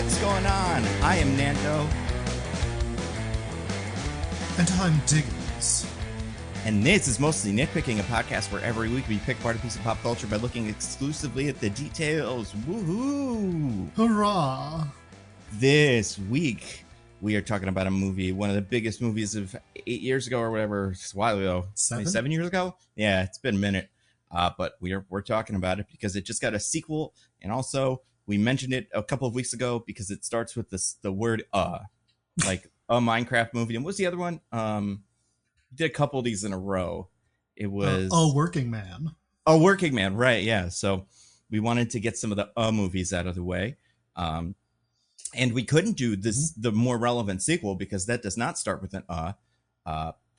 What's going on? I am Nando. And I'm Diggins. And this is Mostly Nitpicking, a podcast where every week we pick apart a piece of pop culture by looking exclusively at the details. Woohoo! Hurrah! This week, we are talking about a movie, one of the biggest movies of 8 years ago or whatever. It's a while ago. 7 years ago? Yeah, it's been a minute. But we're talking about it because it just got a sequel. And also, we mentioned it a couple of weeks ago because it starts with the word like a Minecraft movie. And what's the other one? Did a couple of these in a row. It was Working Man. Oh, Working Man, right? Yeah. So we wanted to get some of the movies out of the way, and we couldn't do this the more relevant sequel because that does not start with an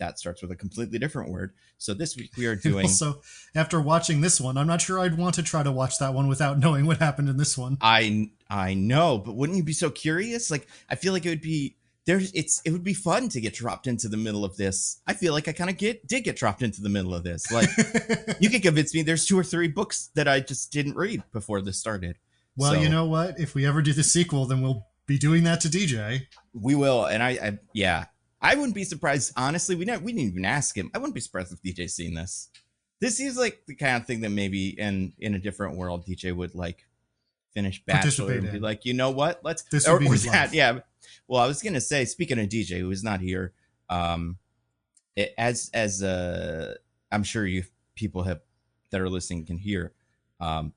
that starts with a completely different word. So this week we are doing. Also, after watching this one, I'm not sure I'd want to try to watch that one without knowing what happened in this one. I know, but wouldn't you be so curious? Like, I feel like it would be. It would be fun to get dropped into the middle of this. I feel like I kind of did get dropped into the middle of this. Like, you could convince me there's 2 or 3 books that I just didn't read before this started. Well, so, you know what? If we ever do the sequel, then we'll be doing that to DJ. We will, and I wouldn't be surprised. Honestly, we didn't even ask him. I wouldn't be surprised if DJ's seen this. This seems like the kind of thing that maybe in a different world DJ would like finish Bachelor and be like, you know what? Let's this would be his life. Yeah. Well, I was gonna say, speaking of DJ, who is not here, I'm sure you people that are listening can hear. I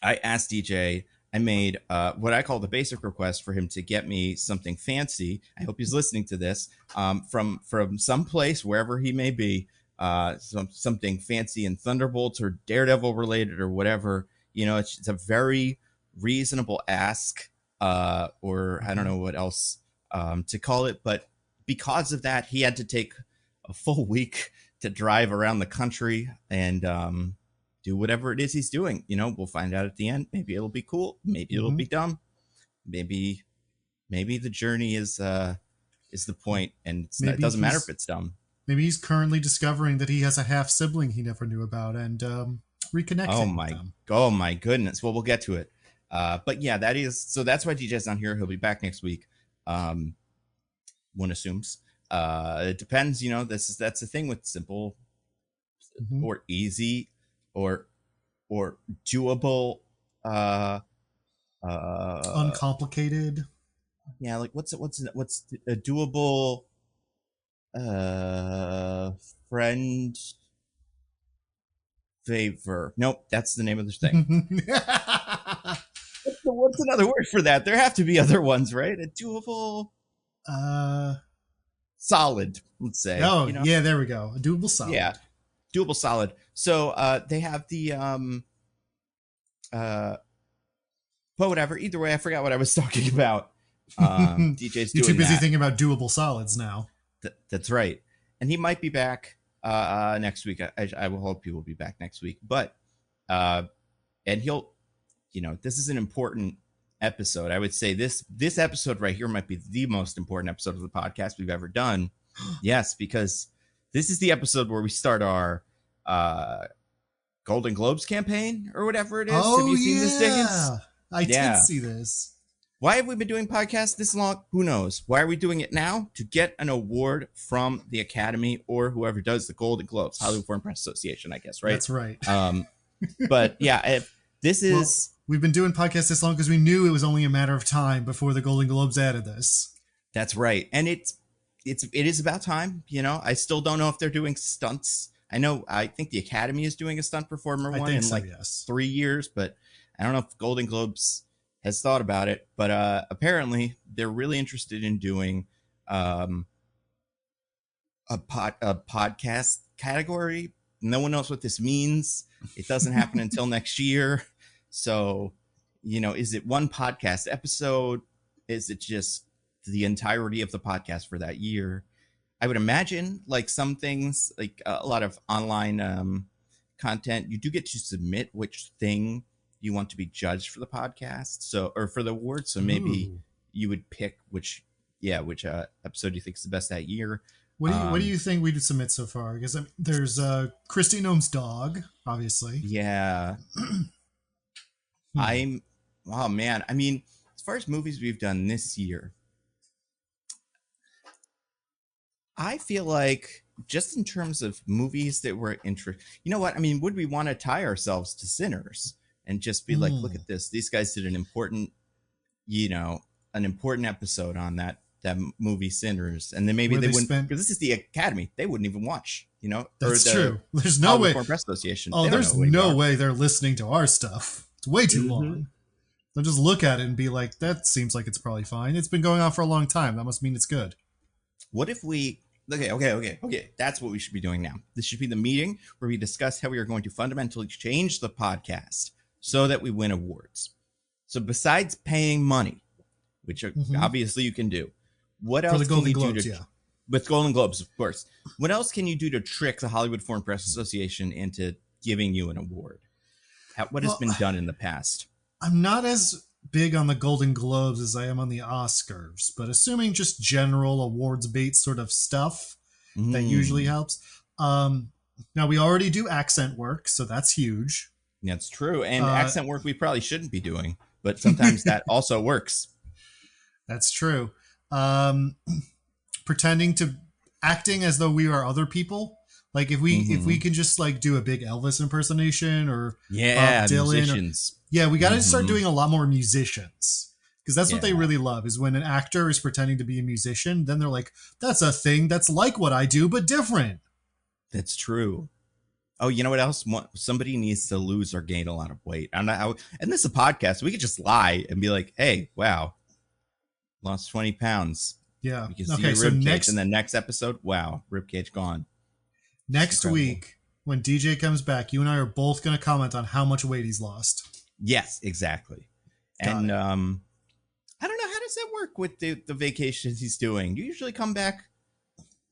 asked DJ. I made what I call the basic request for him to get me something fancy. I hope he's listening to this from some place wherever he may be. Something fancy in Thunderbolts or Daredevil related or whatever. You know, it's a very reasonable ask. Or I don't know what else to call it, but because of that, he had to take a full week to drive around the country and do whatever it is he's doing. You know, we'll find out at the end. Maybe it'll be cool. Maybe it'll be dumb. Maybe the journey is the point, and it doesn't matter if it's dumb. Maybe he's currently discovering that he has a half sibling he never knew about and reconnecting. Oh my goodness. Well, we'll get to it. But yeah, that's why DJ's not here. He'll be back next week. One assumes. It depends, you know, that's the thing with simple or easy or doable, uncomplicated. Yeah. Like what's a doable, friend favor. Nope. That's the name of the thing. What's another word for that? There have to be other ones, right? A doable, solid, let's say. Oh, you know? Yeah, there we go. A doable solid. Yeah, doable solid. So they have the but whatever. Either way, I forgot what I was talking about. DJ's You're too busy thinking about doable solids now. That's right, and he might be back next week. I will hope he will be back next week. But and he'll. You know, this is an important episode. I would say this episode right here might be the most important episode of the podcast we've ever done. Yes, because this is the episode where we start our Golden Globes campaign or whatever it is. Oh, have you seen this, Diggins? I did see this. Why have we been doing podcasts this long? Who knows? Why are we doing it now? To get an award from the Academy or whoever does the Golden Globes, Hollywood Foreign Press Association, I guess, right? That's right. But yeah, this is... We've been doing podcasts this long because we knew it was only a matter of time before the Golden Globes added this. That's right. And it is about time. You know, I still don't know if they're doing stunts. I think the Academy is doing a stunt performer one in 3 years, but I don't know if Golden Globes has thought about it. But apparently they're really interested in doing a podcast category. No one knows what this means. It doesn't happen until next year. So, you know, is it one podcast episode? Is it just the entirety of the podcast for that year? I would imagine like some things, like a lot of online content, you do get to submit which thing you want to be judged for the podcast. So, or for the award. So maybe you would pick which episode you think is the best that year. What do you think we'd submit so far? Because there's Christy Gnome's dog, obviously. Yeah. Oh man. I mean, as far as movies we've done this year, I feel like just in terms of movies that were interesting, you know what? I mean, would we want to tie ourselves to Sinners and just be like, look Mm. at this? These guys did an important, you know, an important episode on that movie Sinners, and then maybe Where they they wouldn't, spent. because this is the Academy. They wouldn't even watch, you know, or That's the true. There's no Hollywood way. Foreign Press Association. Oh, They don't know there's who we no are. way they're listening to our stuff. It's way too Mm-hmm. long. They'll just look at it and be like, that seems like it's probably fine. It's been going on for a long time. That must mean it's good. What if we okay. That's what we should be doing now. This should be the meeting where we discuss how we are going to fundamentally change the podcast so that we win awards. So besides paying money, which Mm-hmm. obviously you can do, what For the else can Golden you do Globes, to yeah. with Golden Globes, of course. What else can you do to trick the Hollywood Foreign Press Association into giving you an award? What has Well, been done in the past? I'm not as big on the Golden Globes as I am on the Oscars, but assuming just general awards bait sort of stuff, that usually Mm, helps. Now we already do accent work, so that's huge. that's true. And Uh, accent work we probably shouldn't be doing, but sometimes that also works. that's true. Um, pretending to acting as though we are other people. Like if we Mm-hmm. can just like do a big Elvis impersonation or Bob Yeah, Dylan, or musicians. yeah, we got to start Mm-hmm. doing a lot more musicians because that's what they Yeah, really love is when an actor is pretending to be a musician. Then they're like, that's a thing that's like what I do but different. that's true. Oh, you know what else? Somebody needs to lose or gain a lot of weight. And this is a podcast. We could just lie and be like, hey, wow, lost 20 pounds. Yeah. You can see Okay. your So rib cage. And next then next episode, wow, rib cage gone. Just next incredible. week when DJ comes back, you and I are both going to comment on how much weight he's lost. Yes, exactly. Got And it. I don't know, how does that work with the vacations he's doing? Do you usually come back?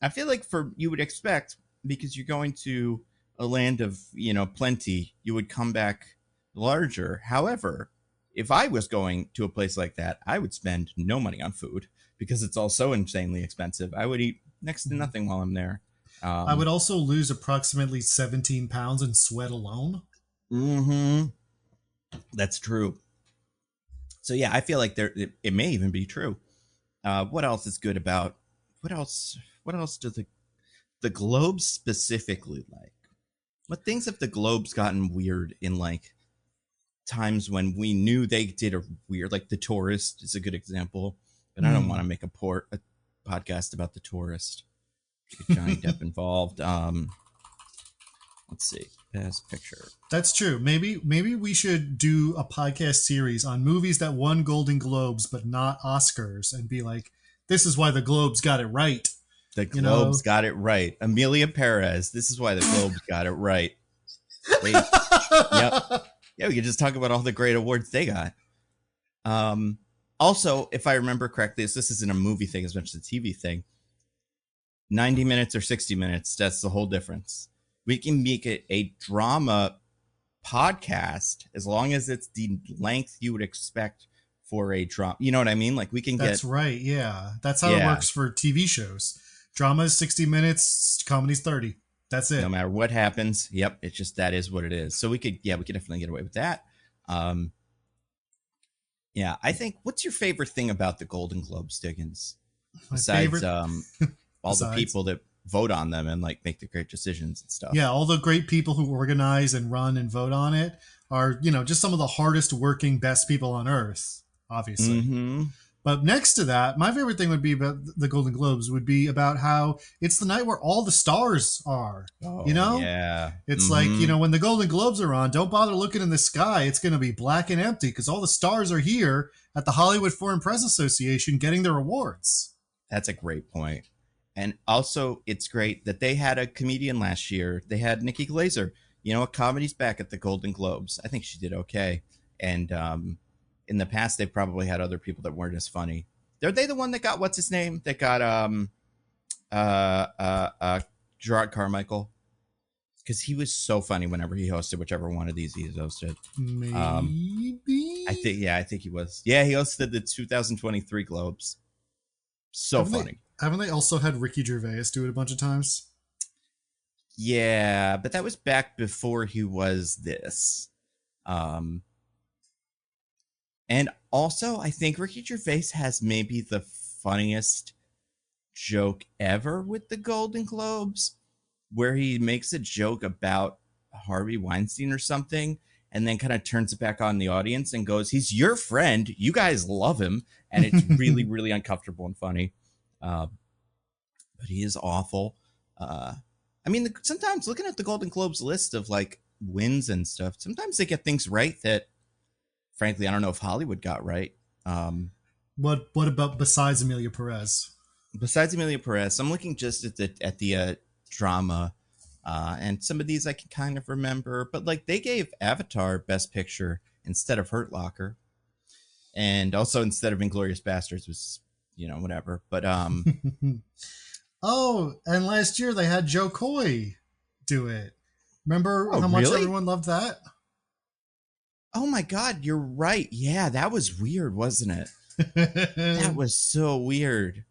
I feel like you would expect, because you're going to a land of, you know, plenty, you would come back larger. However, if I was going to a place like that, I would spend no money on food because it's all so insanely expensive. I would eat next to Mhm. nothing while I'm there. I would also lose approximately 17 pounds in sweat alone. Mm-hmm. That's true. So yeah, I feel like it may even be true. What else is good about what else? What else do the Globes specifically like? What things have the Globes gotten weird in, like, times when we knew they did a weird, like The Tourist is a good example, but I don't want Hmm. to make a podcast about The Tourist. Get Johnny Depp involved. Let's see, best picture. That's true. Maybe we should do a podcast series on movies that won Golden Globes but not Oscars and be like, this is why the Globes got it right. The You Globes know? got it right. Amelia Perez. This is why the Globes got it right. They, yep. Yeah, we could just talk about all the great awards they got. Also, if I remember correctly, this isn't a movie thing as much as a TV thing. 90 minutes or 60 minutes, that's the whole difference. We can make it a drama podcast as long as it's the length you would expect for a drama. You know what I mean? Like, we can That's get, right. Yeah. That's how it yeah, works for TV shows. Drama is 60 minutes, comedy's 30. That's no it. matter what happens. Yep, it's just that is what it is. So we could definitely get away with that. Um, yeah, I think, what's your favorite thing about the Golden Globes, Diggins? My Besides favorite all the besides. people that vote on them and like make the great decisions and stuff. Yeah, all the great people who organize and run and vote on it are, just some of the hardest working, best people on earth, obviously. Mm-hmm. But next to that, my favorite thing would be about the Golden Globes would be about how it's the night where all the stars are. You Oh know? yeah. It's like, Mm-hmm. when the Golden Globes are on, don't bother looking in the sky. It's going to be black and empty because all the stars are here at the Hollywood Foreign Press Association getting their awards. That's a great point. And also, it's great that they had a comedian last year. They had Nikki Glazer. You know, a comedy's back at the Golden Globes. I think she did okay. And in the past, they probably had other people that weren't as funny. Are they the one that got, what's his name? That got Gerard Carmichael? Because he was so funny whenever he hosted whichever one of these he hosted. Maybe. I think he was. Yeah, he hosted the 2023 Globes. So Haven't funny. haven't they also had Ricky Gervais do it a bunch of times? Yeah, but that was back before he was this. Um, And also, I think Ricky Gervais has maybe the funniest joke ever with the Golden Globes, where he makes a joke about Harvey Weinstein or something, and then kind of turns it back on the audience and goes, "He's your friend. You guys love him," and it's really, really uncomfortable and funny. Uh, but he is awful. I mean, sometimes looking at the Golden Globes list of like wins and stuff, sometimes they get things right that, frankly, I don't know if Hollywood got right. Um, What about besides Amelia Perez? Besides Amelia Perez, I'm looking just at the drama, and some of these I can kind of remember, but like they gave Avatar Best Picture instead of Hurt Locker, and also instead of Inglorious Bastards was whatever. But Oh, and last year they had Joe Coy do it. Remember oh how much really? everyone loved that? Oh my God, you're right. Yeah, that was weird, wasn't it? That was so weird.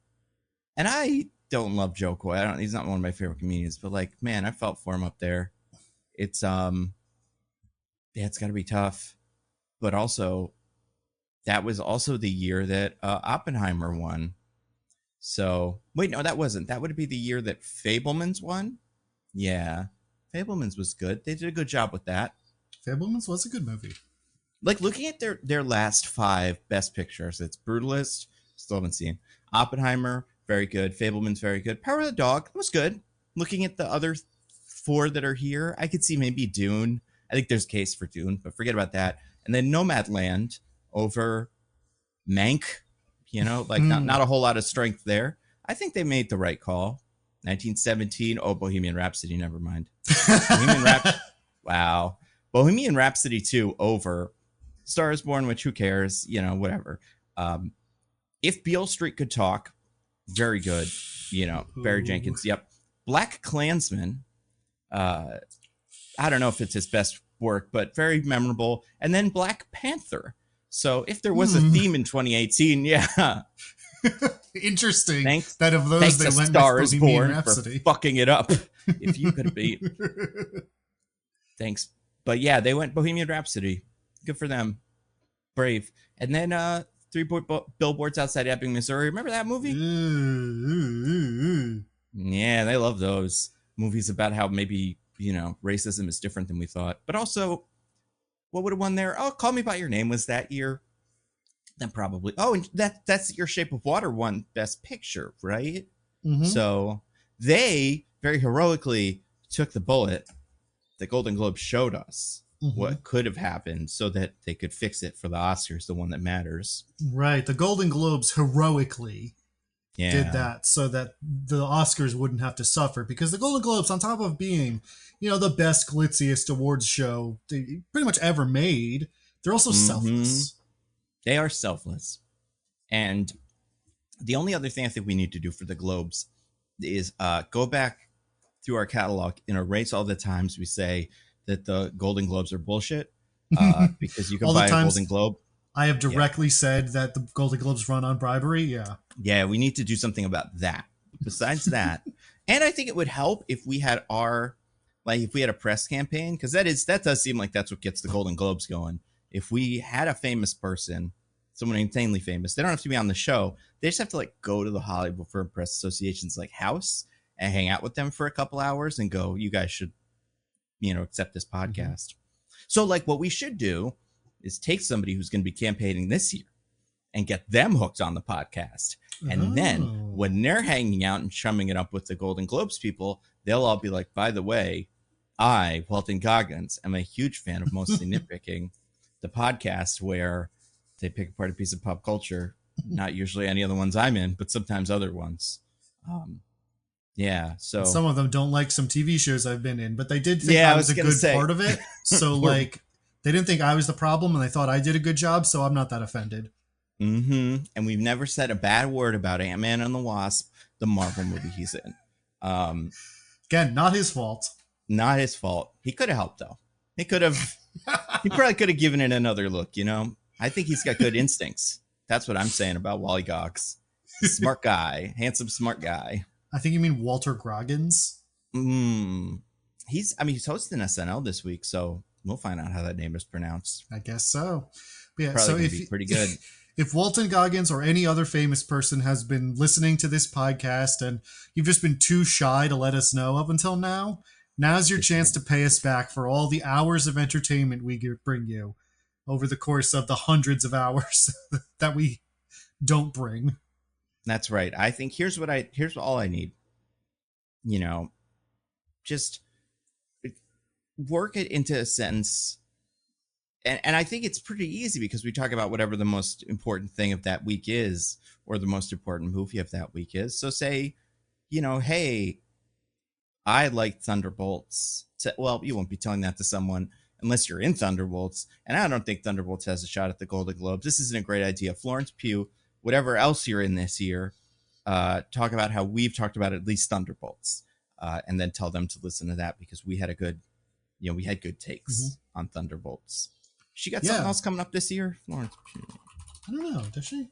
And I don't love Joe Coy. He's not one of my favorite comedians, but like, man, I felt for him up there. It's yeah, it's got to be tough. But also, that was also the year that Oppenheimer won. So wait, no, that wasn't. That would be the year that Fablemans won. Yeah, Fablemans was good. They did a good job with that. Fablemans was a good movie. Like looking at their last five best pictures, it's Brutalist, still haven't seen. Oppenheimer, very good. Fableman's very good. Power of the Dog was good. Looking at the other four that are here, I could see maybe Dune. I think there's a case for Dune, but forget about that. And then Nomadland over Mank. Like not a whole lot of strength there. I think they made the right call. 1917. Oh, Bohemian Rhapsody. Never mind. Bohemian Rhapsody. Wow. Bohemian Rhapsody 2 over Star is Born, which who cares? Whatever. If Beale Street Could Talk, very good. Barry Jenkins. Yep. Black Klansman. I don't know if it's his best work, but very memorable. And then Black Panther. So if there was a theme in 2018, yeah. Interesting. Thanks, that of those thanks they to went Star with is Bohemian Born Rhapsody. for fucking it up. If you could be. Thanks. But yeah, they went Bohemian Rhapsody. Good for them. Brave. And then Three Billboards Outside Ebbing, Missouri. Remember that movie? Yeah, they love those movies about how maybe, racism is different than we thought. But also, what would have won there? Oh, Call Me By Your Name was that year. Then probably. Oh, and that's Your Shape of Water won Best Picture, right? Mm-hmm. So they very heroically took the bullet the Golden Globes showed us what could have happened so that they could fix it for the Oscars, the one that matters. Right. The Golden Globes heroically did that so that the Oscars wouldn't have to suffer, because the Golden Globes, on top of being, the best, glitziest awards show they pretty much ever made, they're also selfless. They are selfless. And the only other thing I think we need to do for the Globes is go back through our catalog and erase all the times we say that the Golden Globes are bullshit, because you can buy a Golden Globe. I have directly said that the Golden Globes run on bribery. Yeah, we need to do something about that. Besides that, and I think it would help if we had if we had a press campaign, because that does seem like that's what gets the Golden Globes going. If we had a famous person, someone insanely famous, they don't have to be on the show. They just have to go to the Hollywood Foreign Press Association's house and hang out with them for a couple hours and go, you guys should, accept this podcast. So what we should do is take somebody who's going to be campaigning this year and get them hooked on the podcast. And then when they're hanging out and chumming it up with the Golden Globes people, they'll all be like, by the way, I, Walton Goggins, am a huge fan of Mostly Nitpicking, the podcast where they pick apart a piece of pop culture, not usually any of the ones I'm in, but sometimes other ones. Yeah, so some of them don't like some TV shows I've been in, but they did think I was a good part of it. So they didn't think I was the problem, and they thought I did a good job, so I'm not that offended. And we've never said a bad word about Ant-Man and the Wasp, the Marvel movie he's in. Again, not his fault. Not his fault. He could have helped, though. He could have. He probably could have given it another look, I think he's got good instincts. That's what I'm saying about Wally Goggins. Smart guy. Handsome, smart guy. I think you mean Walter Goggins. He's hosting SNL this week, so we'll find out how that name is pronounced. I guess so. But yeah, Probably so going to if be pretty good. if Walton Goggins or any other famous person has been listening to this podcast and you've just been too shy to let us know up until now, now's your chance to pay us back for all the hours of entertainment we bring you over the course of the hundreds of hours that we don't bring. That's right. I think here's all I need. You know, just work it into a sentence. And I think it's pretty easy because we talk about whatever the most important thing of that week is, or the most important movie of that week is. So say, hey, I like Thunderbolts. Well, you won't be telling that to someone unless you're in Thunderbolts. And I don't think Thunderbolts has a shot at the Golden Globes. This isn't a great idea. Florence Pugh, whatever else you're in this year, talk about how we've talked about at least Thunderbolts, and then tell them to listen to that because we had good takes on Thunderbolts. She got something else coming up this year, Florence Pugh. I don't know. Does she?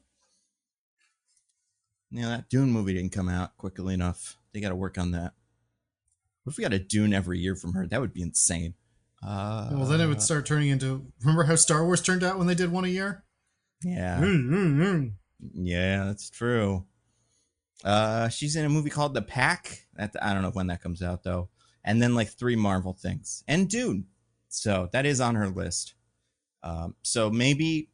Yeah, that Dune movie didn't come out quickly enough. They got to work on that. What if we got a Dune every year from her? That would be insane. Well, then it would start turning into... Remember how Star Wars turned out when they did one a year? Yeah. Yeah, that's true. She's in a movie called The Pack. I don't know when that comes out, though. And then like 3 Marvel things. And Dune. So that is on her list. So maybe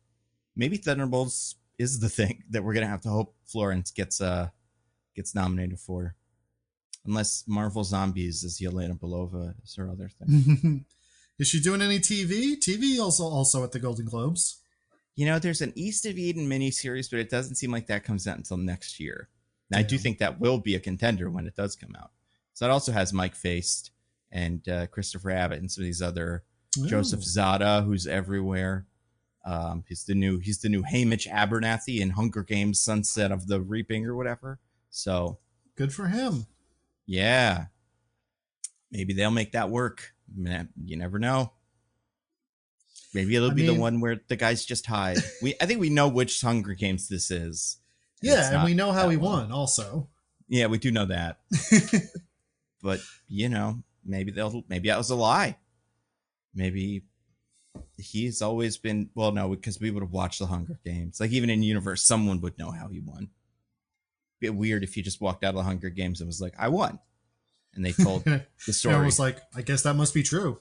Thunderbolts is the thing that we're going to have to hope Florence gets nominated for. Unless Marvel Zombies is Yelena Belova is her other thing. Is she doing any TV? TV also at the Golden Globes. There's an East of Eden miniseries, but it doesn't seem like that comes out until next year. And I do think that will be a contender when it does come out. So it also has Mike Faced and Christopher Abbott and some of these other... Joseph Zada, who's everywhere. He's the new Hamish Abernathy in Hunger Games: Sunset of the Reaping or whatever. So good for him. Yeah, maybe they'll make that work. You never know. Maybe it'll be the one where the guys just hide. I think we know which Hunger Games this is. Yeah, and we know how he won. Also, yeah, we do know that. But maybe that was a lie. Maybe he's always been... Well, no, because we would have watched the Hunger Games. Like, even in universe, someone would know how he won. Bit weird if he just walked out of the Hunger Games and was like, I won. And they told the story. I was like, I guess that must be true.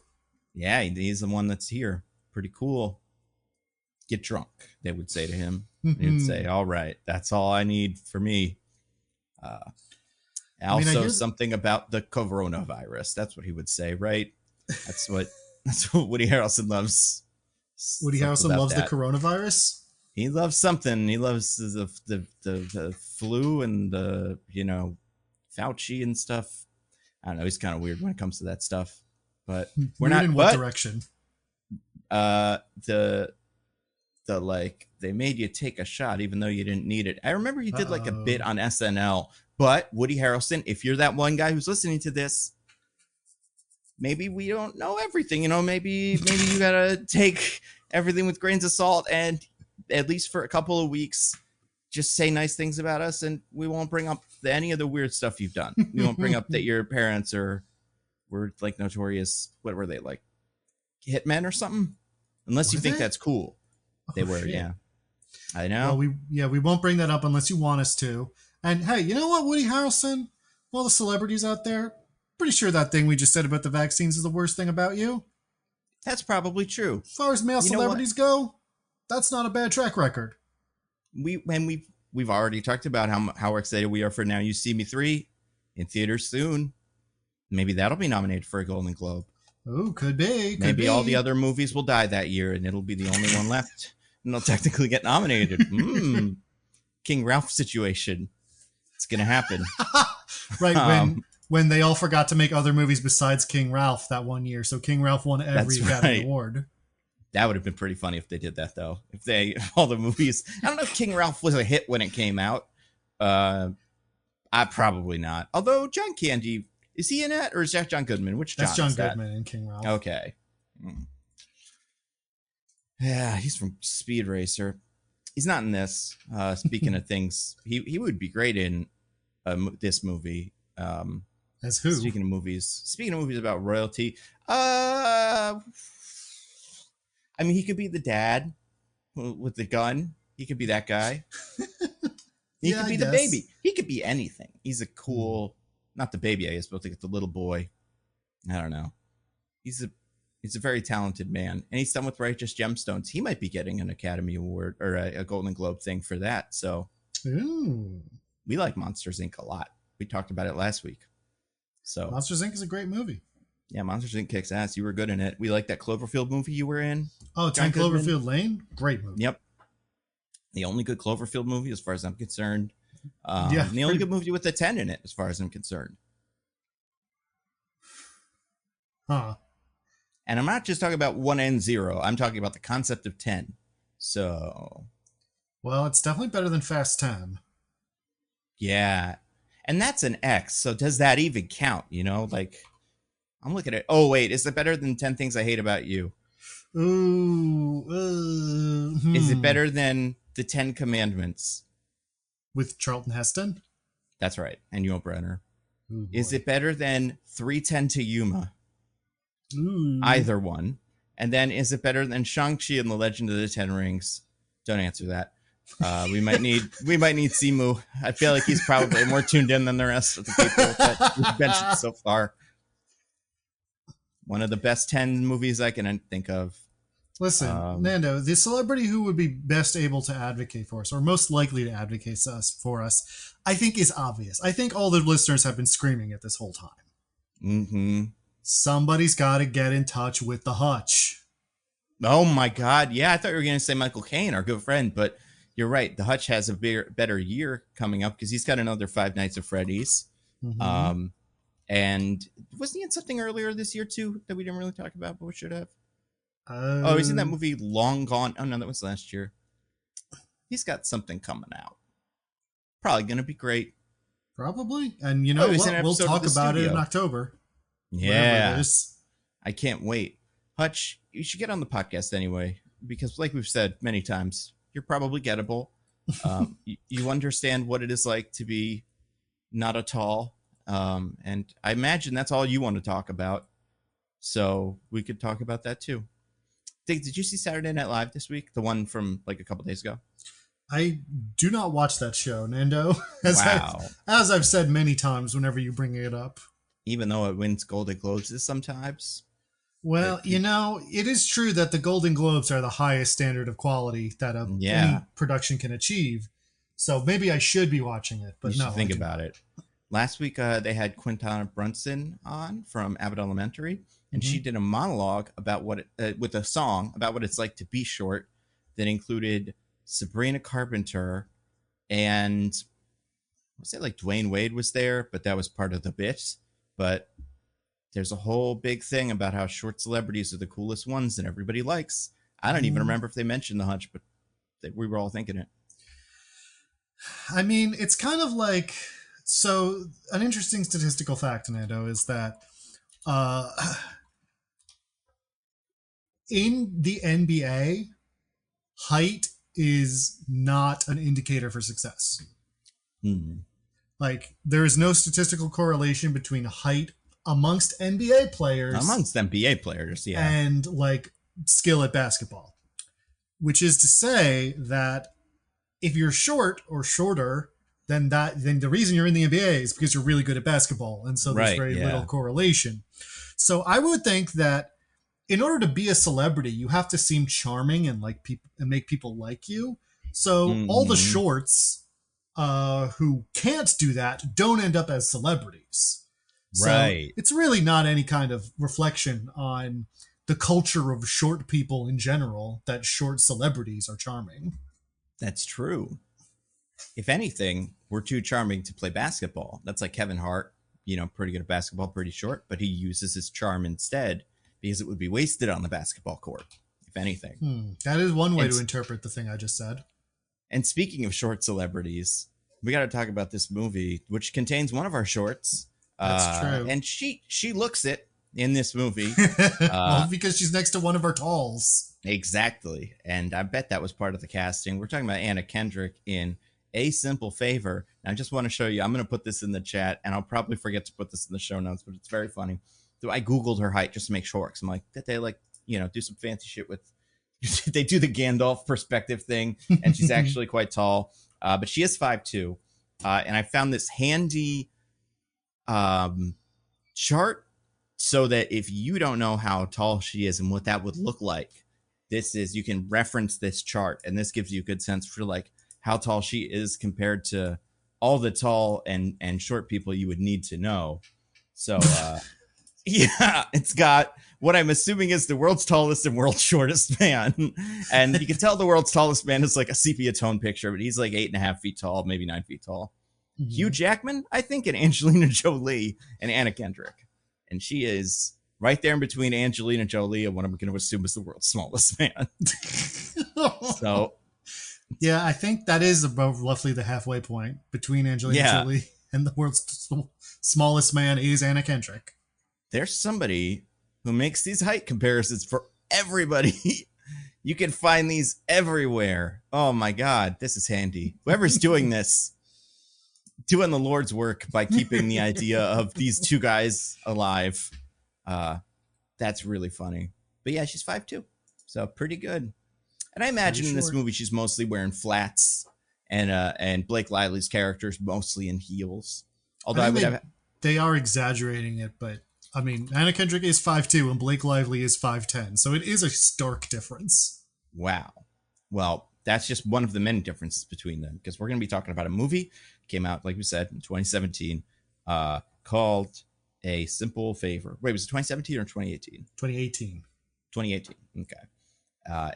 Yeah, he's the one that's here. Pretty cool. Get drunk, they would say to him. He'd say, all right, that's all I need for me. Also, something about the coronavirus. That's what he would say, right? That's what Woody Harrelson loves. Woody Harrelson loves the coronavirus? He loves something. He loves the flu and the, Fauci and stuff. I don't know. He's kind of weird when it comes to that stuff. But we're not... in what direction? The they made you take a shot even though you didn't need it. I remember he did like a bit on SNL. But Woody Harrelson, if you're that one guy who's listening to this, maybe we don't know everything, maybe you gotta take everything with grains of salt and at least for a couple of weeks, just say nice things about us and we won't bring up any of the weird stuff you've done. We won't bring up that your parents were like notorious. What were they, like hitmen or something? Unless you think that's cool. They were, yeah. I know. Well, we won't bring that up unless you want us to. And hey, you know what, Woody Harrelson? All the celebrities out there, pretty sure that thing we just said about the vaccines is the worst thing about you. That's probably true. As far as male celebrities go, that's not a bad track record. We've already talked about how excited we are for Now You See Me 3 in theaters soon. Maybe that'll be nominated for a Golden Globe. Oh, could be. Maybe all the other movies will die that year and it'll be the only one left. And they'll technically get nominated. King Ralph situation. It's going to happen. Right, when they all forgot to make other movies besides King Ralph that one year. So King Ralph won every Academy Award. That would have been pretty funny if they did that, though. All the movies... I don't know if King Ralph was a hit when it came out. Probably not. Although John Candy... Is he in it, or is that John Goodman? That's John Goodman in King Ralph. Okay. Yeah, he's from Speed Racer. He's not in this. Speaking of things, he would be great in this movie. As who? Speaking of movies about royalty. I mean, he could be the dad. with the gun. He could be that guy. He Yeah, could I be the guess. baby. He could be anything. He's a cool, not the baby, I guess, but like the little boy. I don't know. He's a very talented man, and he's done with Righteous Gemstones. He might be getting an Academy Award or a Golden Globe thing for that. So Ooh. we like Monsters Inc. a lot. We talked about it last week. So Monsters Inc. is a great movie. yeah, Monsters Inc. kicks ass. You were good in it. We like that Cloverfield movie you were in. Oh, John 10 Cloverfield Lane? Great movie. Yep. The only good Cloverfield movie, as far as I'm concerned. Yeah. The only good movie with a 10 in it, as far as I'm concerned. Huh. And I'm not just talking about 1 and 0. I'm talking about the concept of 10. So. Well, it's definitely better than Fast 10. Yeah. And that's an X. So does that even count? You know, like, I'm looking at, oh, wait, is it better than 10 Things I Hate About You? Ooh. Is it better than the 10 Commandments? With Charlton Heston? That's right. And Yul Brynner. Ooh, is it better than 3:10 to Yuma? Ooh. Either one. And then is it better than Shang-Chi and the Legend of the Ten Rings? Don't answer that. We might need Simu. I feel like he's probably more tuned in than the rest of the people that we've mentioned so far. One of the best 10 movies I can think of. Listen, Nando, the celebrity who would be best able to advocate for us, or most likely to advocate for us, I think is obvious. I think all the listeners have been screaming it this whole time. Mm-hmm. Somebody's got to get in touch with the Hutch. Oh my God. Yeah, I thought you were going to say Michael Caine, our good friend, but you're right. The Hutch has a better year coming up because he's got another Five Nights at Freddy's. Mm-hmm. And wasn't he in something earlier this year too that we didn't really talk about, but we should have? He's in that movie Long Gone. Oh no, that was last year. He's got something coming out. Probably going to be great. Probably. And you know what? We'll talk about it in October. Yeah. I can't wait. Hutch, you should get on the podcast anyway, because like we've said many times, you're probably gettable. You understand what it is like to be not at all. And I imagine that's all you want to talk about. So we could talk about that too. Did you see Saturday Night Live this week? The one from like a couple days ago? I do not watch that show, Nando. Wow. As I've said many times whenever you bring it up. Even though it wins Golden Globes sometimes? Well, you know, it is true that the Golden Globes are the highest standard of quality that any production can achieve. So maybe I should be watching it, but you should think about it. Last week, they had Quintana Brunson on from Abbott Elementary, and she did a monologue about with a song about what it's like to be short that included Sabrina Carpenter and was it like Dwayne Wade was there, but that was part of the bit. But there's a whole big thing about how short celebrities are the coolest ones and everybody likes. I don't even remember if they mentioned the Hutch, but we were all thinking it. I mean, it's kind of like, so an interesting statistical fact, Nando, is that in the NBA, height is not an indicator for success. Like, there is no statistical correlation between height amongst NBA players. Yeah. And, like, skill at basketball. Which is to say that if you're short or shorter, then the reason you're in the NBA is because you're really good at basketball. And so there's very little correlation. So I would think that in order to be a celebrity, you have to seem charming and like people and make people like you. So all the shorts who can't do that don't end up as celebrities. So it's really not any kind of reflection on the culture of short people in general that short celebrities are charming. That's true. If anything, we're too charming to play basketball. That's like Kevin Hart, pretty good at basketball, pretty short, but he uses his charm instead because it would be wasted on the basketball court, if anything. That is one way to interpret the thing I just said. And speaking of short celebrities, we got to talk about this movie, which contains one of our shorts. That's true. And she looks it in this movie. Well, because she's next to one of our talls. Exactly. And I bet that was part of the casting. We're talking about Anna Kendrick in A Simple Favor. And I just want to show you, I'm going to put this in the chat, and I'll probably forget to put this in the show notes, but it's very funny. So I Googled her height just to make sure, because I'm like, did they do some fancy shit with they do the Gandalf perspective thing, and she's actually quite tall, but she is 5'2", and I found this handy chart so that if you don't know how tall she is and what that would look like, you can reference this chart, and this gives you a good sense for like how tall she is compared to all the tall and short people you would need to know. So yeah, it's got what I'm assuming is the world's tallest and world's shortest man. And you can tell the world's tallest man is like a sepia tone picture, but he's like 8.5 feet tall, maybe 9 feet tall. Mm-hmm. Hugh Jackman, I think, and Angelina Jolie and Anna Kendrick. And she is right there in between Angelina Jolie and what I'm going to assume is the world's smallest man. So, yeah, I think that is about roughly the halfway point between Angelina Jolie and the world's smallest man is Anna Kendrick. There's somebody who makes these height comparisons for everybody. You can find these everywhere. Oh my God, this is handy. Whoever's doing this, doing the Lord's work by keeping the idea of these two guys alive. That's really funny. But yeah, she's 5'2", so pretty good. And I imagine in this movie she's mostly wearing flats, and Blake Lively's character is mostly in heels. Although they are exaggerating it, but I mean, Anna Kendrick is 5'2" and Blake Lively is 5'10", so it is a stark difference. Wow. Well, that's just one of the many differences between them, because we're going to be talking about a movie that came out, like we said, in 2017, called A Simple Favor. Wait, was it 2017 or 2018? 2018. 2018. Okay.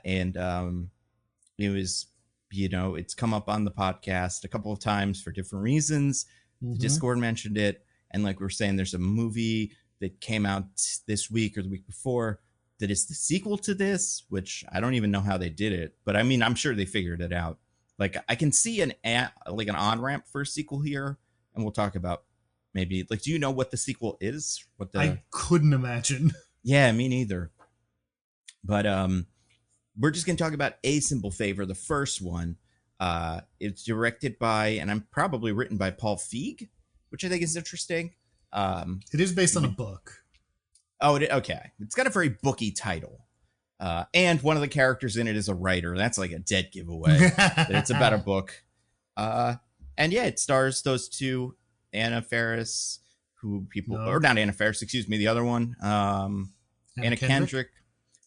And it was, it's come up on the podcast a couple of times for different reasons. Mm-hmm. Discord mentioned it. And like we were saying, there's a movie that came out this week or the week before that is the sequel to this, which I don't even know how they did it. But I mean, I'm sure they figured it out. Like, I can see an on-ramp for a sequel here. And we'll talk about maybe, like, do you know what the sequel is? I couldn't imagine. Yeah, me neither. But we're just going to talk about A Simple Favor, the first one. It's directed by, and I'm probably written by Paul Feig, which I think is interesting. It is based on a book. Oh, okay. It's got a very booky title. And one of the characters in it is a writer. That's like a dead giveaway. That it's about a book. And yeah, it stars those two, Anna Faris, or not Anna Faris, excuse me, the other one. Anna Kendrick.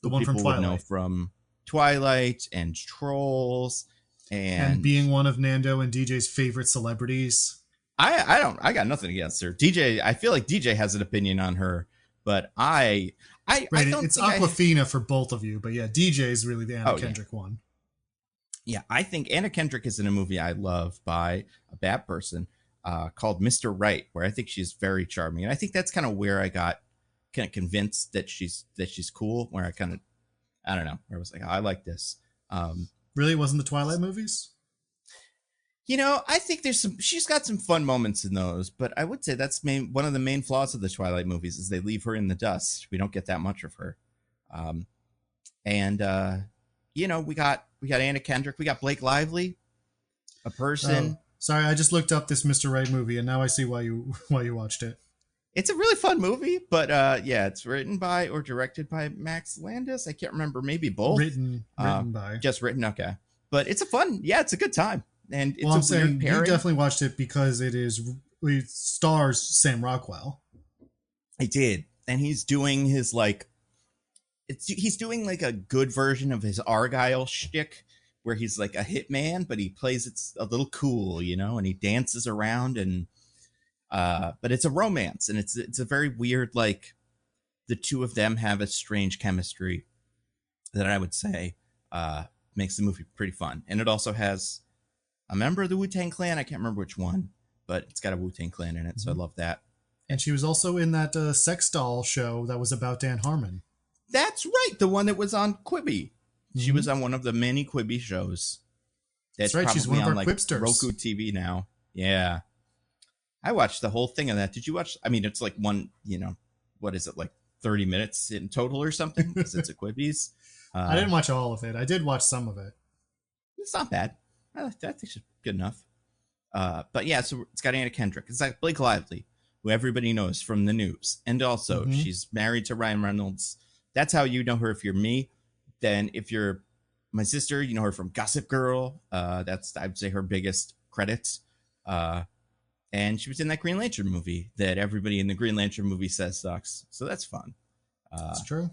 The one from Twilight. Would know from Twilight and Trolls. And being one of Nando and DJ's favorite celebrities. I got nothing against her. DJ, I feel like DJ has an opinion on her, but I don't. It's Aquafina for both of you, but yeah, DJ is really the Anna Kendrick one. Yeah, I think Anna Kendrick is in a movie I love by a bad person called Mr. Right, where I think she's very charming, and I think that's kind of where I got kind of convinced that she's cool. Where I don't know, where I was like, oh, I like this. Really, wasn't the Twilight movies? I think she's got some fun moments in those, but I would say that's one of the main flaws of the Twilight movies is they leave her in the dust. We don't get that much of her. We got Anna Kendrick. We got Blake Lively, a person. Sorry, I just looked up this Mr. Right movie, and now I see why you watched it. It's a really fun movie, but it's written by or directed by Max Landis. I can't remember, maybe both. Written by. Just written, okay. But it's it's a good time. And it's I'm saying you definitely watched it because it stars Sam Rockwell. I did. And he's doing his he's doing like a good version of his Argyle shtick where he's like a hitman, but he plays it a little cool, and he dances around and but it's a romance, and it's a very weird, like, the two of them have a strange chemistry that I would say makes the movie pretty fun. And it also has a member of the Wu-Tang Clan. I can't remember which one, but it's got a Wu-Tang Clan in it, so I love that. And she was also in that sex doll show that was about Dan Harmon. That's right, the one that was on Quibi. Mm-hmm. She was on one of the many Quibi shows. That's right, she's one of our Quipsters. Roku TV now. Yeah. I watched the whole thing of that. Did you watch? I mean, it's like one, what is it, like 30 minutes in total or something? Because it's a Quibi's. I didn't watch all of it. I did watch some of it. It's not bad. I think it's good enough. But yeah, so it's got Anna Kendrick. It's like Blake Lively, who everybody knows from the news. And also, she's married to Ryan Reynolds. That's how you know her if you're me. Then if you're My sister, you know her from Gossip Girl. That's, I'd say, her biggest credit. Uh, and she was in that Green Lantern movie that everybody in the Green Lantern movie says sucks. So that's fun. It's true.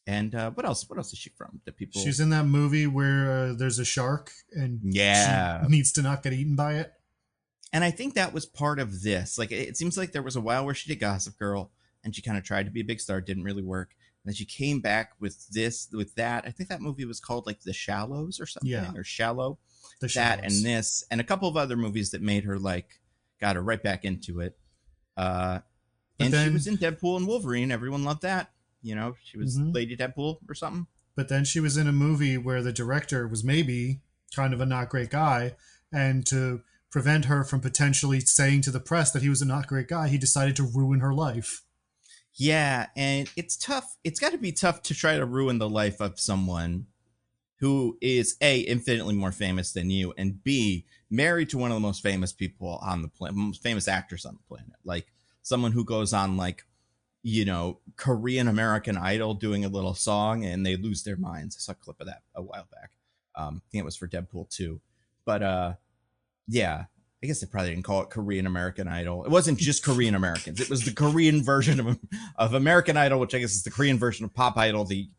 And what else? What else is she from? That people? She's in that movie where there's a shark and she Yeah. needs to not get eaten by it. And I think that was part of this. Like, it seems like there was a while where she did Gossip Girl, and she kind of tried to be a big star, didn't really work. And then she came back with that. I think that movie was called like The Shallows or something, Yeah. or Shallow. The That Shallows. and this, and a couple of other movies that made her like, got her right back into it. And she was in Deadpool and Wolverine. Everyone loved that. You know, she was Lady Deadpool or something. But then she was in a movie where the director was maybe kind of a not great guy, and to prevent her from potentially saying to the press that he was a not great guy, he decided to ruin her life. Yeah, and it's tough. It's got to be tough to try to ruin the life of someone who is A, infinitely more famous than you, and B, married to one of the most famous people on the planet, most famous actors on the planet. Like someone who goes on like, you know, Korean American Idol doing a little song and they lose their minds. I saw a clip of that a while back. I think it was for Deadpool 2. But yeah, I guess they probably didn't call it Korean American Idol. It wasn't just Korean Americans. It was the Korean version of American Idol, which I guess is the Korean version of Pop Idol, the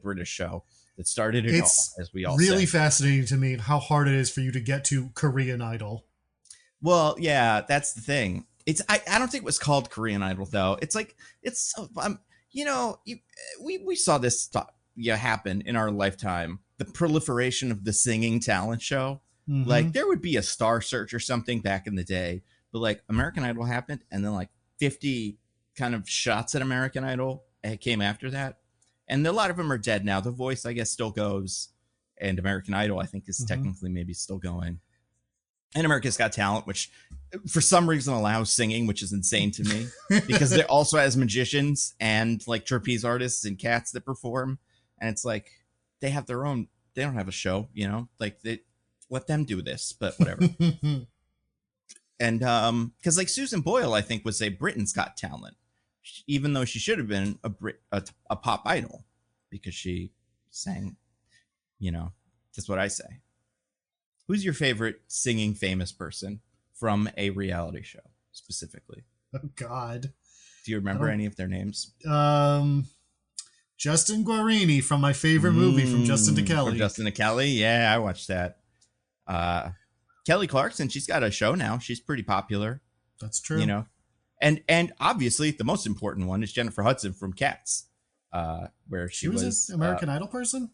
British show that started it all, as we all really say. fascinating to me how hard it is for you to get to Korean Idol. Well, yeah, that's the thing. It's I don't think it was called Korean Idol though. It's like it's you know, we saw this stuff happen in our lifetime. The proliferation of the singing talent show. Like there would be a Star Search or something back in the day, but like American Idol happened, and then like 50 kind of shots at American Idol came after that, and a lot of them are dead now. The Voice, I guess, still goes, and American Idol, I think, is technically maybe still going. And America's Got Talent, which for some reason allows singing, which is insane to me because it also has magicians and like trapeze artists and cats that perform. And it's like, they have their own, they don't have a show, you know, like they let them do this, but whatever. And because like Susan Boyle, I think, would say Britain's Got Talent, even though she should have been a pop idol because she sang, you know, that's what I say. Who's your favorite singing famous person from a reality show specifically? Oh God. Do you remember any of their names? Justin Guarini from my favorite movie, From Justin to Kelly. From Justin to Kelly? Yeah, I watched that. Kelly Clarkson, she's got a show now. She's pretty popular. That's true. You know, and obviously the most important one is Jennifer Hudson from Cats, where she was an American Idol person.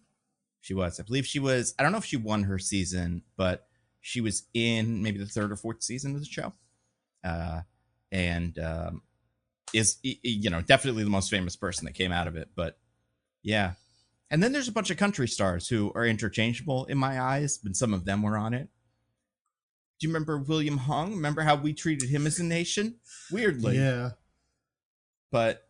She was. I believe she was. I don't know if she won her season, but she was in maybe the third or fourth season of the show. And is, you know, definitely the most famous person that came out of it. But yeah. And then there's a bunch of country stars who are interchangeable in my eyes, but some of them were on it. Do you remember William Hung? Remember how we treated him as a nation? Weirdly. Yeah. But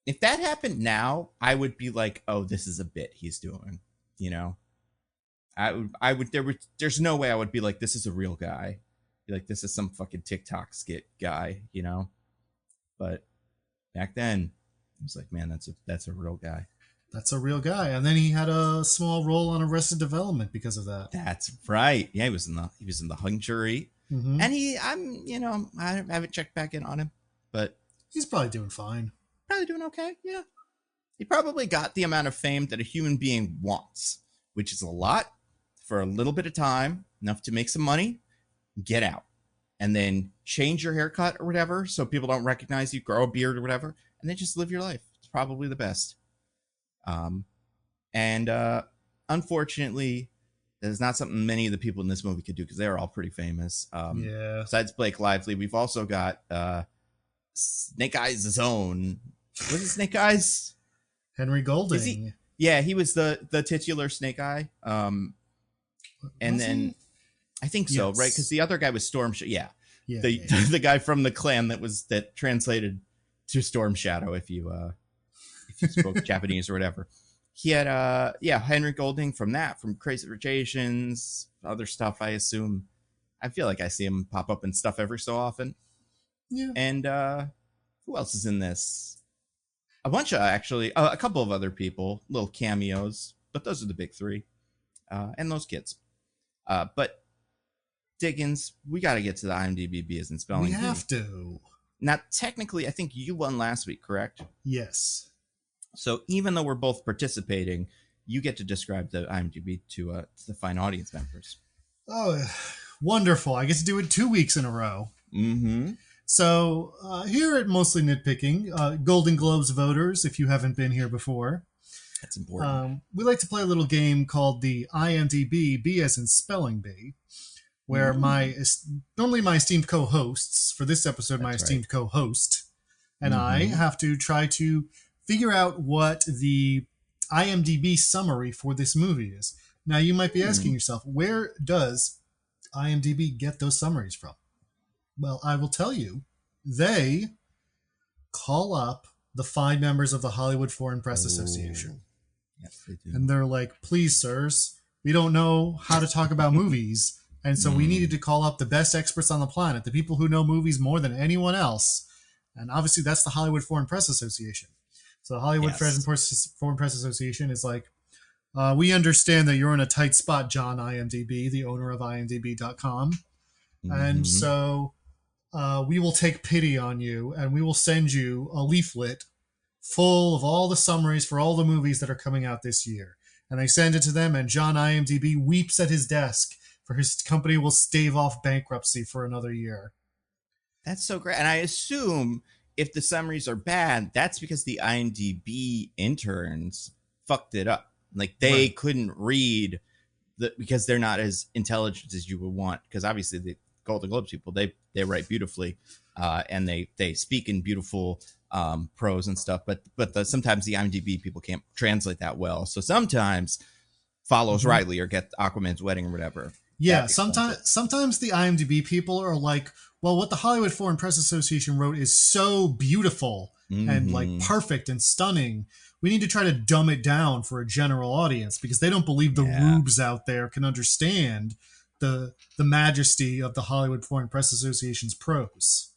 if that happened now, I would be like, oh, this is a bit he's doing. You know, there's no way I would be like, this is a real guy. Be like, this is some fucking TikTok skit guy, you know? But back then, I was like, man, that's a real guy. That's a real guy. And then he had a small role on Arrested Development because of that. That's right. Yeah, he was in the hung jury. And I haven't checked back in on him, but he's probably doing fine. Probably doing okay. Yeah. He probably got the amount of fame that a human being wants, which is a lot for a little bit of time, enough to make some money, get out, and then change your haircut or whatever so people don't recognize you, grow a beard or whatever, and then just live your life. It's probably the best. Unfortunately, it's not something many of the people in this movie could do because they're all pretty famous. Yeah. Besides Blake Lively, we've also got Snake Eyes' own. Was it Snake Eyes? Henry Golding. Yeah, he was the titular Snake Eye. And then I think so, yes. Right? Because the other guy was Storm. The guy from the clan that translated to Storm Shadow. If you spoke Japanese or whatever, he had Henry Golding from Crazy Rich Asians, other stuff. I assume. I feel like I see him pop up in stuff every so often. Yeah. And who else is in this? A bunch of a couple of other people, little cameos, but those are the big three. and those kids. But Diggins, we got to get to the IMDb Beers and Spelling We Bee. have to. Now, technically, I think you won last week, correct? Yes. So even though we're both participating, you get to describe the IMDb to the fine audience members. Oh, wonderful. I get to do it 2 weeks in a row. Mm-hmm. So here at Mostly Nitpicking, Golden Globes voters, if you haven't been here before, that's important. We like to play a little game called the IMDb B as in spelling bee, where normally my esteemed co-hosts, for this episode, my esteemed co-host, and I have to try to figure out what the IMDb summary for this movie is. Now, you might be asking yourself, where does IMDb get those summaries from? Well, I will tell you. They call up the 5 members of the Hollywood Foreign Press Association. Yes, they do. And they're like, please, sirs, we don't know how to talk about movies. And so we needed to call up the best experts on the planet, the people who know movies more than anyone else. And obviously that's the Hollywood Foreign Press Association. So the Hollywood Foreign Press Association is like, we understand that you're in a tight spot, John IMDb, the owner of IMDb.com. And so we will take pity on you and we will send you a leaflet full of all the summaries for all the movies that are coming out this year. And they send it to them, and John IMDb weeps at his desk, for his company will stave off bankruptcy for another year. That's so great. And I assume if the summaries are bad, that's because the IMDb interns fucked it up. Like they couldn't read because they're not as intelligent as you would want. Because obviously the Golden Globes people, they write beautifully, and they speak in beautiful prose and stuff. But sometimes the IMDb people can't translate that well. So sometimes follows Riley or get Aquaman's wedding or whatever. Yeah, sometimes the IMDb people are like, well, what the Hollywood Foreign Press Association wrote is so beautiful and like perfect and stunning. We need to try to dumb it down for a general audience because they don't believe the rubes out there can understand the majesty of the Hollywood Foreign Press Association's prose.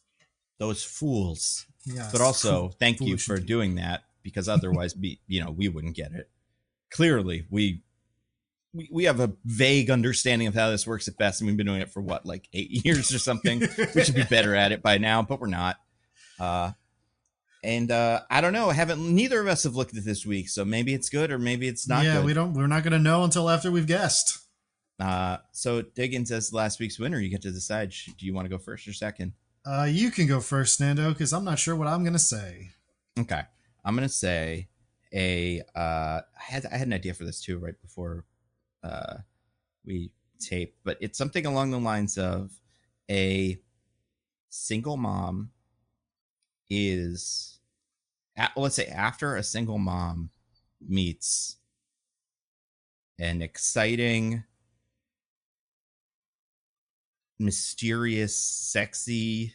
Those fools. Yes, but also, thank you for doing that, because otherwise, we wouldn't get it. Clearly, we have a vague understanding of how this works at best, and we've been doing it for what, like 8 years or something. We should be better at it by now, but we're not. And I don't know. Neither of us have looked at this week, so maybe it's good or maybe it's not. Yeah, good. We're not going to know until after we've guessed. So Diggins, as last week's winner, you get to decide. Do you want to go first or second? You can go first, Nando, because I'm not sure what I'm going to say. Okay, I'm going to say I had an idea for this too right before we tape, but it's something along the lines of a single mom is, let's say, after a single mom meets an exciting, mysterious, sexy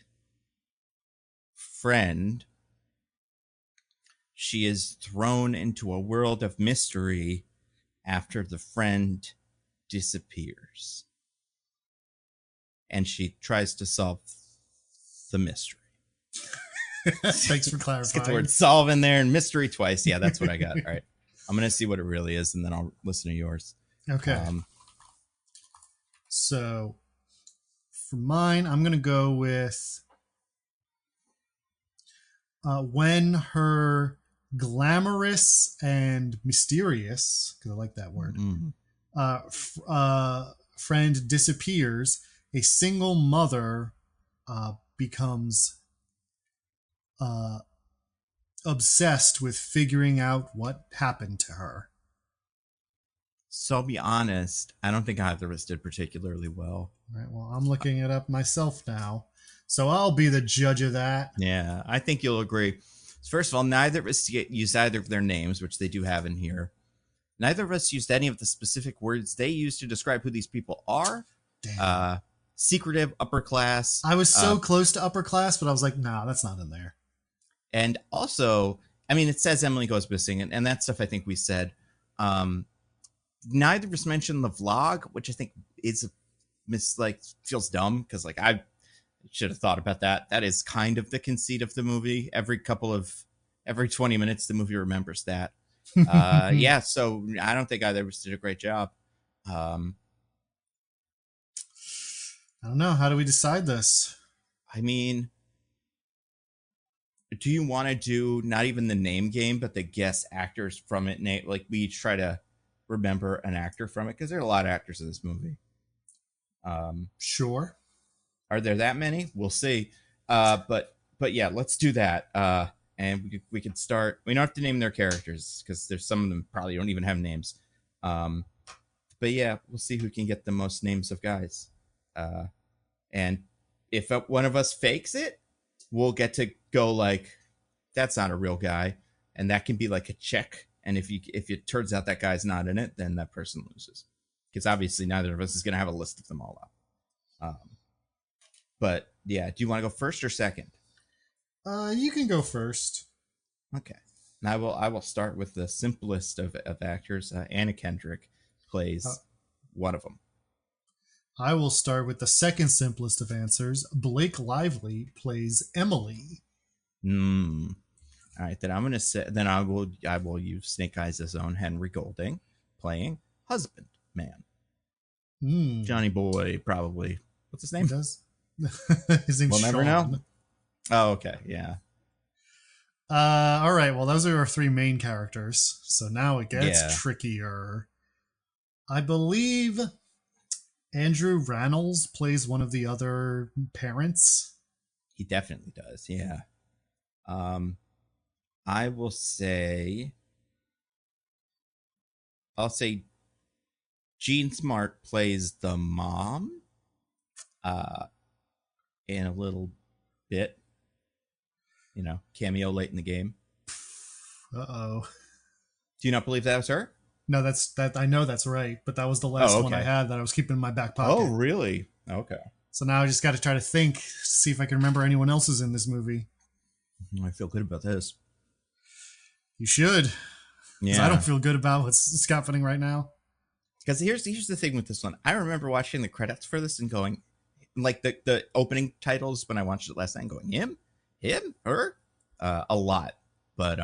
friend, she is thrown into a world of mystery after the friend disappears. And she tries to solve the mystery. Thanks for clarifying. Let's get the word solve in there and mystery twice. Yeah, that's what I got. All right. I'm going to see what it really is, and then I'll listen to yours. Okay. So for mine, I'm going to go with when her glamorous and mysterious, because I like that word, friend disappears, a single mother becomes obsessed with figuring out what happened to her. So I'll be honest, I don't think either of us did particularly well. All right, well, I'm looking it up myself now, so I'll be the judge of that. Yeah, I think you'll agree. First of all, neither of us used either of their names, which they do have in here. Neither of us used any of the specific words they used to describe who these people are. Damn. Secretive, upper class. I was so close to upper class, but I was like, nah, that's not in there. And also, I mean, it says Emily goes missing, and that stuff I think we said. Neither of us mentioned the vlog, which I think is feels dumb because like I should have thought about that. That is kind of the conceit of the movie. Every 20 minutes, the movie remembers that. Yeah, so I don't think either of us did a great job. Um, I don't know. How do we decide this? I mean, do you want to do not even the name game, but the guest actors from it? Name like we each try to remember an actor from it because there are a lot of actors in this movie. Sure. Are there that many? We'll see. But yeah, let's do that. And we can start. We don't have to name their characters because there's some of them probably don't even have names. But yeah, we'll see who can get the most names of guys. And if one of us fakes it, we'll get to go like, that's not a real guy, and that can be like a check. And if it turns out that guy's not in it, then that person loses, because obviously neither of us is going to have a list of them all up. But yeah, do you want to go first or second? You can go first. Okay. And I will start with the simplest of actors. Anna Kendrick plays one of them. I will start with the second simplest of answers. Blake Lively plays Emily. All right, then I'm gonna say. Then I will use Snake Eyes' own Henry Golding playing husband man. Johnny Boy, probably. What's his name? His name's We'll Sean. never know. Oh, okay, yeah. All right. Well, those are our three main characters. So now it gets trickier. I believe Andrew Rannells plays one of the other parents. He definitely does. Yeah. I will say. I'll say Jean Smart plays the mom. In a little bit. You know, cameo late in the game. Uh-oh. Do you not believe that was her? No, that. I know that's right, but that was the last one I had that I was keeping in my back pocket. Oh, really? Okay. So now I just got to try to think, see if I can remember anyone else is in this movie. I feel good about this. You should. Yeah. I don't feel good about what's happening right now. Because here's the thing with this one. I remember watching the credits for this and going, like the opening titles when I watched it last night, and going, him, her, a lot. But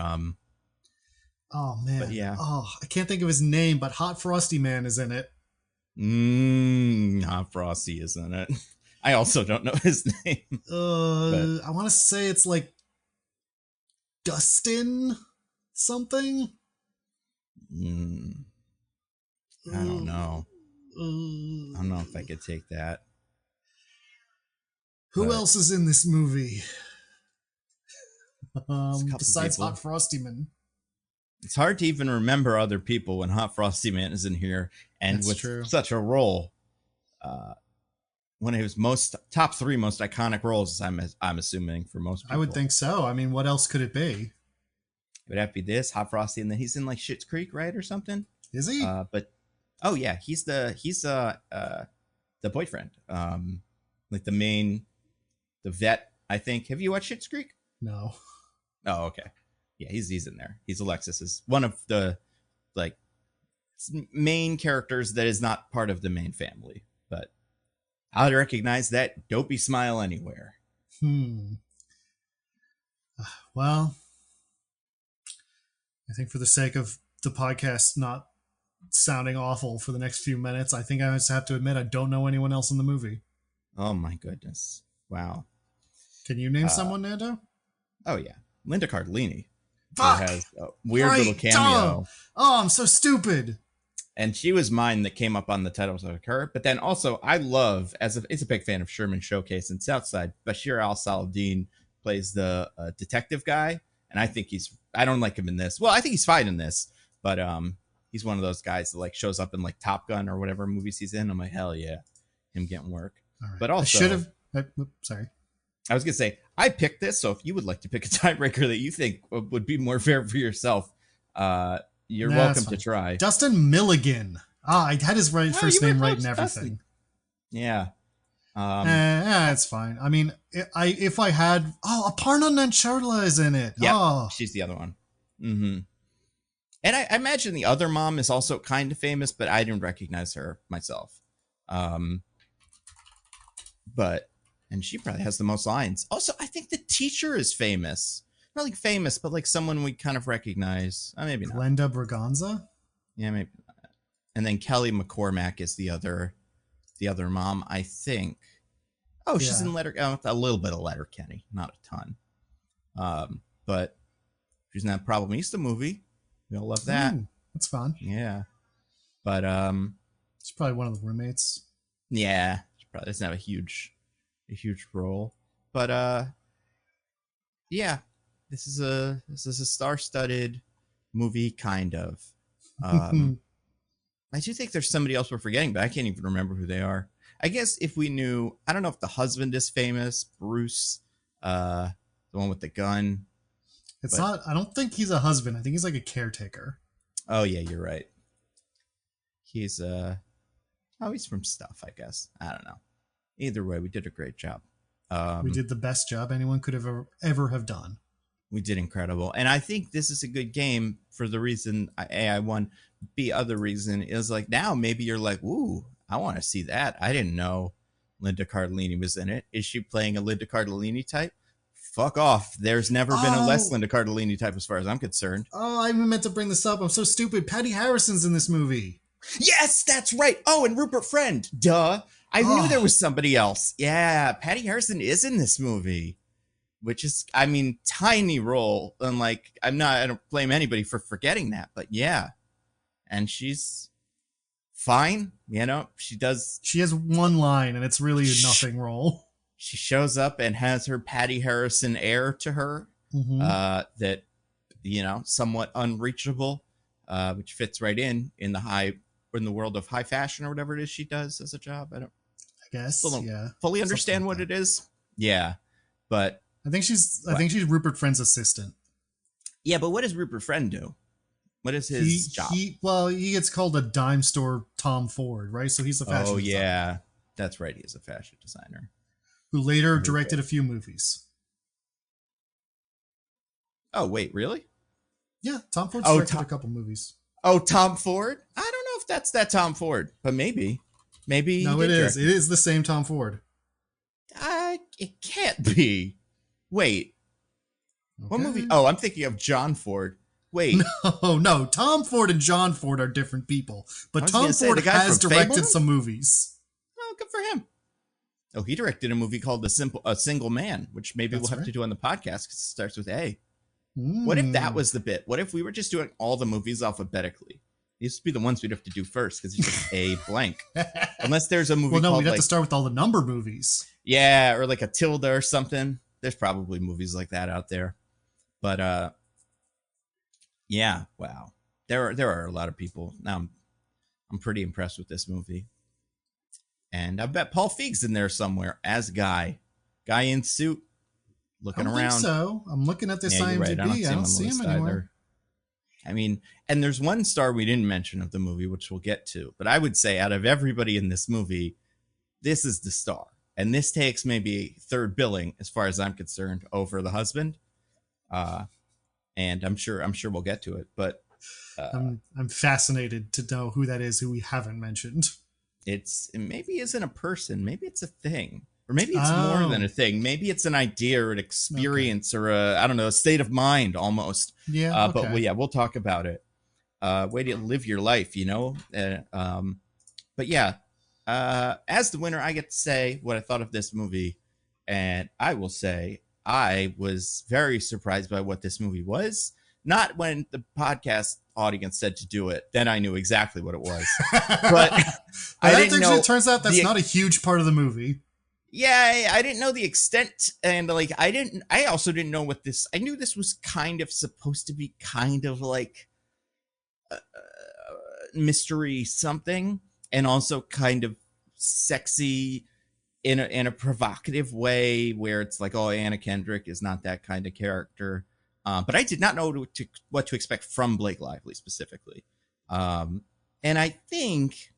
oh man, but yeah. Oh, I can't think of his name, but Hot Frosty Man is in it. Hot Frosty is in it. I also don't know his name. I want to say it's like Dustin something. I don't know. I don't know if I could take that. Who else is in this movie? Besides people. Hot Frosty Man. It's hard to even remember other people when Hot Frosty Man is in here, and that's with such a role. One of his top three most iconic roles, I'm assuming for most people. I would think so. I mean, what else could it be? It would have to be this Hot Frosty, and then he's in like Schitt's Creek, right, or something. Is he? But oh yeah, he's the boyfriend, like the vet. I think. Have you watched Schitt's Creek? No. Oh, okay. Yeah, he's in there. He's Alexis's one of the like main characters that is not part of the main family, but I'll recognize that dopey smile anywhere. Well, I think for the sake of the podcast not sounding awful for the next few minutes, I think I just have to admit I don't know anyone else in the movie. Oh my goodness. Wow. Can you name someone, Nando? Oh yeah. Linda Cardellini. Fuck! Who has a weird little cameo. Oh, I'm so stupid. And she was mine that came up on the titles of her. But then also, I love, it's a big fan of Sherman Showcase and Southside, Bashir Al-Saladin plays the detective guy. And I think I don't like him in this. Well, I think he's fine in this. But he's one of those guys that like shows up in like Top Gun or whatever movies he's in. I'm like, hell yeah. Him getting work. Right. But also, I should have. Sorry. I was going to say, I picked this. So if you would like to pick a tiebreaker that you think would be more fair for yourself, you're welcome to try. Dustin Milligan. I had his first name right and everything. Dustin. Yeah. It's fine. I mean, if I had... Aparna Nancherla is in it. Yeah, she's the other one. Mm-hmm. And I imagine the other mom is also kind of famous, but I didn't recognize her myself. And she probably has the most lines. Also, I think the teacher is famous. Not like famous, but like someone we kind of recognize. Maybe not. Glenda Braganza? Yeah, maybe not. and then Kelly McCormack is the other mom, I think. Oh, she's in a little bit of Letterkenny, not a ton. But she's not Problemista movie. We all love that. That's fun. Yeah. But she's probably one of the roommates. Yeah, she probably doesn't have a huge role. But yeah, this is a star-studded movie, kind of. I do think there's somebody else we're forgetting, but I can't even remember who they are. I guess if we knew, I don't know if the husband is famous, Bruce, the one with the gun. It's not, I don't think he's a husband. I think he's like a caretaker. Oh yeah, you're right. He's he's from stuff, I guess. I don't know. Either way, we did a great job. We did the best job anyone could have ever have done. We did incredible. And I think this is a good game for the reason I won. B, other reason is like now maybe you're like, ooh, I want to see that. I didn't know Linda Cardellini was in it. Is she playing a Linda Cardellini type? Fuck off. There's never been a less Linda Cardellini type as far as I'm concerned. Oh, I even meant to bring this up. I'm so stupid. Patty Harrison's in this movie. Yes, that's right. Oh, and Rupert Friend. Duh. I knew there was somebody else. Yeah, Patty Harrison is in this movie. Which is, I mean, tiny role. And like, I don't blame anybody for forgetting that. But yeah. And she's fine. You know, she has one line and it's really a nothing role. She shows up and has her Patty Harrison air to her. That, you know, somewhat unreachable, which fits right in the world of high fashion or whatever it is she does as a job. I guess. Don't fully understand what it is. Yeah. But I think she's Rupert Friend's assistant. Yeah, but what does Rupert Friend do? What is his job? He gets called a dime store Tom Ford, right? So he's a fashion designer. Yeah. That's right. He is a fashion designer. Who later directed a few movies. Oh, wait, really? Yeah, Tom Ford's directed a couple movies. Oh, Tom Ford? I don't know if that's that Tom Ford, but maybe. No, it is. It is the same Tom Ford. It can't be. Wait. Okay. What movie? Oh, I'm thinking of John Ford. Wait. No. Tom Ford and John Ford are different people. But Tom Ford has directed some movies. Oh, good for him. Oh, he directed a movie called A Single Man, which maybe we'll have to do on the podcast because it starts with A. What if that was the bit? What if we were just doing all the movies alphabetically? These would be the ones we'd have to do first because it's just a blank. Unless there's a movie called, we'd have to start with all the number movies. Yeah, or like a tilde or something. There's probably movies like that out there. But yeah, wow. There are a lot of people. Now I'm pretty impressed with this movie. And I bet Paul Feig's in there somewhere as Guy in suit, looking around. I think so. I'm looking at this IMDb. Right. I don't see him anywhere. I mean, and there's one star we didn't mention of the movie, which we'll get to. But I would say out of everybody in this movie, this is the star. And this takes maybe third billing, as far as I'm concerned, over the husband. And I'm sure we'll get to it. But I'm fascinated to know who that is, who we haven't mentioned. It maybe isn't a person. Maybe it's a thing. Or maybe it's more than a thing. Maybe it's an idea or an experience or a state of mind almost. Yeah. But we'll talk about it. Way to live your life, you know? But yeah, as the winner, I get to say what I thought of this movie. And I will say I was very surprised by what this movie was. Not when the podcast audience said to do it, then I knew exactly what it was. But I didn't know. It turns out that's not a huge part of the movie. Yeah, I didn't know the extent, and like I also didn't know what this. I knew this was kind of supposed to be kind of like mystery something, and also kind of sexy in a provocative way, where it's like, oh, Anna Kendrick is not that kind of character. But I did not know what to expect from Blake Lively specifically. And I think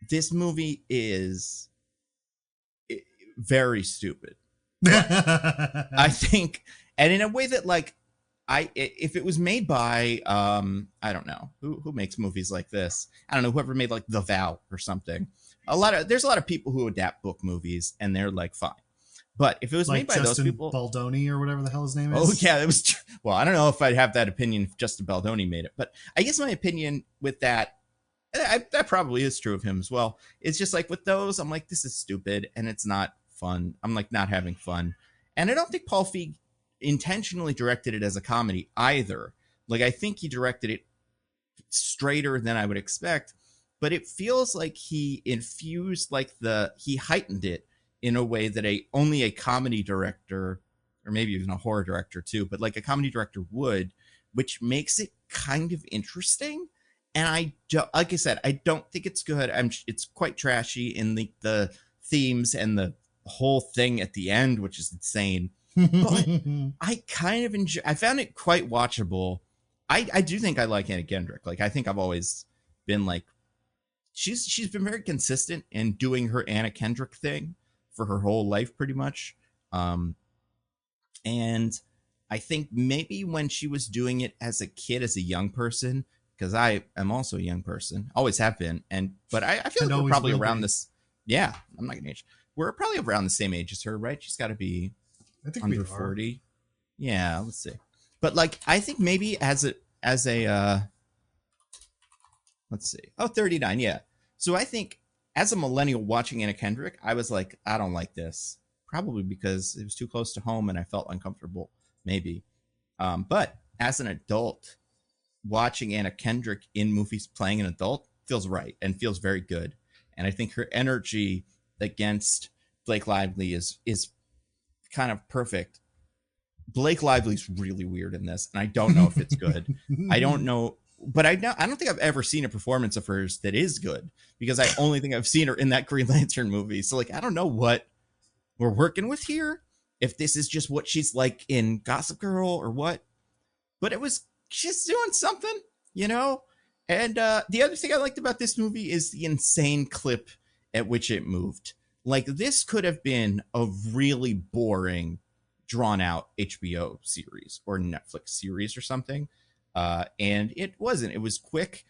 this movie is very stupid. I think, and in a way that like, if it was made by, I don't know, who makes movies like this? I don't know, whoever made like The Vow or something. There's a lot of people who adapt book movies and they're like, fine. But if it was made by those people, Baldoni or whatever the hell his name is. Oh yeah, it was. Well, I don't know if I'd have that opinion if Justin Baldoni made it, but I guess my opinion with that, That probably is true of him as well. It's just like with those, I'm like, this is stupid and it's not fun. I'm like not having fun. And I don't think Paul Feig intentionally directed it as a comedy either. Like I think he directed it straighter than I would expect, but it feels like he infused like he heightened it in a way that only a comedy director, or maybe even a horror director too, but like a comedy director would, which makes it kind of interesting. And like I said, I don't think it's good. It's quite trashy in the themes and the whole thing at the end, which is insane. But I kind of enjoy. I found it quite watchable. I do think I like Anna Kendrick. Like I think I've always been like, she's been very consistent in doing her Anna Kendrick thing for her whole life, pretty much. And I think maybe when she was doing it as a kid, as a young person, because I am also a young person, always have been, but I feel like we're probably around this. Yeah, I'm not gonna age. We're probably around the same age as her, right? She's got to be, I think, under 40. Yeah, let's see. But like, I think maybe as a let's see. Oh, 39. Yeah. So I think as a millennial watching Anna Kendrick, I was like, I don't like this. Probably because it was too close to home and I felt uncomfortable, maybe. But as an adult, watching Anna Kendrick in movies playing an adult feels right and feels very good. And I think her energy against Blake Lively is kind of perfect. Blake Lively's really weird in this, and I don't know if it's good. I don't know, but I don't think I've ever seen a performance of hers that is good, because I only think I've seen her in that Green Lantern movie. So like, I don't know what we're working with here, if this is just what she's like in Gossip Girl or what, but she's doing something, you know? And the other thing I liked about this movie is the insane clip at which it moved. Like, this could have been a really boring, drawn out HBO series or Netflix series or something. And it wasn't. It was quick.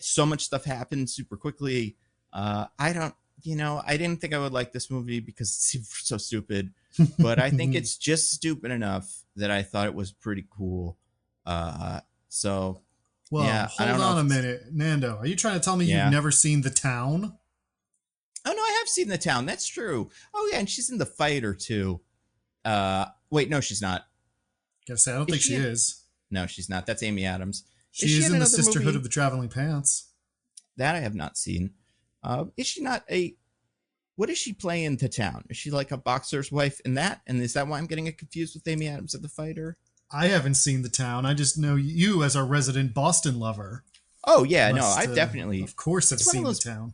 So much stuff happened super quickly. I didn't think I would like this movie because it's so stupid, but I think it's just stupid enough that I thought it was pretty cool. So, well, yeah, hold on a minute, Nando. Are you trying to tell me you've never seen The Town? Oh no, I have seen The Town. That's true. Oh yeah, and she's in The Fighter too. Wait, no, she's not. Gotta say, I don't think she is. No, she's not. That's Amy Adams. She is in the Sisterhood movie of the Traveling Pants. That I have not seen. Is she not what does she play in The Town? Is she like a boxer's wife in that? And is that why I'm getting it confused with Amy Adams of The Fighter? I haven't seen The Town. I just know you as our resident Boston lover. Oh yeah, no, I've definitely. Of course, I've seen The Town.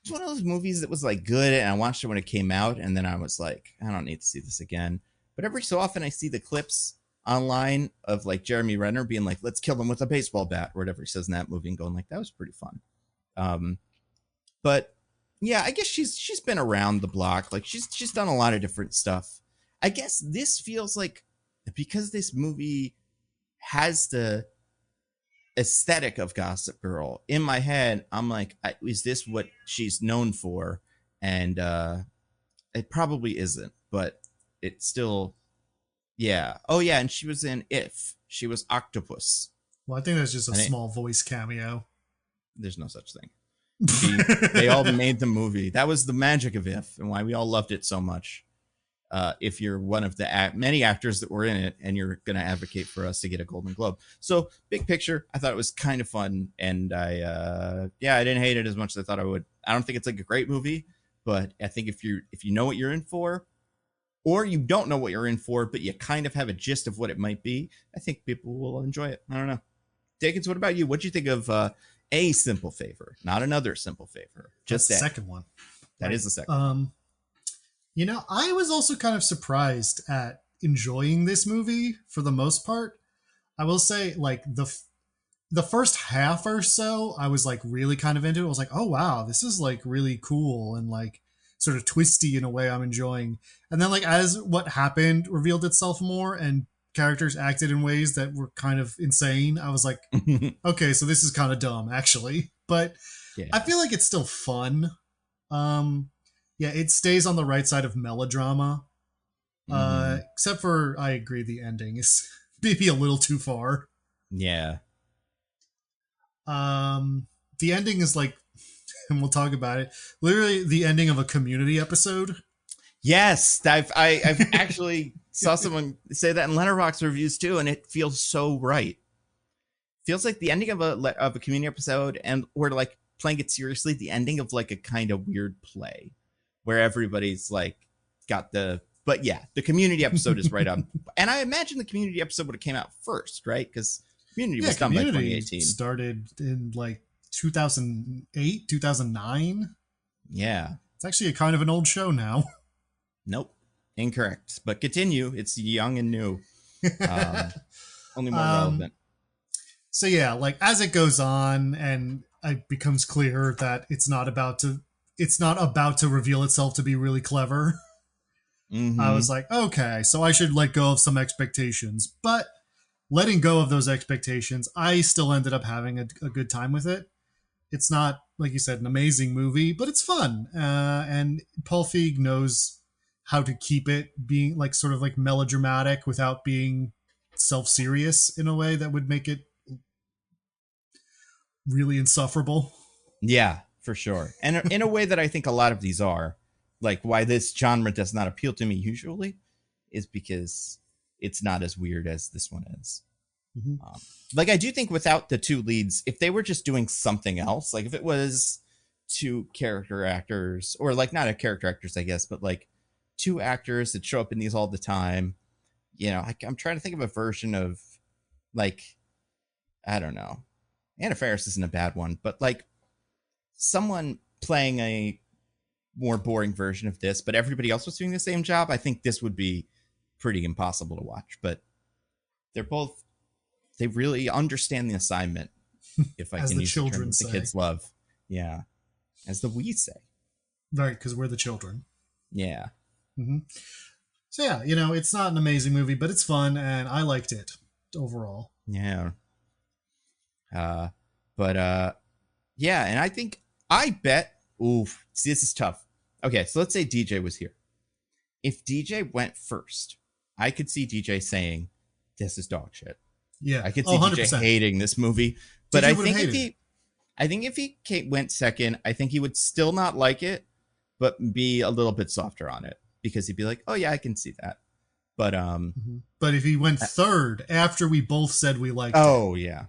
It's one of those movies that was like good, and I watched it when it came out, and then I was like, I don't need to see this again. But every so often I see the clips online of like Jeremy Renner being like, let's kill them with a baseball bat or whatever he says in that movie, and going like, that was pretty fun. But yeah, I guess she's been around the block. Like she's done a lot of different stuff. I guess this feels like, because this movie has the aesthetic of Gossip Girl, in my head I'm like, is this what she's known for? And it probably isn't, but it's still, yeah. Oh yeah, and she was in If. She was Octopus. Well, I think that's just a small voice cameo. There's no such thing. They all made the movie. That was the magic of If, and why we all loved it so much. If you're one of the many actors that were in it, and you're going to advocate for us to get a Golden Globe. So big picture, I thought it was kind of fun. And I didn't hate it as much as I thought I would. I don't think it's like a great movie, but I think if you know what you're in for, or you don't know what you're in for, but you kind of have a gist of what it might be, I think people will enjoy it. I don't know. Diggins, what about you? What'd you think of A Simple Favor? Not Another Simple Favor. Just the second one. That is the second one. I was also kind of surprised at enjoying this movie for the most part. I will say, like, the first half or so, I was like really kind of into it. I was like, oh wow, this is like really cool and like sort of twisty in a way I'm enjoying. And then like as what happened revealed itself more and characters acted in ways that were kind of insane, I was like, okay, so this is kind of dumb actually. But yeah. I feel like it's still fun. Yeah, it stays on the right side of melodrama. Except for, I agree, the ending is maybe a little too far. Yeah. Did the ending is like, and we'll talk about it. Literally, the ending of a Community episode. Yes, I've actually saw someone say that in Letterboxd reviews too, and it feels so right. Feels like the ending of a Community episode, and we're like playing it seriously. The ending of like a kind of weird play, where everybody's like got the. But yeah, the Community episode is right on, and I imagine the Community episode would have came out first, right? Because Community was done by 2018. Started in like 2008, 2009. Yeah, it's actually a kind of an old show now. Nope, incorrect. But continue. It's young and new. Only more relevant. So yeah, like as it goes on, and it becomes clear that it's not about to reveal itself to be really clever. Mm-hmm. I was like, okay, so I should let go of some expectations. But letting go of those expectations, I still ended up having a good time with it. It's not, like you said, an amazing movie, but it's fun. And Paul Feig knows how to keep it being like sort of like melodramatic without being self-serious in a way that would make it really insufferable. Yeah, for sure. And in a way that I think a lot of these are. Like why this genre does not appeal to me usually is because it's not as weird as this one is. Mm-hmm. Like I do think without the two leads, if they were just doing something else, like if it was two character actors or like not a character actors, I guess, but like two actors that show up in these all the time, you know, I'm trying to think of a version of like, I don't know. Anna Faris isn't a bad one, but like someone playing a more boring version of this, but everybody else was doing the same job, I think this would be pretty impossible to watch. But they really understand the assignment, if I can use the term the kids love. Yeah. As the we say. Right, because we're the children. Yeah. Mm-hmm. So yeah, you know, it's not an amazing movie, but it's fun, and I liked it overall. Yeah. Yeah, and I bet, oof, see, this is tough. Okay, so let's say DJ was here. If DJ went first, I could see DJ saying, this is dog shit. Yeah. I could see DJ hating this movie. But I think if he went second, I think he would still not like it, but be a little bit softer on it. Because he'd be like, oh yeah, I can see that. But but if he went third after we both said we liked it. Oh yeah.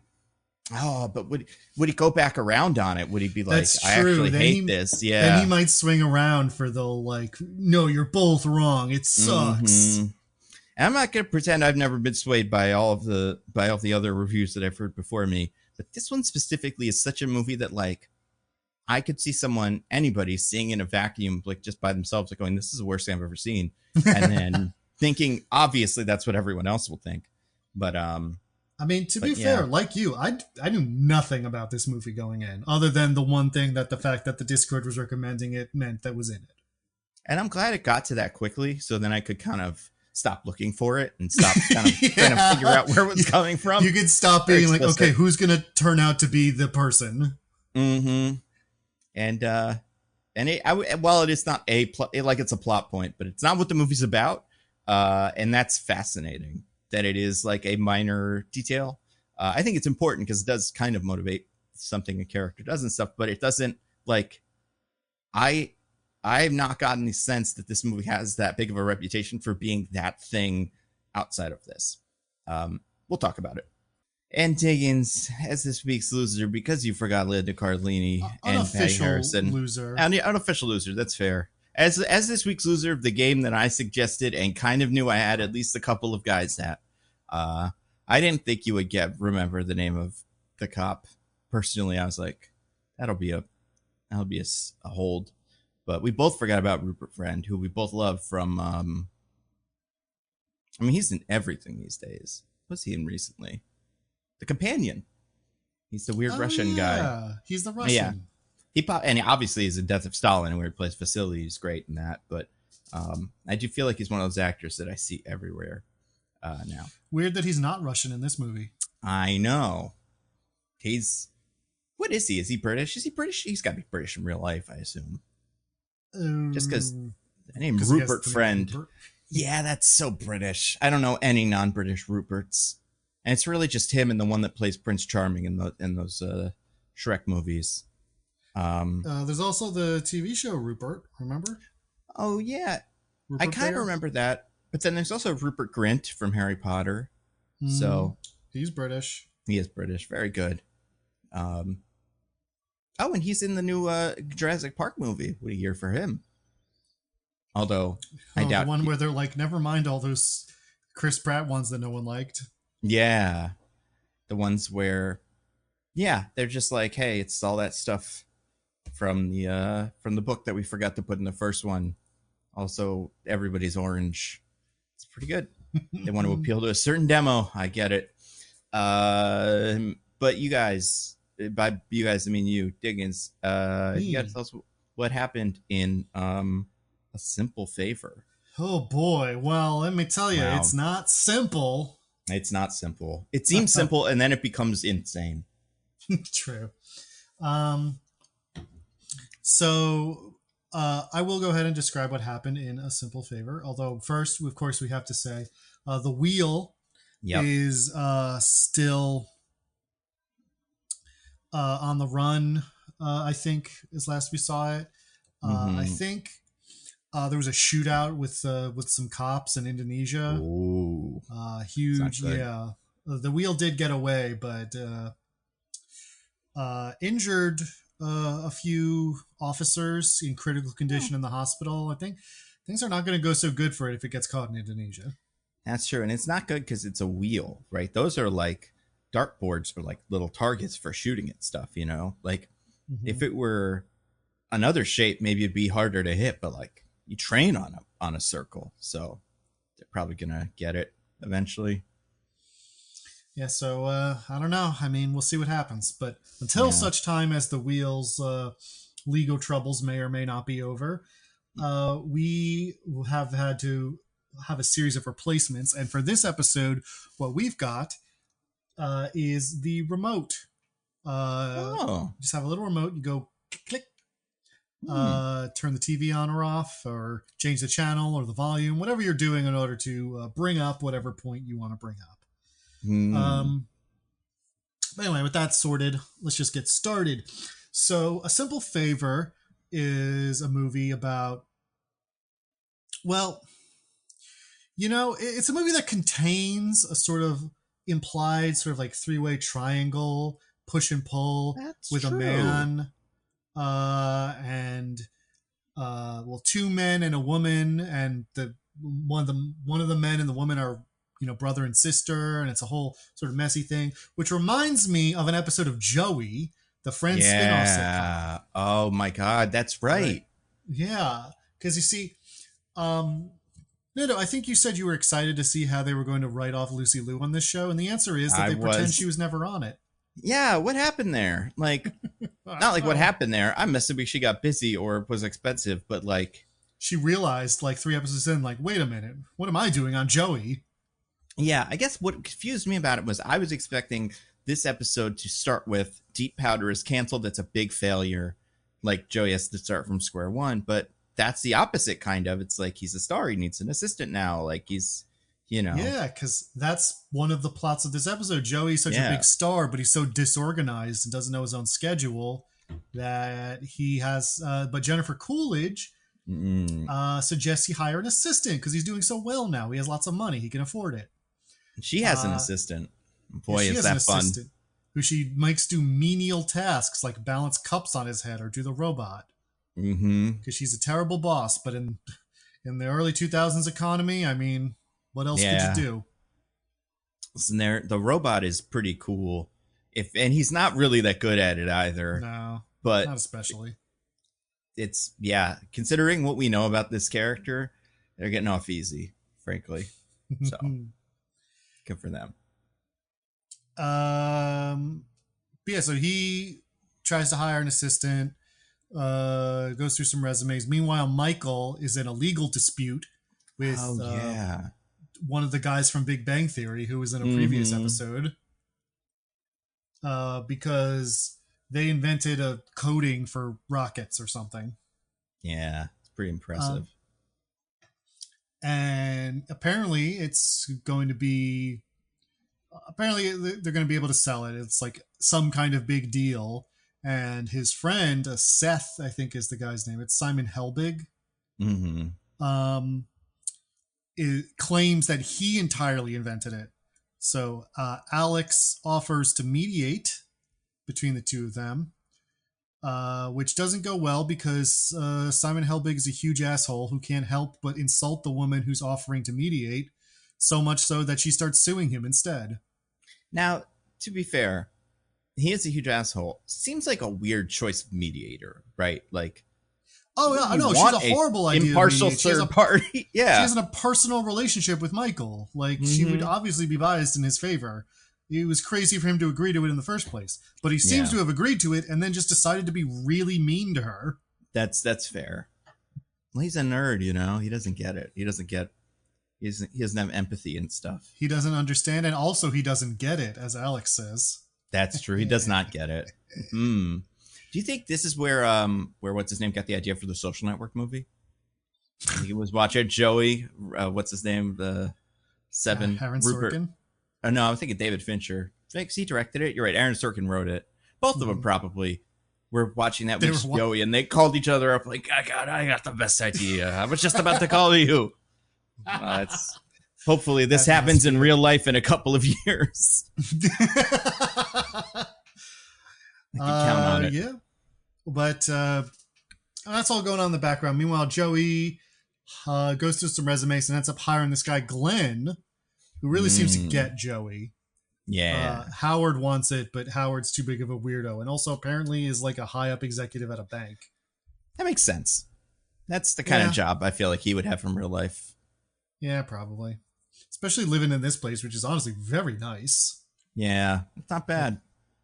Oh, but would he go back around on it? Would he be like, that's I true. actually then hate this? Yeah. Then he might swing around for the like, no, you're both wrong. It sucks. Mm-hmm. I'm not going to pretend I've never been swayed by all of the other reviews that I've heard before me. But this one specifically is such a movie that like I could see anybody seeing in a vacuum, like just by themselves, like going, this is the worst thing I've ever seen. And then thinking, obviously that's what everyone else will think. But, I mean, to be fair, like you, I knew nothing about this movie going in, other than the one thing that the fact that the Discord was recommending it meant that was in it. And I'm glad it got to that quickly, so then I could kind of stop looking for it and stop kind of trying to figure out where it was coming from. You could stop being like, okay, who's going to turn out to be the person? Mm-hmm. And it is not it's a plot point, but it's not what the movie's about. And that's fascinating. That it is like a minor detail. I think it's important because it does kind of motivate something a character does and stuff, but it doesn't like, I have not gotten the sense that this movie has that big of a reputation for being that thing outside of this. We'll talk about it. And Diggins, as this week's loser, because you forgot Linda Cardellini and Patty Harrison. Unofficial loser, that's fair. As this week's loser of the game that I suggested and kind of knew I had at least a couple of guys that I didn't think you would remember the name of the cop. Personally, I was like, that'll be a hold. But we both forgot about Rupert Friend, who we both love from. I mean, he's in everything these days. What's he in recently? The Companion. He's the weird Russian guy. He's the Russian. Yeah. And obviously he's in Death of Stalin, where he plays Vasily. He's great in that. But I do feel like he's one of those actors that I see everywhere now. Weird that he's not Russian in this movie. I know. What is he? Is he British? Is he British? He's got to be British in real life, I assume. Just because the name Rupert Friend. Rupert. Yeah, that's so British. I don't know any non-British Ruperts. And it's really just him and the one that plays Prince Charming in those Shrek movies. Um, There's also the TV show Rupert. Remember oh yeah, I Rupert kind of Bear? remember that. But then there's also Rupert Grint from Harry Potter. Mm, So he's British. he is British. Very good. Um, oh, and he's in the new Jurassic Park movie. What a year for him. Although I Oh, the doubt. one where they're like, never mind all those Chris Pratt ones that no one liked. Yeah, the ones where, yeah, they're just like, hey, it's all that stuff from the book that we forgot to put in the first one. Also, everybody's orange. It's pretty good. They want to appeal to a certain demo. I get it. But you guys, by you guys I mean you, Diggins. You got to Me. tell us what happened in A Simple Favor. Oh boy. Well, let me tell you, it's Wow, not simple. it's not simple. It seems simple, and then it becomes insane. True. Um, so I will go ahead and describe what happened in A Simple Favor. Although first, of course, we have to say the wheel Yep. is still on the run. I think as last we saw it. I Mm-hmm. think there was a shootout with some cops in Indonesia. Ooh, it's not Huge, good. yeah. The wheel did get away, but injured a few officers in critical Oh, condition in the hospital. I think things are not going to go so good for it if it gets caught in Indonesia. that's true, and it's not good because it's a wheel, right? Those are like dartboards or like little targets for shooting at stuff. Like Mm-hmm. if it were another shape, maybe it'd be harder to hit. But like you train on a circle, so they're probably gonna get it eventually. Yeah, so I don't know. I mean, we'll see what happens. But until Yeah. such time as the wheel's legal troubles may or may not be over, we have had to have a series of replacements. And for this episode, what we've got is the remote. Oh. Just have a little remote. You go click, Hmm. turn the TV on or off, or change the channel or the volume, whatever you're doing in order to bring up whatever point you want to bring up. Hmm. Um, but anyway, with that sorted, let's just get started. So, A Simple Favor is a movie about, well, it's a movie that contains a sort of implied, sort of like three-way triangle, push and pull That's with a true. man and well, two men and a woman, and the one of the men and the woman are brother and sister, and it's a whole sort of messy thing, which reminds me of an episode of Joey, the Friends spin-off sitcom. Yeah. Oh my God, that's Right. right. Yeah, because you see, um no, I think you said you were excited to see how they were going to write off Lucy Liu on this show, and the answer is that I they pretend she was. was never on it. Yeah. What happened there? Like, I not don't like what know. happened there. I'm assuming she got busy or was expensive, but like, She realized like 3 episodes in, like, wait a minute, what am I doing on Joey? yeah. I guess what confused me about it was I was expecting this episode to start with Deep Powder is canceled. It's a big failure. Like Joey has to start from square one, but that's the opposite kind of. It's like he's a star. He needs an assistant now. Like he's, you know, Yeah, because that's one of the plots of this episode. Joey's such a big yeah. star, but he's so disorganized and doesn't know his own schedule that he has. But Jennifer Coolidge Mm. suggests he hire an assistant because he's doing so well now. He has lots of money; he can afford it. She has an Uh, assistant. yeah, Boy, she is has an that fun. assistant who she makes do menial tasks like balance cups on his head or do the robot Mm-hmm. because she's a terrible boss. But in the early 2000s economy, I mean, what else could you Yeah. do? Listen, there, the robot is pretty cool. And he's not really that good at it either. No, not But especially. it's yeah. Considering what we know about this character, they're getting off easy, frankly. So good for them. But yeah, so he tries to hire an assistant, goes through some resumes. Meanwhile, Michael is in a legal dispute with Oh yeah. one of the guys from Big Bang Theory who was in a previous Mm-hmm. episode because they invented a coding for rockets or something. Yeah, it's pretty Um, impressive. and apparently it's going to be apparently they're going to be able to sell it. It's like some kind of big deal. and his friend Seth, I think is the guy's name. It's Simon Helbig. Mm-hmm. It claims that he entirely invented it. So Alex offers to mediate between the two of them, which doesn't go well because Simon Helbig is a huge asshole who can't help but insult the woman who's offering to mediate, so much so that she starts suing him instead. Now, to be fair, he is a huge asshole. Seems like a weird choice of mediator, right? Like, oh yeah, no, she's a horrible idea. Impartial third party. Yeah, she has a personal relationship with Michael. Like, she would obviously be biased in his favor. It was crazy for him to agree to it in the first place, but he seems to have agreed to it and then just decided to be really mean to her. That's fair. Well, he's a nerd, you know. He doesn't get it. He doesn't have empathy and stuff. He doesn't understand, and also he doesn't get it, as Alex says. That's true. He does not get it. Do you think this is where what's his name got the idea for the Social Network movie? He was watching Joey. What's his name? The Seven. Aaron Sorkin. No, I'm thinking David Fincher. Thanks, he directed it. You're right. Aaron Sorkin wrote it. Both of them probably were watching that with Joey, and they called each other up like, I got the best idea. I was just about to call you. Hopefully this happens in real life in a couple of years. I can count on it. Yeah. But that's all going on in the background. Meanwhile, Joey goes through some resumes and ends up hiring this guy, Glenn, who really seems to get Joey. Yeah. Howard wants it, but Howard's too big of a weirdo. And also apparently is like a high up executive at a bank. That makes sense. That's the kind of job I feel like he would have from real life. Yeah, probably. Especially living in this place, which is honestly very nice. Yeah, it's not bad.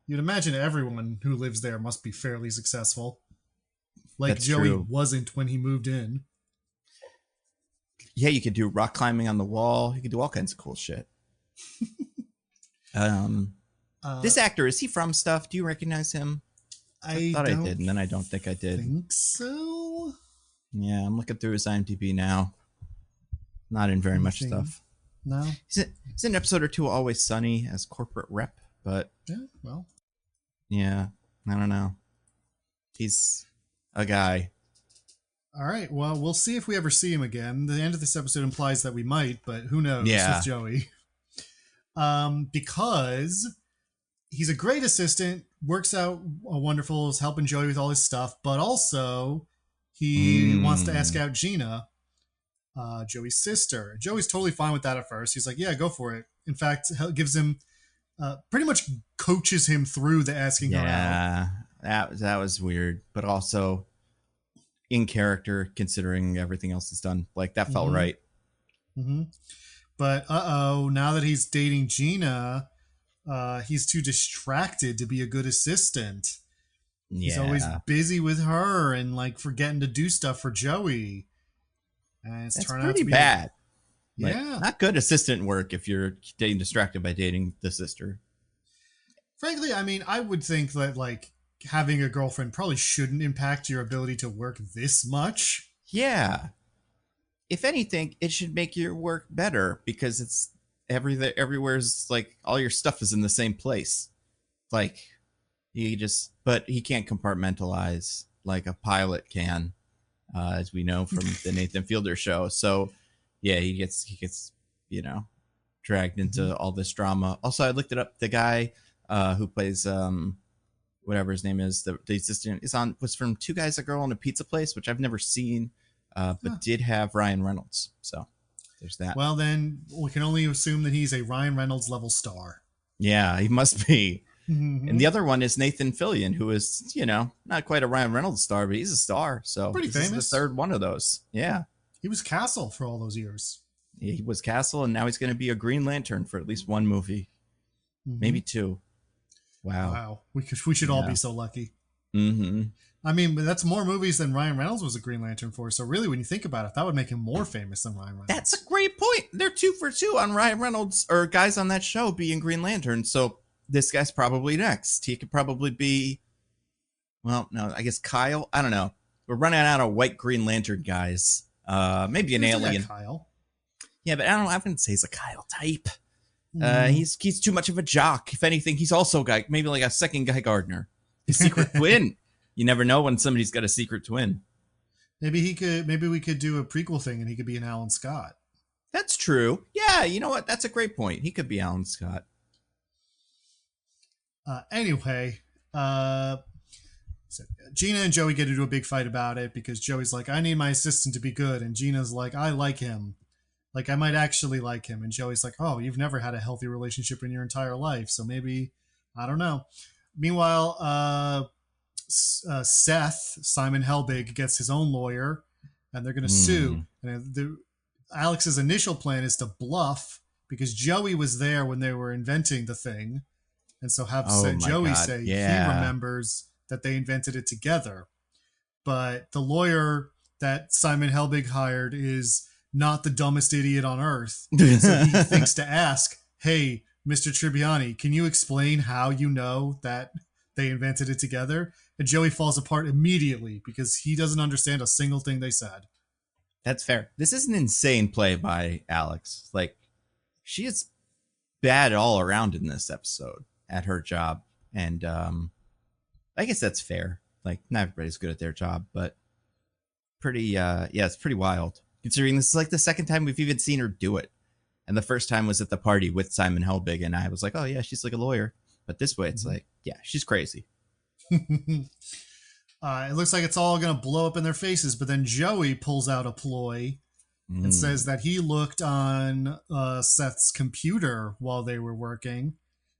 You'd imagine everyone who lives there must be fairly successful. Like That's Joey true. wasn't when he moved in. Yeah, you could do rock climbing on the wall. You could do all kinds of cool shit. This actor, is he from stuff? Do you recognize him? I thought I did, and then I don't think I did. Think so? Yeah, I'm looking through his IMDb now. Not in very much stuff. No? He's in an episode or two of Always Sunny as corporate rep, but... Yeah, well... Yeah, I don't know. He's a guy. All right, well, we'll see if we ever see him again. The end of this episode implies that we might, but who knows with Joey. Because he's a great assistant, works out wonderful, is helping Joey with all his stuff, but also he wants to ask out Gina, Joey's sister. Joey's totally fine with that at first. He's like, yeah, go for it. In fact, gives him, pretty much coaches him through the asking her out. Yeah, that was weird, but also in character, considering everything else he's done. Like, that felt right. Mm-hmm. But now that he's dating Gina, he's too distracted to be a good assistant. Yeah. He's always busy with her and like forgetting to do stuff for Joey. And it's turned out to be bad. Like, not good assistant work if you're getting distracted by dating the sister. Frankly, I mean, I would think that like having a girlfriend probably shouldn't impact your ability to work this much. Yeah. If anything, it should make your work better because it's everywhere's like all your stuff is in the same place. Like but he can't compartmentalize like a pilot can, as we know from the Nathan Fielder show. So yeah, he gets, dragged into all this drama. Also, I looked it up. The guy who plays whatever his name is, the assistant was from Two Guys, a Girl, and a Pizza Place, which I've never seen. But did have Ryan Reynolds. So there's that. Well, then we can only assume that he's a Ryan Reynolds level star. Yeah, he must be. Mm-hmm. And the other one is Nathan Fillion, who is, not quite a Ryan Reynolds star, but he's a star. So pretty famous. Is the third one of those. Yeah. He was Castle for all those years. Yeah, he was Castle, and now he's going to be a Green Lantern for at least one movie. Mm-hmm. Maybe two. Wow. We should all be so lucky. Mm-hmm. I mean, but that's more movies than Ryan Reynolds was a Green Lantern for. So really, when you think about it, that would make him more famous than Ryan Reynolds. That's a great point. They're 2 for 2 on Ryan Reynolds or guys on that show being Green Lantern. So this guy's probably next. He could probably be, well, no, I guess Kyle. I don't know. We're running out of white Green Lantern guys. Maybe an alien. Kyle. Yeah, but I wouldn't say he's a Kyle type. He's too much of a jock. If anything, he's also maybe like a second Guy Gardner. His secret twin. You never know when somebody's got a secret twin. Maybe we could do a prequel thing and he could be an Alan Scott. That's true. Yeah, you know what? That's a great point. He could be Alan Scott. Anyway, so Gina and Joey get into a big fight about it because Joey's like, I need my assistant to be good. And Gina's like, I like him. Like, I might actually like him. And Joey's like, oh, you've never had a healthy relationship in your entire life. So maybe, I don't know. Meanwhile, Seth, Simon Helbig, gets his own lawyer and they're going to sue. And Alex's initial plan is to bluff because Joey was there when they were inventing the thing. And so Joey say he remembers that they invented it together. But the lawyer that Simon Helbig hired is not the dumbest idiot on earth. So he thinks to ask, hey, Mr. Tribbiani, can you explain how you know that they invented it together? And Joey falls apart immediately because he doesn't understand a single thing they said. That's fair. This is an insane play by Alex. Like, she is bad all around in this episode at her job. And I guess that's fair. Like, not everybody's good at their job, but pretty, it's pretty wild. Considering this is like the second time we've even seen her do it. And the first time was at the party with Simon Helbig, and I was like, oh, yeah, she's like a lawyer. But this way, it's like, yeah, she's crazy. It looks like it's all going to blow up in their faces, but then Joey pulls out a ploy and says that he looked on Seth's computer while they were working,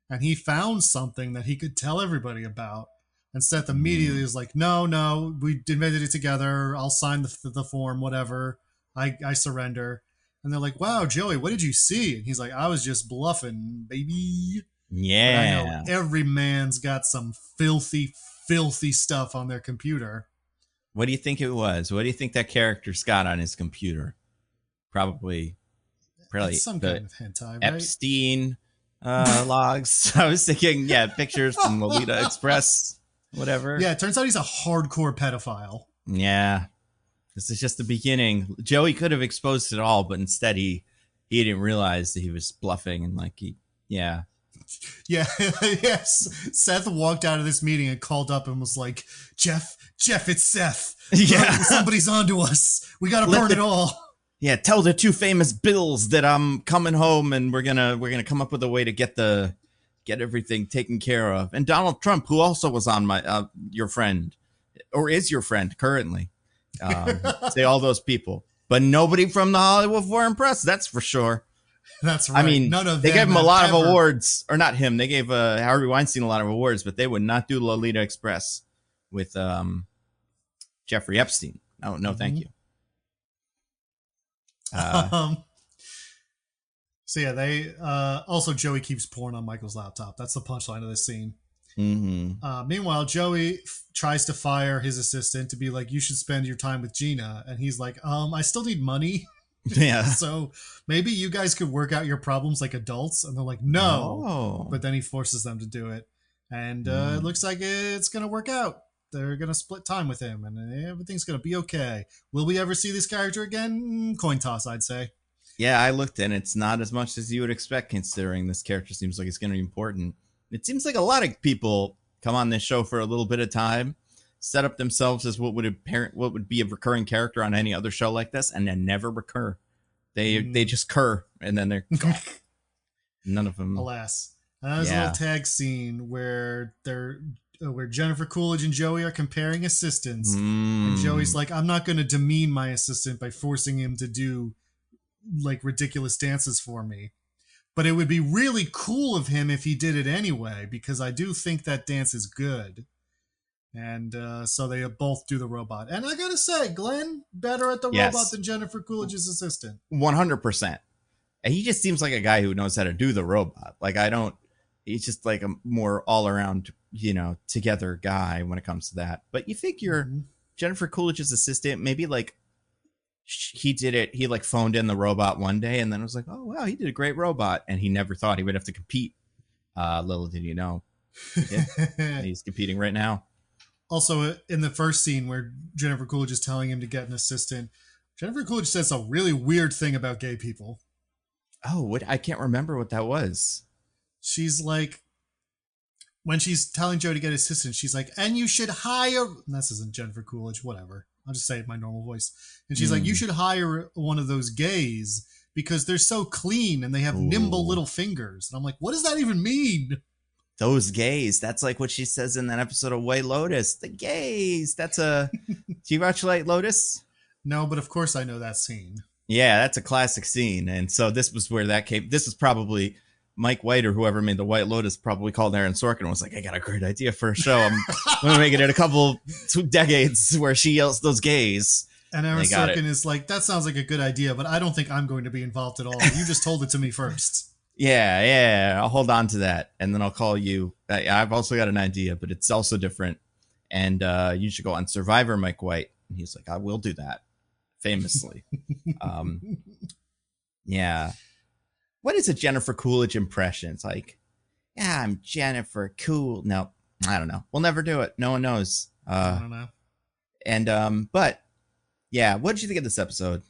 and he found something that he could tell everybody about. And Seth immediately is like, no, we invented it together. I'll sign the form, whatever. I surrender. And they're like, wow, Joey, what did you see? And he's like, I was just bluffing, baby. Yeah. But I know every man's got some filthy stuff on their computer. What do you think it was? What do you think that character's got on his computer? Probably it's some kind of hentai, right? Epstein logs. I was thinking, pictures from Lolita Express, whatever. Yeah, it turns out he's a hardcore pedophile. Yeah. This is just the beginning. Joey could have exposed it all, but instead he didn't realize that he was bluffing and Yeah, yes. Seth walked out of this meeting and called up and was like, Jeff, it's Seth. Yeah. Somebody's onto us. We got to burn it all. Yeah, tell the two famous Bills that I'm coming home and we're gonna come up with a way to get everything taken care of. And Donald Trump, who also was on my your friend, or is your friend currently. Say all those people, but nobody from the Hollywood Foreign Press. That's for sure. That's right. I mean, none of they them gave him a lot ever. of awards, or not him. They gave Harvey Weinstein a lot of awards, but they would not do Lolita Express with Jeffrey Epstein. No, thank you. So yeah, they also Joey keeps porn on Michael's laptop. That's the punchline of this scene. Meanwhile, Joey tries to fire his assistant to be like, you should spend your time with Gina. And he's like, I still need money. Yeah. So maybe you guys could work out your problems like adults. And they're like, no. Oh. But then he forces them to do it. And it looks like it's going to work out. They're going to split time with him and everything's going to be okay. Will we ever see this character again? Coin toss, I'd say. Yeah, I looked and it's not as much as you would expect considering this character seems like it's going to be important. It seems like a lot of people come on this show for a little bit of time, set up themselves as what would be a recurring character on any other show like this, and then never recur. They just cur, and then they're gone. None of them. Alas, there's a little tag scene where where Jennifer Coolidge and Joey are comparing assistants, and Joey's like, "I'm not going to demean my assistant by forcing him to do like ridiculous dances for me." But it would be really cool of him if he did it anyway, because I do think that dance is good. And so they both do the robot. And I gotta say, Glenn, better at the robot than Jennifer Coolidge's assistant. 100%. And he just seems like a guy who knows how to do the robot. He's just like a more all-around, together guy when it comes to that. But you think you're Jennifer Coolidge's assistant, maybe like he did it. He phoned in the robot one day and then was like, oh, wow, he did a great robot. And he never thought he would have to compete. Little did you know. Yeah, he's competing right now. Also, in the first scene where Jennifer Coolidge is telling him to get an assistant, Jennifer Coolidge says a really weird thing about gay people. Oh, I can't remember what that was. She's like, when she's telling Joe to get assistance, she's like, and you should hire. This isn't Jennifer Coolidge, whatever. I'll just say it in my normal voice. And she's like, you should hire one of those gays because they're so clean and they have nimble little fingers. And I'm like, what does that even mean? Those gays. That's like what she says in that episode of White Lotus. The gays. That's a. Do you watch White Lotus? No, but of course I know that scene. Yeah, that's a classic scene. And so this was where that came. This is probably Mike White or whoever made the White Lotus probably called Aaron Sorkin and was like, I got a great idea for a show. I'm going to make it in a couple 2 decades where she yells those gays. And Aaron Sorkin is like, that sounds like a good idea, but I don't think I'm going to be involved at all. You just told it to me first. Yeah. I'll hold on to that. And then I'll call you. I've also got an idea, but it's also different. And you should go on Survivor, Mike White. And he's like, I will do that. Famously. Yeah. What is a Jennifer Coolidge impression? It's like, yeah, I'm Jennifer Cool. No, I don't know. We'll never do it. No one knows. I don't know. And, but yeah, what did you think of this episode?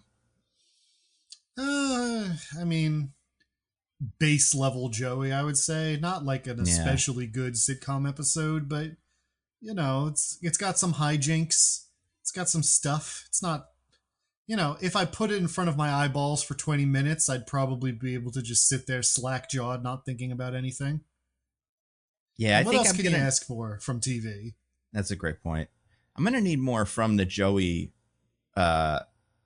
I mean, base level Joey, I would say. Not like an especially good sitcom episode, but you know, it's got some hijinks. It's got some stuff. It's not, you know, if I put it in front of my eyeballs for 20 minutes, I'd probably be able to just sit there slack-jawed, not thinking about anything. Yeah, and what else can you ask for from TV? That's a great point. I'm going to need more from the Joey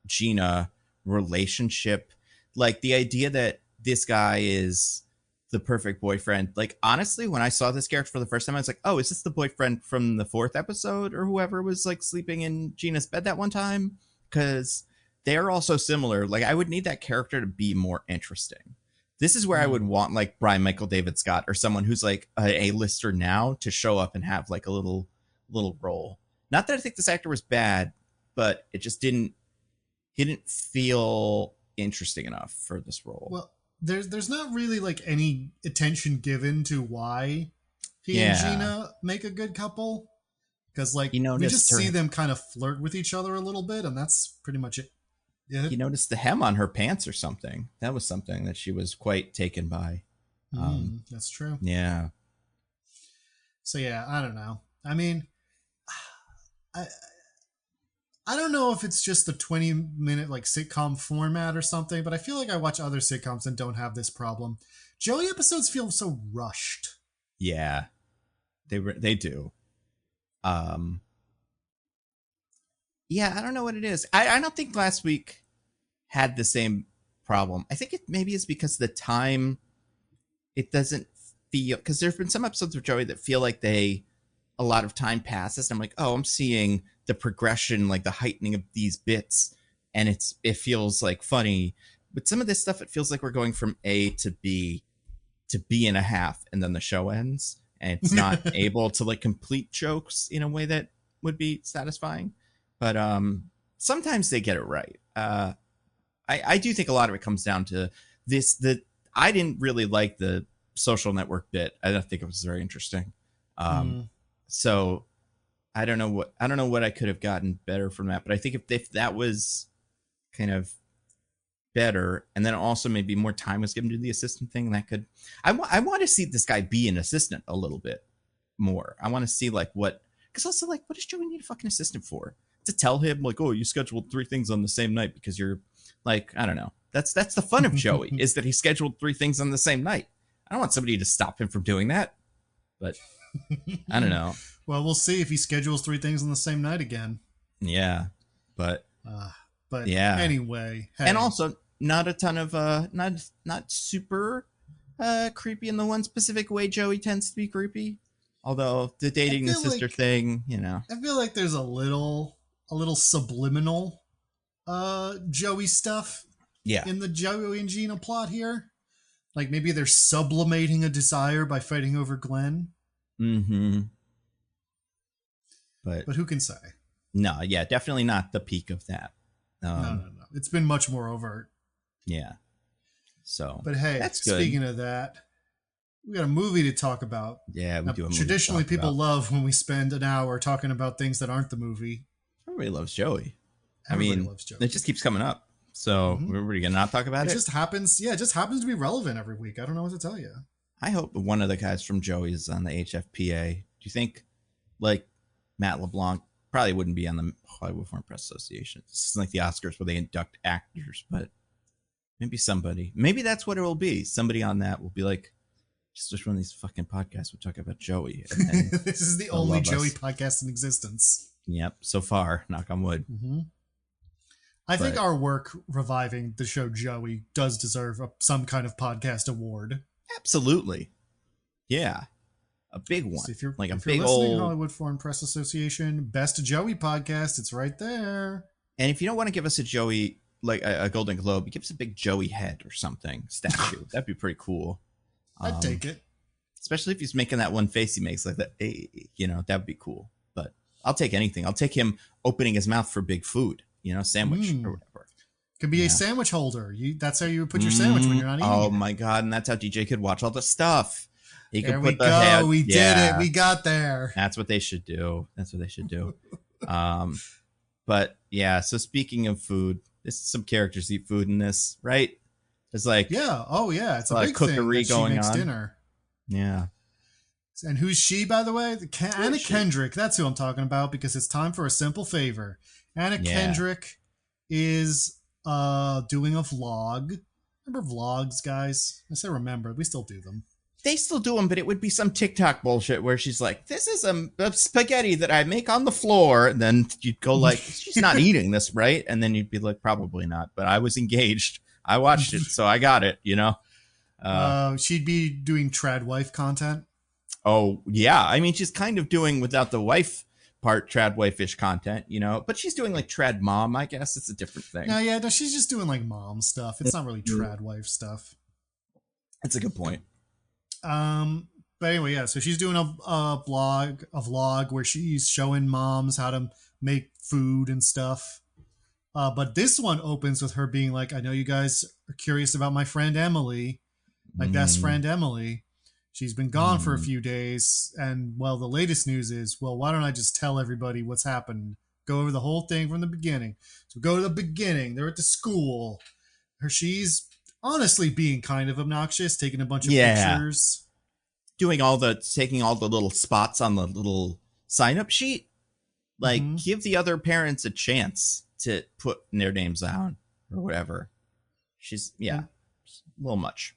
Gina relationship. Like the idea that this guy is the perfect boyfriend. Like, honestly, when I saw this character for the first time, I was like, oh, is this the boyfriend from the 4th episode or whoever was like sleeping in Gina's bed that one time? Because they're all so similar. Like, I would need that character to be more interesting. This is where I would want like Brian Michael David Scott or someone who's like a A-lister now to show up and have like a little role. Not that I think this actor was bad, but it just he didn't feel interesting enough for this role. Well, there's not really like any attention given to why he and Gina make a good couple. Because like we just see them kind of flirt with each other a little bit, and that's pretty much it. Yeah. You noticed the hem on her pants or something. That was something that she was quite taken by. That's true. Yeah. So yeah, I don't know. I mean, I don't know if it's just the 20-minute like sitcom format or something, but I feel like I watch other sitcoms and don't have this problem. Joey episodes feel so rushed. Yeah, they do. Yeah, I don't know what it is. I don't think last week had the same problem. I think it maybe is because the time it doesn't feel, because there's been some episodes of Joey that feel like a lot of time passes. And I'm like, oh, I'm seeing the progression, like the heightening of these bits, and it feels like funny. But some of this stuff, it feels like we're going from A to B and a half, and then the show ends, and it's not able to like complete jokes in a way that would be satisfying. But sometimes they get it right. I do think a lot of it comes down to this. That I didn't really like the social network bit. I don't think it was very interesting. So I don't know what I could have gotten better from that. But I think if that was kind of better, and then also maybe more time was given to the assistant thing, that could. I want to see this guy be an assistant a little bit more. I want to see like what, because also like, what does Joey need a fucking assistant for? To tell him like, oh, you scheduled 3 things on the same night because you're like, I don't know. That's the fun of Joey is that he scheduled 3 things on the same night. I don't want somebody to stop him from doing that, but I don't know. Well, we'll see if he schedules 3 things on the same night again. Yeah, but yeah. Anyway, hey. And also not a ton of not super creepy in the one specific way Joey tends to be creepy. Although the dating the sister thing, you know, I feel like there's a little subliminal Joey stuff in the Joey and Gina plot here. Like maybe they're sublimating a desire by fighting over Glenn. But who can say? No, yeah, definitely not the peak of that. No. It's been much more overt. Yeah. So, but hey, that's good. Speaking of that, we got a movie to talk about. Yeah, we do. Traditionally, people love when we spend an hour talking about things that aren't the movie. Everybody loves Joey. Everybody loves Joey. It just keeps coming up. So we're going to not talk about it? It just happens. Yeah, it just happens to be relevant every week. I don't know what to tell you. I hope one of the guys from Joey is on the HFPA. Do you think, like, Matt LeBlanc probably wouldn't be on the Hollywood Foreign Press Association? This isn't like the Oscars where they induct actors, but maybe somebody. Maybe that's what it will be. Somebody on that will be like, just wish one of these fucking podcasts would talk about Joey. And this is the only Joey podcast in existence. Yep, so far, knock on wood. Mm-hmm. I think our work reviving the show Joey does deserve some kind of podcast award. Absolutely. Yeah. A big one. So if you're, like a if big you're listening, old Hollywood Foreign Press Association, Best Joey podcast, it's right there. And if you don't want to give us a Joey, like a Golden Globe, give us a big Joey head or something, statue. That'd be pretty cool. I'd take it. Especially if he's making that one face he makes like that, that'd be cool. But I'll take anything. I'll take him opening his mouth for big food, sandwich or whatever. Could be a sandwich holder. That's how you would put your sandwich when you're not eating. Oh my God. And that's how DJ could watch all the stuff. He could put the head. We did it. We got there. That's what they should do. But yeah, so speaking of food, there's some characters eat food in this, right? It's like, it's a big cookery thing going she makes on. Dinner. Yeah. And who's she, by the way? Anna Kendrick. That's who I'm talking about, because it's time for a simple favor. Anna Kendrick is doing a vlog. Remember vlogs, guys? I say remember. We still do them. They still do them, but it would be some TikTok bullshit where she's like, this is a spaghetti that I make on the floor. And then you'd go like, she's not eating this, right? And then you'd be like, probably not. But I was engaged. I watched it, so I got it, She'd be doing trad wife content. Oh, yeah. I mean, she's kind of doing without the wife part trad wife-ish content, but she's doing like trad mom, I guess. It's a different thing. No, she's just doing like mom stuff. It's not really trad wife stuff. That's a good point. But anyway, so she's doing a vlog where she's showing moms how to make food and stuff. But this one opens with her being like, I know you guys are curious about my friend Emily, my best friend Emily. She's been gone for a few days. And well, the latest news is, why don't I just tell everybody what's happened? Go over the whole thing from the beginning. So go to the beginning. They're at the school. She's honestly being kind of obnoxious, taking a bunch of pictures. Taking all the little spots on the little sign-up sheet. Like, give the other parents a chance to put their names down or whatever. She's, a little much.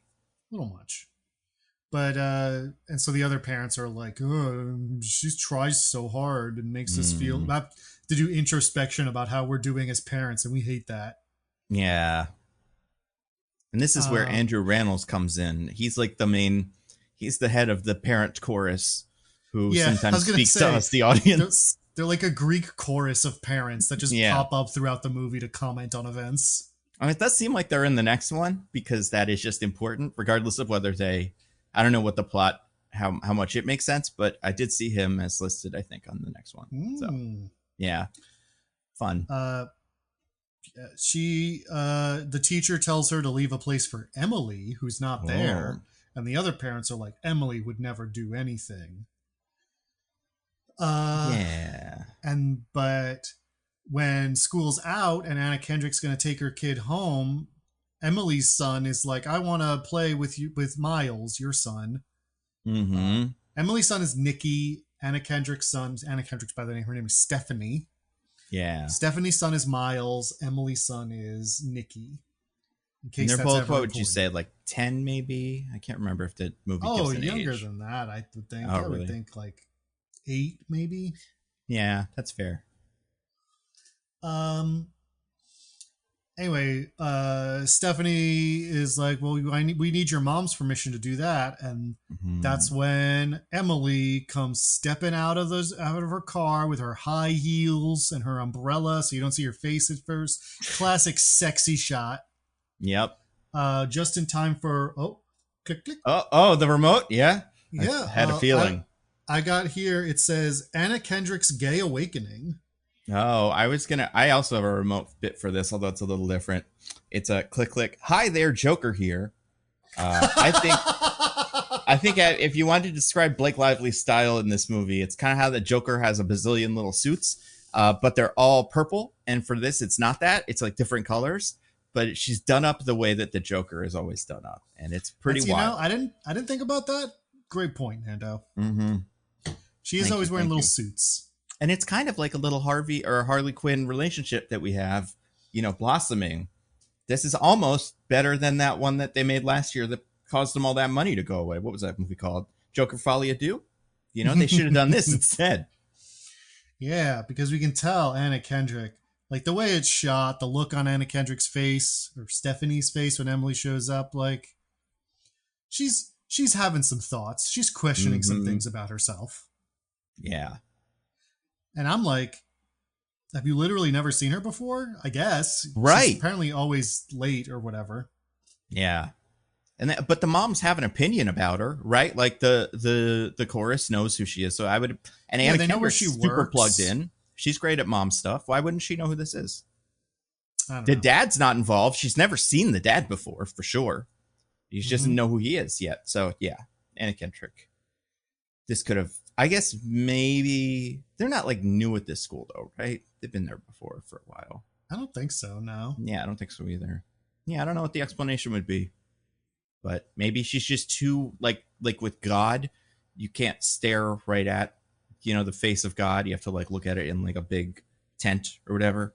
But, and so the other parents are like, oh, she tries so hard and makes us feel, to do introspection about how we're doing as parents, and we hate that. Yeah. And this is where Andrew Rannells comes in. He's like he's the head of the parent chorus who sometimes speaks to us, the audience. They're like a Greek chorus of parents that just pop up throughout the movie to comment on events. I mean, it does seem like they're in the next one because that is just important, regardless of whether I don't know what the plot, how much it makes sense, but I did see him as listed, I think, on the next one. So, yeah. Fun. The teacher tells her to leave a place for Emily, who's not there. And the other parents are like, Emily would never do anything. But when school's out and Anna Kendrick's going to take her kid home, Emily's son is like, I want to play with Miles, your son. Emily's son is Nikki. Anna Kendrick's by the name, her name is Stephanie. Yeah. Stephanie's son is Miles. Emily's son is Nikki. And they're both, what would you say, like 10 maybe? I can't remember if the movie gives an younger age. than that, I would think. I would think like 8 maybe. Yeah, that's fair. Anyway, Stephanie is like, well, we need your mom's permission to do that. And that's when Emily comes stepping out of her car with her high heels and her umbrella, so you don't see her face at first. Classic sexy shot. Yep. Just in time for click click. The remote. Yeah. I had a feeling. I got here. It says Anna Kendrick's Gay Awakening. Oh, I also have a remote bit for this, although it's a little different. It's a click click. Hi there, Joker here. I think if you wanted to describe Blake Lively's style in this movie, it's kind of how the Joker has a bazillion little suits, but they're all purple. And for this, it's not that. It's like different colors. but she's done up the way that the Joker is always done up, and it's pretty That's, wild. I didn't think about that. Great point, Nando. Mm-hmm. She is always wearing little suits. And it's kind of like a little Harvey or Harley Quinn relationship that we have, blossoming. This is almost better than that one that they made last year that caused them all that money to go away. What was that movie called? Joker Folie à Deux? They should have done this instead. Yeah, because we can tell Anna Kendrick, like the way it's shot, the look on Anna Kendrick's face or Stephanie's face when Emily shows up, like she's having some thoughts. She's questioning some things about herself. Yeah. And I'm like, have you literally never seen her before? I guess. Right. She's apparently always late or whatever. Yeah. But the moms have an opinion about her, right? Like the chorus knows who she is. So I would, and Anna Kendrick's super plugged in. She's great at mom stuff. Why wouldn't she know who this is? The dad's not involved. She's never seen the dad before, for sure. She just doesn't know who he is yet. So yeah, Anna Kendrick. This could have, I guess maybe they're not like new at this school though, right? They've been there before for a while. I don't think so. No. Yeah, I don't think so either. Yeah, I don't know what the explanation would be, but maybe she's just too like with God, you can't stare right at the face of God. You have to like look at it in like a big tent or whatever.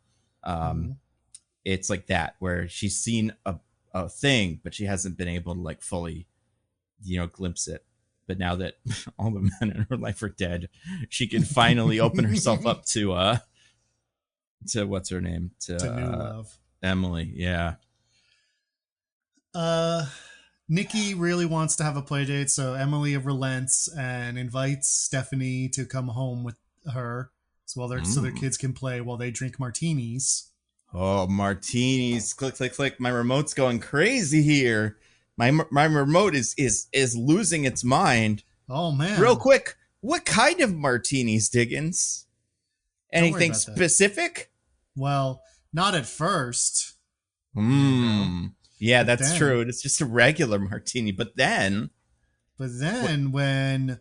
It's like that where she's seen a thing, but she hasn't been able to like fully, glimpse it. But now that all the men in her life are dead, she can finally open herself up to what's her name? To new love. Emily. Yeah. Nikki really wants to have a play date, so Emily relents and invites Stephanie to come home with her so their kids can play while they drink martinis. Oh, martinis. Click, click, click. My remote's going crazy here. My remote is losing its mind. Oh, man. Real quick, what kind of martinis, Diggins? Anything specific? Well, not at first. Yeah, that's true. It's just a regular martini. But then when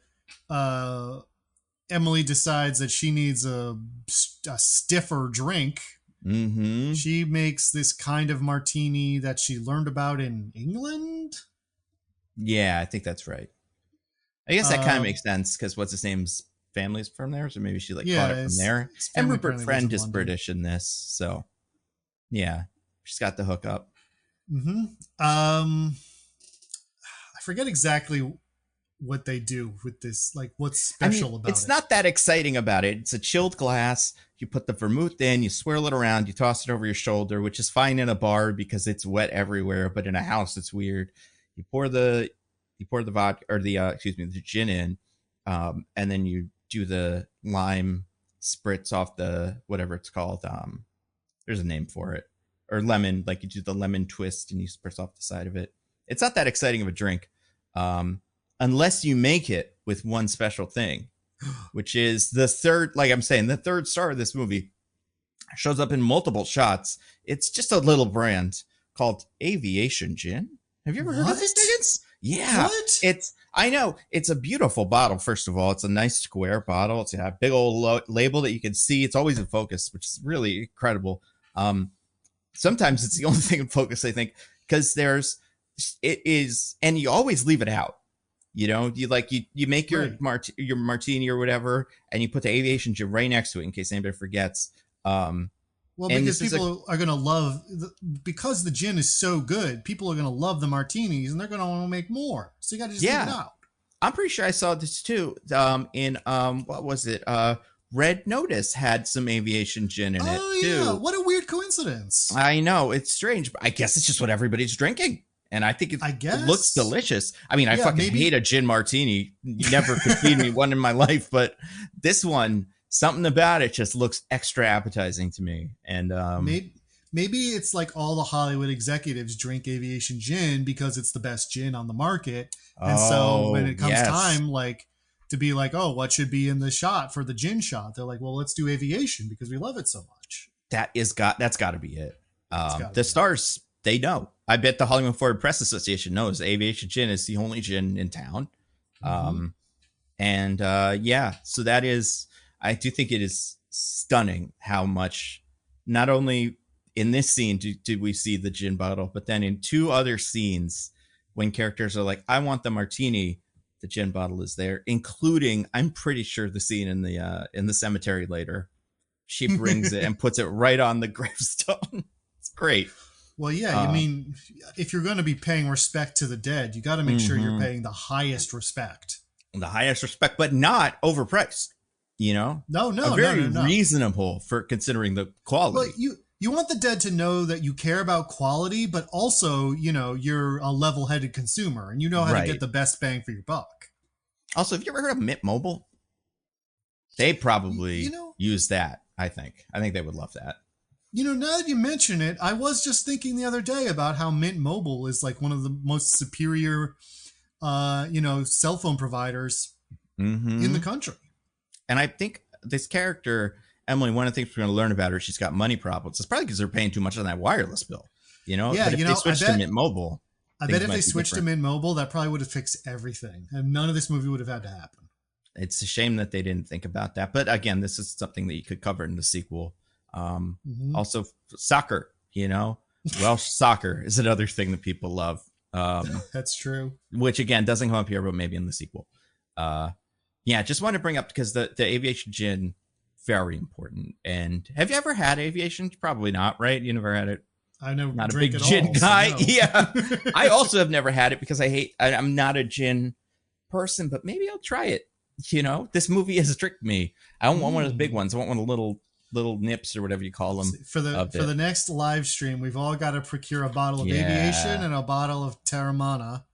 Emily decides that she needs a stiffer drink, she makes this kind of martini that she learned about in England. Yeah, I think that's right. I guess that kind of makes sense because what's his name's family's from there, so maybe she caught it from there. And Rupert Friend is British in this, so yeah, she's got the hookup. I forget exactly what they do with this, like what's special about it. It's not that exciting about it. It's a chilled glass. You put the vermouth in, you swirl it around, you toss it over your shoulder, which is fine in a bar because it's wet everywhere, but in a house it's weird. You pour the vodka or the gin in, and then you do the lime spritz off the whatever it's called. There's a name for it. Or lemon, like you do the lemon twist and you spritz off the side of it. It's not that exciting of a drink. Unless you make it with one special thing, which is the third star of this movie shows up in multiple shots. It's just a little brand called Aviation Gin. Have you ever heard of this, Diggins? Yeah. What? I know. It's a beautiful bottle, first of all. It's a nice square bottle. It's got a big old label that you can see. It's always in focus, which is really incredible. Sometimes it's the only thing in focus, I think, because and you always leave it out. You make your martini or whatever, and you put the Aviation Gin right next to it in case anybody forgets. Because people are going to love, because the gin is so good, people are going to love the martinis and they're going to want to make more. So you got to just leave it out. I'm pretty sure I saw this too. In what was it? Red Notice had some Aviation Gin in it too. Yeah, what a weird coincidence. I know, it's strange, but I guess it's just what everybody's drinking. And I think it looks delicious. I mean, I hate a gin martini. You never could feed me one in my life, but this one, something about it just looks extra appetizing to me. And maybe it's like all the Hollywood executives drink Aviation Gin because it's the best gin on the market. And so when it comes time, like to be like, oh, what should be in the shot for the gin shot? They're like, well, let's do Aviation because we love it so much. That's got to be it. The stars, they know. I bet the Hollywood Foreign Press Association knows Aviation Gin is the only gin in town. So that is, I do think it is stunning how much not only in this scene did we see the gin bottle, but then in two other scenes when characters are like, I want the martini, the gin bottle is there, including, I'm pretty sure, the scene in the cemetery later. She brings it and puts it right on the gravestone. It's great. Well, yeah, you mean, if you're going to be paying respect to the dead, you got to make sure you're paying the highest respect. The highest respect, but not overpriced. You know, no, very reasonable for considering the quality. Well, you want the dead to know that you care about quality, but also, you know, you're a level-headed consumer and you know how to get the best bang for your buck. Also, have you ever heard of Mint Mobile? They probably use that. I think they would love that. You know, now that you mention it, I was just thinking the other day about how Mint Mobile is like one of the most superior, cell phone providers in the country. And I think this character, Emily, one of the things we're going to learn about her, she's got money problems. It's probably because they're paying too much on that wireless bill. You know, yeah, but if they switched to Mint Mobile, I bet if they switched to Mint Mobile, that probably would have fixed everything, and none of this movie would have had to happen. It's a shame that they didn't think about that. But again, this is something that you could cover in the sequel. Also, soccer. You know, Welsh soccer is another thing that people love. That's true. Which again doesn't come up here, but maybe in the sequel. Yeah, just want to bring up because the Aviation Gin, very important. And have you ever had Aviation? Probably not, right? You never had it. I know, not a big gin guy. So no. Yeah, I also have never had it because I'm not a gin person, but maybe I'll try it. You know, this movie has tricked me. I don't want one of the big ones. I want one of the little nips or whatever you call them. For the next live stream, we've all got to procure a bottle of Aviation and a bottle of Terramana.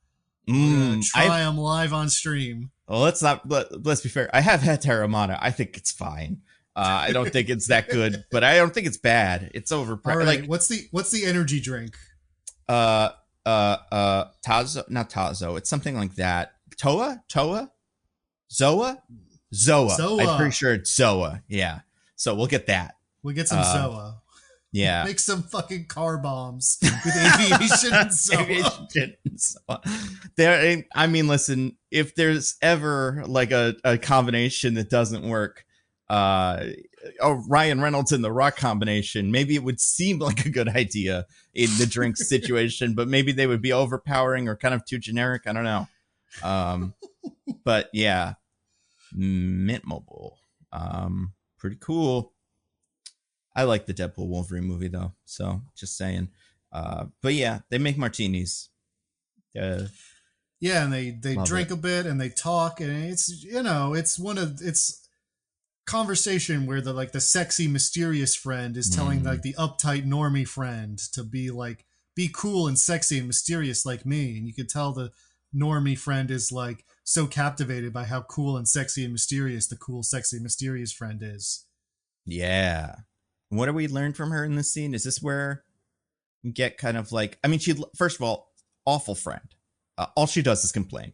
Try them live on stream. Well, let's be fair. I have had Terramana. I think it's fine. I don't think it's that good, but I don't think it's bad. It's overpriced. All right, like, what's the energy drink? Tazo, not Tazo. It's something like that. Toa, Zoa. I'm pretty sure it's Zoa. Yeah. So we'll get that. We'll get some Zoa. Yeah. Make some fucking car bombs with Aviation and Zoa. Aviation and Zoa. I mean, listen, if there's ever like a combination that doesn't work, Ryan Reynolds and The Rock combination, maybe it would seem like a good idea in the drink situation, but maybe they would be overpowering or kind of too generic. I don't know. But yeah, Mint Mobile. Pretty cool. I like the Deadpool Wolverine movie though, so just saying. But yeah, they make martinis. Yeah, and they drink a bit and they talk, and it's conversation where the sexy mysterious friend is telling like the uptight normie friend to be cool and sexy and mysterious like me, and you could tell the normie friend is like so captivated by how cool and sexy and mysterious the cool, sexy, mysterious friend is. Yeah. What do we learn from her in this scene? Is this where we get kind of like, I mean, she, first of all, awful friend. All she does is complain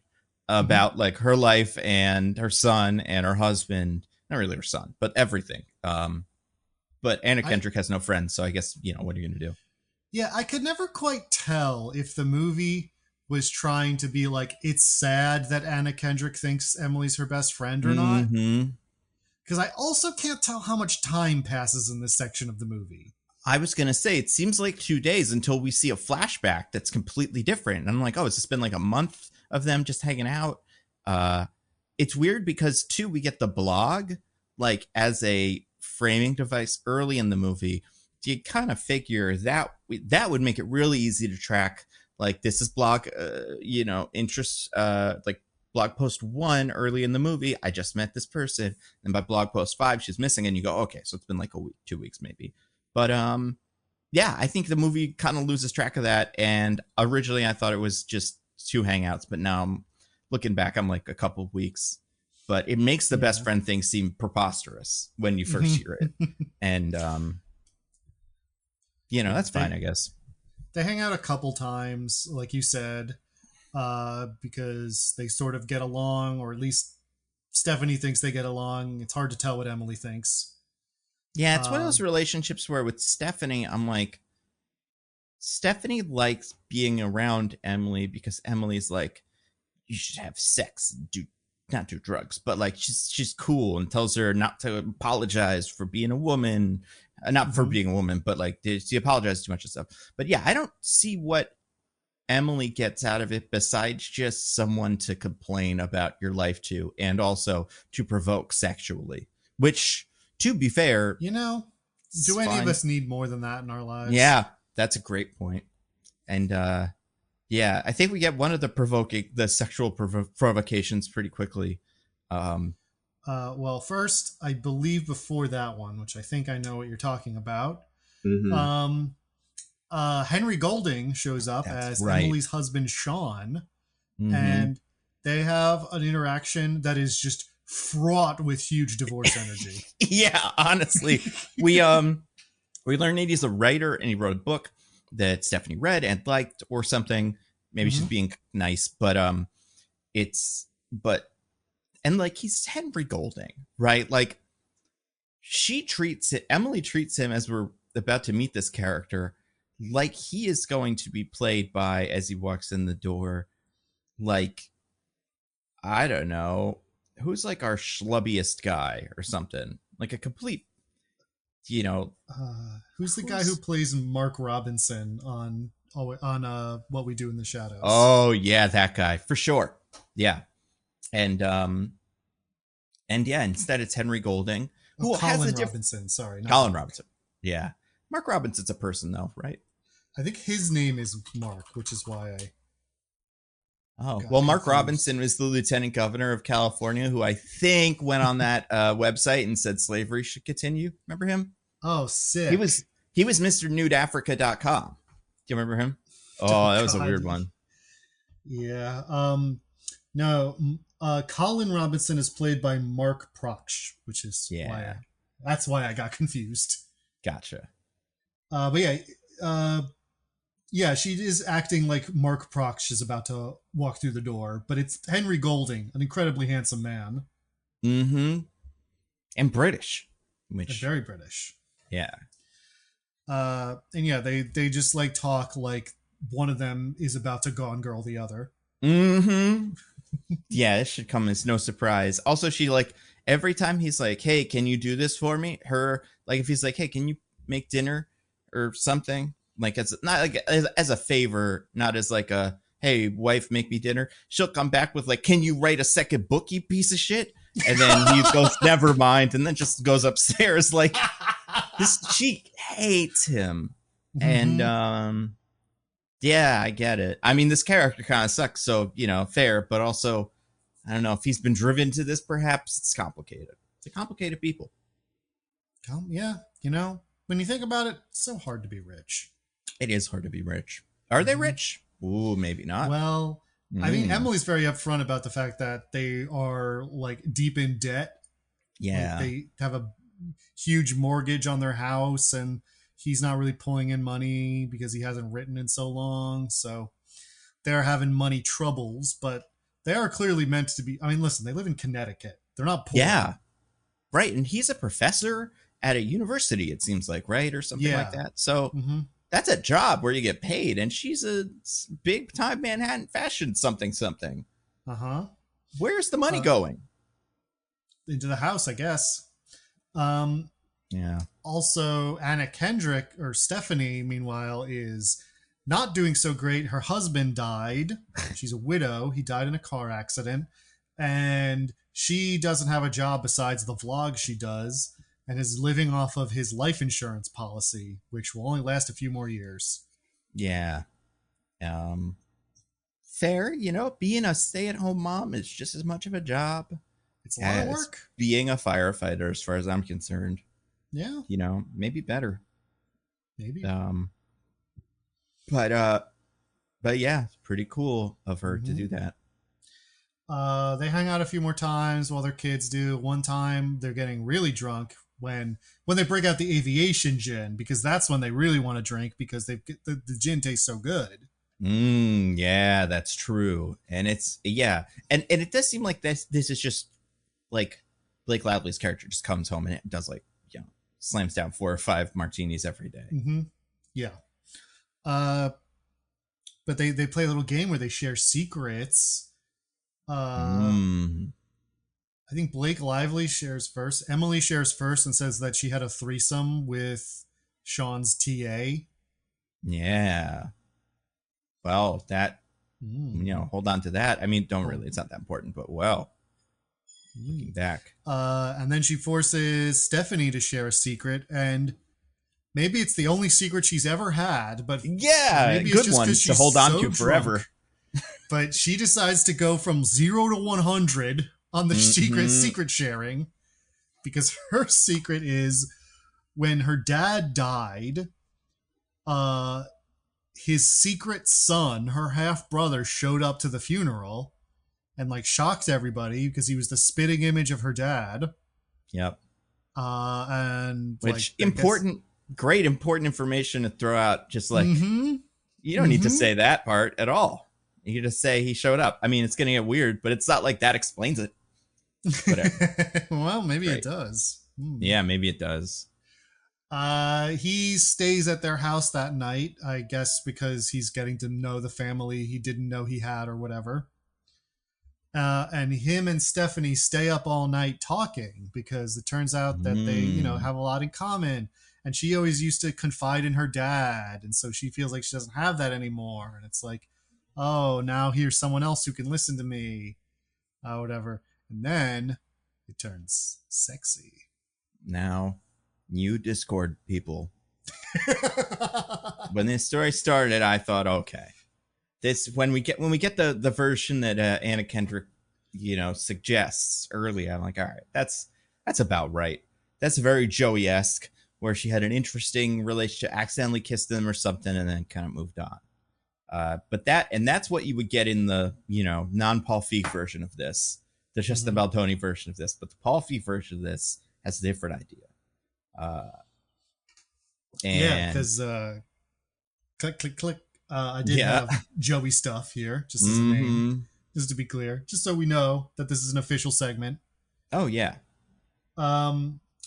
about like her life and her son and her husband. Not really her son, but everything. But Anna Kendrick has no friends. So I guess, what are you going to do? Yeah, I could never quite tell if the movie was trying to be like, it's sad that Anna Kendrick thinks Emily's her best friend or not. Because I also can't tell how much time passes in this section of the movie. I was going to say, it seems like 2 days until we see a flashback that's completely different. And I'm like, oh, has this been like a month of them just hanging out? It's weird because, too, we get the blog like as a framing device early in the movie. You kind of figure that would make it really easy to track. Like, this is blog, interests, like blog post 1 early in the movie. I just met this person. And by blog post 5, she's missing. And you go, okay, so it's been like a week, 2 weeks maybe. But yeah, I think the movie kind of loses track of that. And originally I thought it was just 2 hangouts. But now I'm looking back, I'm like a couple of weeks. But it makes the best friend thing seem preposterous when you first hear it. And, that's fine, I guess. They hang out a couple times, like you said, because they sort of get along, or at least Stephanie thinks they get along. It's hard to tell what Emily thinks. Yeah, it's one of those relationships where with Stephanie, I'm like, Stephanie likes being around Emily because Emily's like, you should have sex, not do drugs, but like she's cool and tells her not to apologize for being a woman. not for Mm-hmm. being a woman, but like she apologized too much and stuff. But yeah, I don't see what Emily gets out of it besides just someone to complain about your life to, and also to provoke sexually, which, to be fair, You know, is do any of fine. us need more than that in our lives? Yeah, that's a great point. And yeah, I think we get one of the sexual provocations pretty quickly. Um, Well, first, I believe before that one, which I think I know what you're talking about. mm-hmm. Um, Henry Golding shows up That's as right. Emily's husband, Sean, Mm-hmm. and they have an interaction that is just fraught with huge divorce energy. Yeah, honestly, we learned that he's a writer and he wrote a book that Stephanie read and liked or something. Maybe she's Mm-hmm. being nice, but it's but and like he's Henry Golding, right? Like Emily treats him, as we're about to meet this character, like he is going to be played by, as he walks in the door, like, I don't know, who's like our schlubbiest guy or something, like a complete, you know, Who's the guy who who's plays Mark Robinson on What We Do in the Shadows? oh yeah, that guy for sure. Yeah. And yeah, instead it's Henry Golding, Oh, who has a Colin different Robinson. Sorry, not Colin Mark. Robinson. Yeah. Mark Robinson's a person though, right? I think his name is Mark, which is why I Oh, got well, Mark confused. Robinson was the lieutenant governor of California who I think went on that website and said slavery should continue. Remember him? Oh, He sick. was he was Mr. Nudeafrica.com. Do you remember him? Oh Oh, that was a God. weird one. Yeah. No. Colin Robinson is played by Mark Proksch, which is why Yeah. that's why I got confused. Gotcha. But yeah, uh, yeah, she is acting like Mark Proksch is about to walk through the door, but it's Henry Golding, an incredibly handsome man Mm-hmm. And British. and Which, very British. yeah. And yeah, they just like talk like one of them is about to gone girl the other. Mm-hmm. Yeah, it should come as no surprise. Also, she like every time he's like, "Hey, can you do this for me?" Her like if he's like, "Hey, can you make dinner or something?" Like as not like as a favor, not as like a "Hey, wife, make me dinner." She'll come back with like, "Can you write a second book, you piece of shit?" And then he goes, "Never mind," and then just goes upstairs. Like this, she hates him, and Mm-hmm. yeah, I get it. I mean, this character kind of sucks, so fair, but also I don't know if he's been driven to this. Perhaps it's complicated. It's a complicated people. Yeah, when you think about it, it's so hard to be rich. It is hard to be rich. Are they Mm-hmm. rich? Ooh, maybe not. Well, I mean, Mm, Emily's very upfront about the fact that they are like deep in debt. Like yeah, they have a huge mortgage on their house, and he's not really pulling in money because he hasn't written in so long. So they're having money troubles, but they are clearly meant to be. I mean, listen, they live in Connecticut. They're not poor. yeah, right. And he's a professor at a university. It seems like, right, or something like Yeah. that. So Mm-hmm. that's a job where you get paid, and she's a big time Manhattan fashion something something. Uh huh. Where's the money Uh, going? into the house, I guess. Um, Yeah. Also, Anna Kendrick or Stephanie, meanwhile, is not doing so great. Her husband died. She's a widow. He died in a car accident. And she doesn't have a job besides the vlog she does and is living off of his life insurance policy, which will only last a few more years. Yeah. Um, fair, being a stay-at-home mom is just as much of a job It's a lot of as work. being a firefighter, as far as I'm concerned. Yeah, Maybe better. maybe. Um, but yeah, it's pretty cool of her to Mm-hmm. do that. They hang out a few more times while their kids do. One time they're getting really drunk when they break out the aviation gin because that's when they really want to drink because the gin tastes so good. Yeah, that's true. And it's yeah, and it does seem like this is just like Blake Lively's character just comes home and it does like slams down 4 or 5 martinis every day. Mm-hmm. Yeah. Uh, but they play a little game where they share secrets. Uh, Mm. I think Blake Lively shares first. Emily shares first and says that she had a threesome with Sean's TA. Yeah. Well, that, hold on to that. I mean, don't really. It's not that important, but looking back. And then she forces Stephanie to share a secret, and maybe it's the only secret she's ever had, but yeah, maybe good one to hold on to forever. But she decides to go from 0 to 100 on the secret sharing, because her secret is when her dad died, his secret son, her half brother, showed up to the funeral and like shocked everybody because he was the spitting image of her dad. Yep. And which great important information to throw out. Just like you don't need to say that part at all. You can just say he showed up. I mean, it's gonna get weird, but it's not like that explains it. Whatever. Well, maybe it does. Yeah, maybe it does. He stays at their house that night, I guess, because he's getting to know the family he didn't know he had or whatever. And him and Stephanie stay up all night talking because it turns out that they, have a lot in common. And she always used to confide in her dad. And so she feels like she doesn't have that anymore. And it's like, oh, now here's someone else who can listen to me. Whatever. And then it turns sexy. Now, you Discord people. When this story started, I thought, okay, this when we get the version that Anna Kendrick, suggests early, I'm like, all right, that's about right. That's very Joey-esque, where she had an interesting relationship, accidentally kissed them or something, and then kind of moved on. But that's what you would get in the non-Paul Feig version of this. There's just the Baldoni version of this, but the Paul Feig version of this has a different idea. Because click, click, click. I did have Joey stuff here, just as a name, just to be clear, just so we know that this is an official segment. Oh, yeah.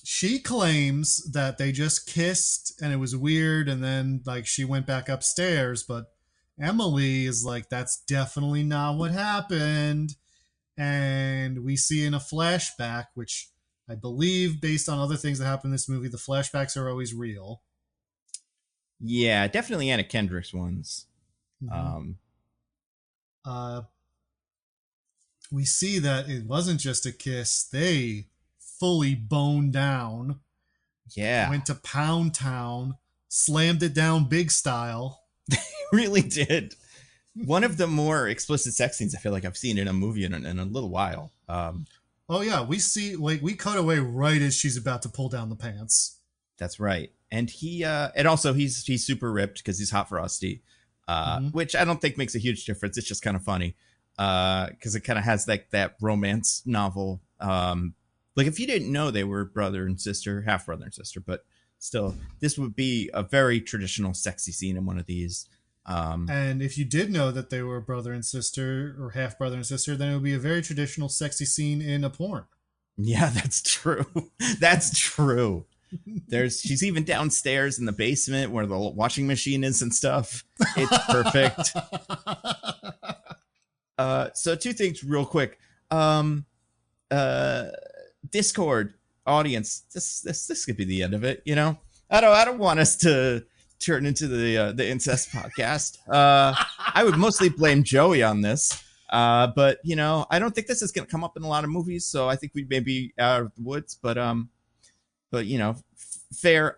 She claims that they just kissed and it was weird, and then like she went back upstairs, but Emily is like, that's definitely not what happened. And we see in a flashback, which I believe, based on other things that happen in this movie, the flashbacks are always real. Yeah, definitely Anna Kendrick's ones. We see that it wasn't just a kiss. They fully boned down. Yeah. Went to Pound Town, slammed it down big style. They really did. One of the more explicit sex scenes I feel like I've seen in a movie in a little while. Oh yeah, we see, like, we cut away right as she's about to pull down the pants. That's right. And he's super ripped because he's hot frosty, which I don't think makes a huge difference. It's just kind of funny because it kind of has like that romance novel. Like if you didn't know they were brother and sister, half brother and sister, but still, this would be a very traditional sexy scene in one of these. And if you did know that they were brother and sister or half brother and sister, then it would be a very traditional sexy scene in a porn. Yeah, that's true. That's true. She's even downstairs in the basement where the washing machine is and stuff. It's perfect. So two things real quick. Discord audience, this could be the end of it, I don't want us to turn into the incest podcast. I would mostly blame Joey on this. But I don't think this is going to come up in a lot of movies, so I think we may be out of the woods, but fair.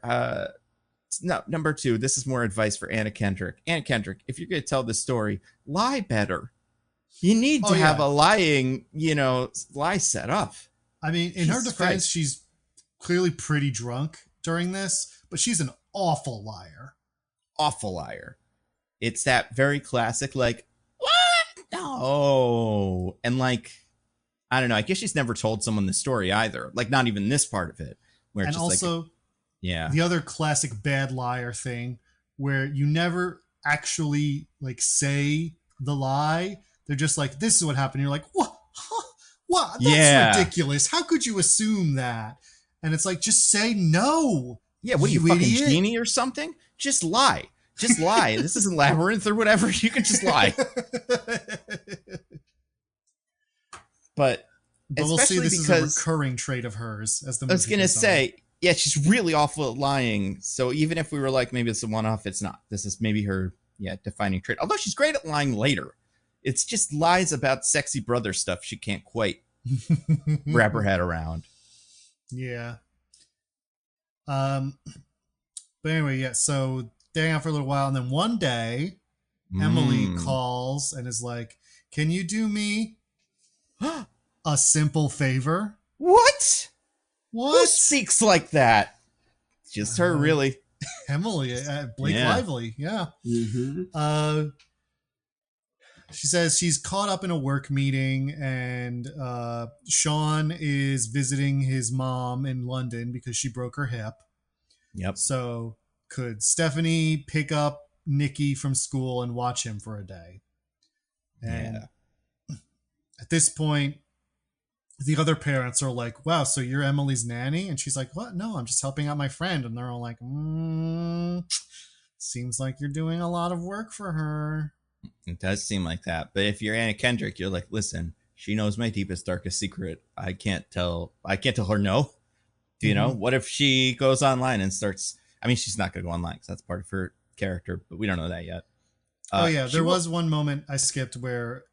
No, number two, this is more advice for Anna Kendrick. Anna Kendrick, if you're going to tell this story, lie better. You need to have a lying, lie set up. I mean, in her defense, she's clearly pretty drunk during this, but she's an awful liar. Awful liar. It's that very classic, like, what? No. And like, I don't know. I guess she's never told someone the story either. Like, not even this part of it. Where and just also, like, yeah, the other classic bad liar thing where you never actually like say the lie. They're just like, this is what happened. You're like, what? Huh? What? That's ridiculous. How could you assume that? And it's like, just say no. Yeah, what are you, fucking genie or something? Just lie. Just lie. This isn't Labyrinth or whatever. You can just lie. But But we'll see especially this is a because recurring trait of hers as the I was movie gonna goes on. say, yeah, she's really awful at lying. So even if we were like, maybe it's a one-off, it's not. This is maybe her, defining trait. Although she's great at lying later, it's just lies about sexy brother stuff she can't quite wrap her head around. Yeah. Um. But anyway, yeah. So they hang out for a little while, and then one day, Emily Mm. calls and is like, "Can you do me a simple favor?" What? Who What? speaks like that? Just her, Uh, really. Emily, Blake Yeah. Lively, yeah. Mm-hmm. She says she's caught up in a work meeting, and Sean is visiting his mom in London because she broke her hip. Yep. So could Stephanie pick up Nikki from school and watch him for a day? And Yeah. at this point, the other parents are like, "Wow, so you're Emily's nanny?" And she's like, "What? No, I'm just helping out my friend." And they're all like, "Seems like you're doing a lot of work for her." It does seem like that. But if you're Anna Kendrick, you're like, listen, she knows my deepest, darkest secret. I can't tell her no. Mm-hmm. What if she goes online and starts, I mean, she's not gonna go online because that's part of her character, but we don't know that yet. Oh yeah, She there will. was one moment I skipped where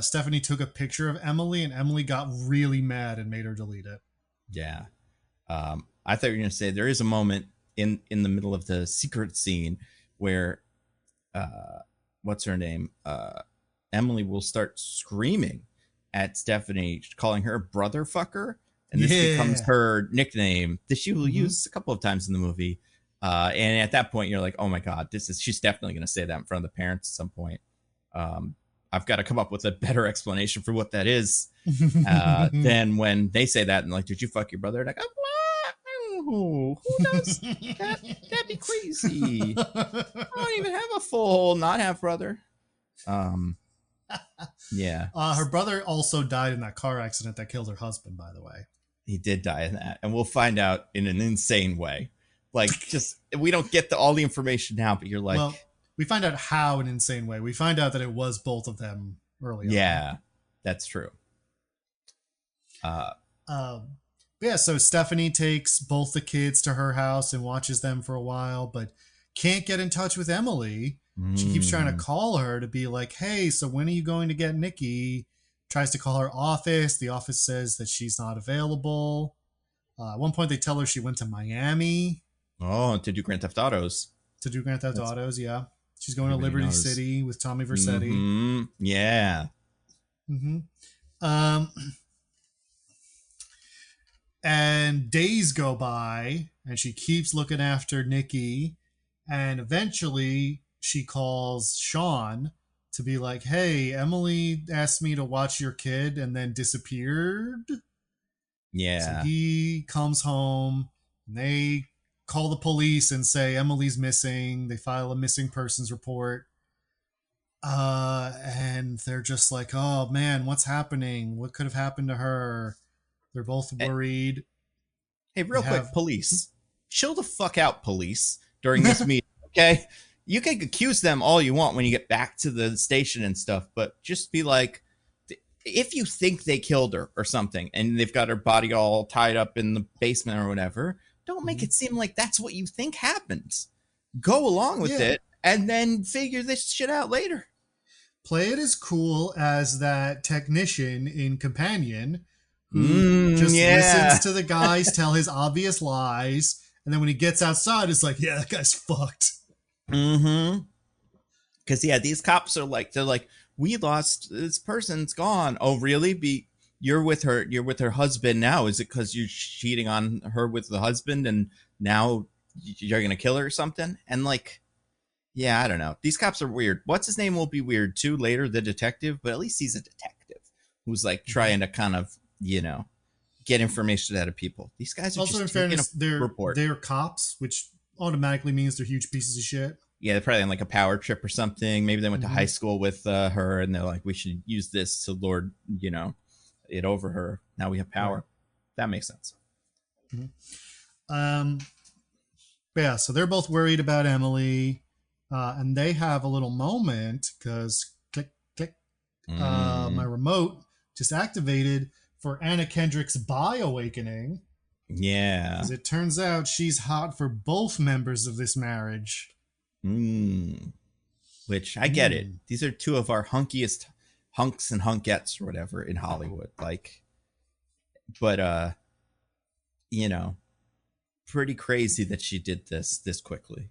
Stephanie took a picture of Emily, and Emily got really mad and made her delete it. Yeah. I thought you were gonna say there is a moment in the middle of the secret scene where what's her name? Emily will start screaming at Stephanie, calling her brother fucker, and this becomes Yeah. her nickname that she will Mm-hmm. use a couple of times in the movie. And at that point, you're like, oh my god, she's definitely going to say that in front of the parents at some point. Um, I've got to come up with a better explanation for what that is than when they say that and like, did you fuck your brother? And like, oh, who does that? That'd be crazy. I don't even have a full not half brother. Um, yeah, Her brother also died in that car accident that killed her husband, by the way. he did die in that, and we'll find out in an insane way. Like, just we don't get all the information now, but you're Well, like, we find out how in an insane way. We find out that it was both of them early on. yeah, that's true. Uh, But yeah, so Stephanie takes both the kids to her house and watches them for a while, but can't get in touch with Emily. She keeps trying to mm, call her to be like, "Hey, so when are you going to get Nikki?" Tries to call her office. The office says that she's not available. At one point, they tell her she went to Miami oh, to do Grand Theft Autos. to do Grand Theft That's Autos. Yeah, she's going to everybody Liberty knows. City with Tommy Vercetti. Yeah. Mm-hmm. Um, and days go by, and she keeps looking after Nikki, and eventually she calls Sean to be like, "Hey, Emily asked me to watch your kid and then disappeared." So Yeah. he comes home, and they call the police and say Emily's missing. They file a missing persons report. And they're just like, "Oh man, what's happening? What could have happened to her?" They're both Hey, worried. hey, They real quick, have police. Chill the fuck out, police, during this meeting, okay? You can accuse them all you want when you get back to the station and stuff, but just be like, if you think they killed her or something and they've got her body all tied up in the basement or whatever, don't make it seem like that's what you think happened. Go along with yeah, it and then figure this shit out later. play it as cool as that technician in Companion who just listens Yeah. to the guys tell his obvious lies, and then when he gets outside, it's like, "Yeah, that guy's fucked." Mm-hmm. Because yeah, these cops are like, they're like, we lost this person's gone. Oh, really? You're with her. You're with her husband now. Is it because you're cheating on her with the husband, and now you're gonna kill her or something? And like, yeah, I don't know. These cops are weird. What's his name will be weird too later, the detective, but at least he's a detective who's like trying to kind of, get information out of people. These guys are Also, just in taking a fairness, they're report. they're cops, which automatically means they're huge pieces of shit. Yeah, they're probably on like a power trip or something. Maybe they went to high Mm-hmm. school with her, and they're like, we should use this to lord, it over her. Now we have Right. power. That makes sense. Mm-hmm. Yeah, so they're both worried about Emily, and they have a little moment because click, click, my Mm. remote just activated for Anna Kendrick's bi awakening. Yeah. Because it turns out she's hot for both members of this marriage. Which I get it. These are two of our hunkiest hunks and hunkettes or whatever in Hollywood. Like, but you know, pretty crazy that she did this quickly.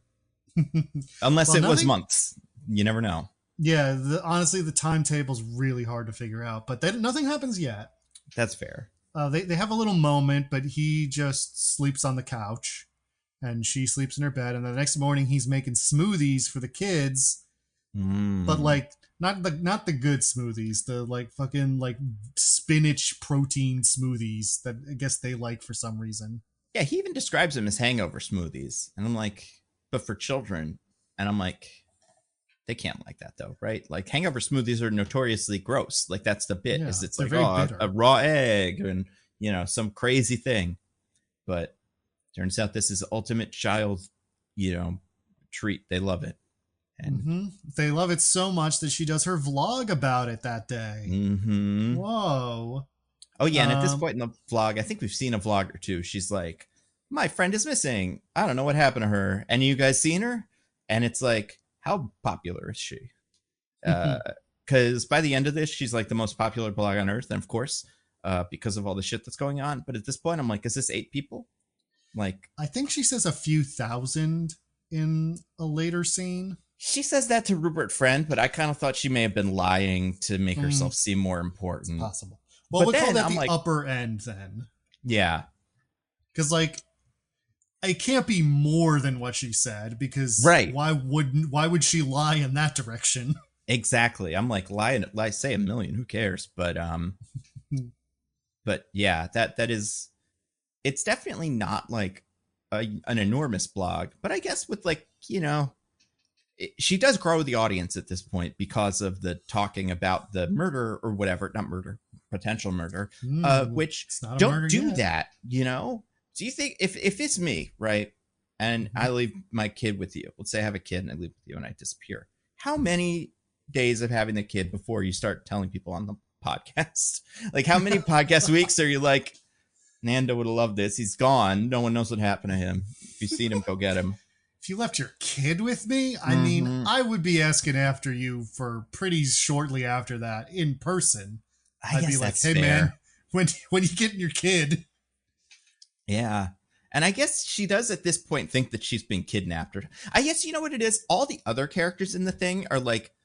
Unless Well, it was months. You never know. Yeah, honestly, the timetable's really hard to figure out, but nothing happens yet. That's fair. They have a little moment, but he just sleeps on the couch, and she sleeps in her bed. And the next morning, he's making smoothies for the kids, but like not the good smoothies, the like fucking like spinach protein smoothies that I guess they like for some reason. Yeah, he even describes them as hangover smoothies, and I'm like, but for children, and I'm like, they can't like that though, right? Like hangover smoothies are notoriously gross. Like that's the bit, is it's like a raw egg and some crazy thing. But turns out this is ultimate child, treat. They love it. And they love it so much that she does her vlog about it that day. Whoa. Oh yeah, and at this point in the vlog, I think we've seen a vlog or two. She's like, my friend is missing. I don't know what happened to her. Any of you guys seen her? And it's like, how popular is she? Because by the end of this, she's like the most popular blog on earth. And of course, because of all the shit that's going on. But at this point, I'm like, is this 8 people? Like, I think she says a few thousand in a later scene. She says that to Rupert Friend, but I kind of thought she may have been lying to make herself seem more important. It's possible. Well, we'll call that the upper end then. Yeah. Because like, it can't be more than what she said, because why would she lie in that direction? Exactly. I'm like, lie, say 1 million, who cares? But but yeah, that is, it's definitely not like an enormous blog, but I guess with like, she does grow the audience at this point because of the talking about the murder or whatever, not murder, potential murder, which don't do that, Do you think if it's me, right, and I leave my kid with you, let's say I have a kid and I leave with you and I disappear, how many days of having the kid before you start telling people on the podcast? Like, how many podcast weeks are you like, Nando would have loved this, he's gone, no one knows what happened to him, if you've seen him, go get him. If you left your kid with me, I mean, I would be asking after you for pretty shortly after that in person. I'd be like, hey, man, when you getting your kid? Yeah. And I guess she does at this point think that she's been kidnapped. I guess you know what it is? All the other characters in the thing are like,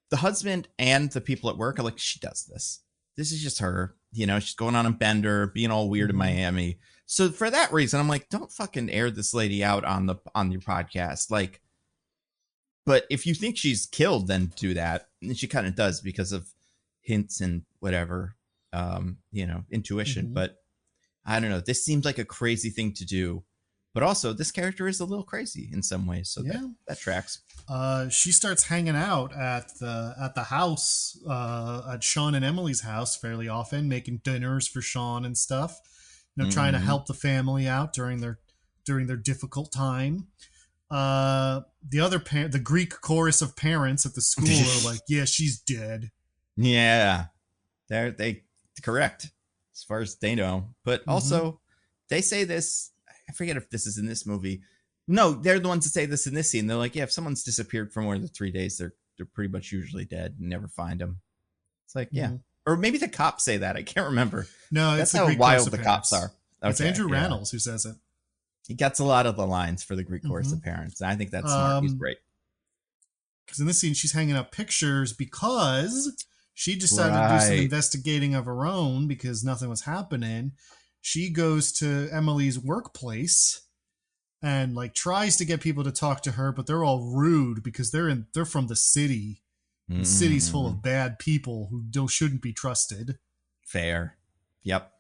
the husband and the people at work are like, she does this. This is just her. She's going on a bender, being all weird in Miami. So for that reason, I'm like, don't fucking air this lady out on your podcast. Like, but if you think she's killed, then do that. And she kind of does because of hints and whatever, intuition. But I don't know. This seems like a crazy thing to do. But also, this character is a little crazy in some ways. So that tracks. She starts hanging out at the house, at Sean and Emily's house fairly often, making dinners for Sean and stuff. Trying to help the family out during their difficult time. The Greek chorus of parents at the school are like, yeah, she's dead. Yeah, they correct as far as they know. But also, they say this. I forget if this is in this movie. No, they're the ones that say this in this scene. They're like, yeah, if someone's disappeared for more than 3 days, they're pretty much usually dead. You never find them. It's like, yeah. Or maybe the cops say that. I can't remember. No, that's how wild the cops are. Okay, it's Andrew Rannells who says it. He gets a lot of the lines for the Greek chorus of parents. And I think that's smart. He's great. Because in this scene, she's hanging up pictures because she decided to do some investigating of her own because nothing was happening. She goes to Emily's workplace and like tries to get people to talk to her, but they're all rude because they're from the city. The city's full of bad people who shouldn't be trusted. Fair. Yep.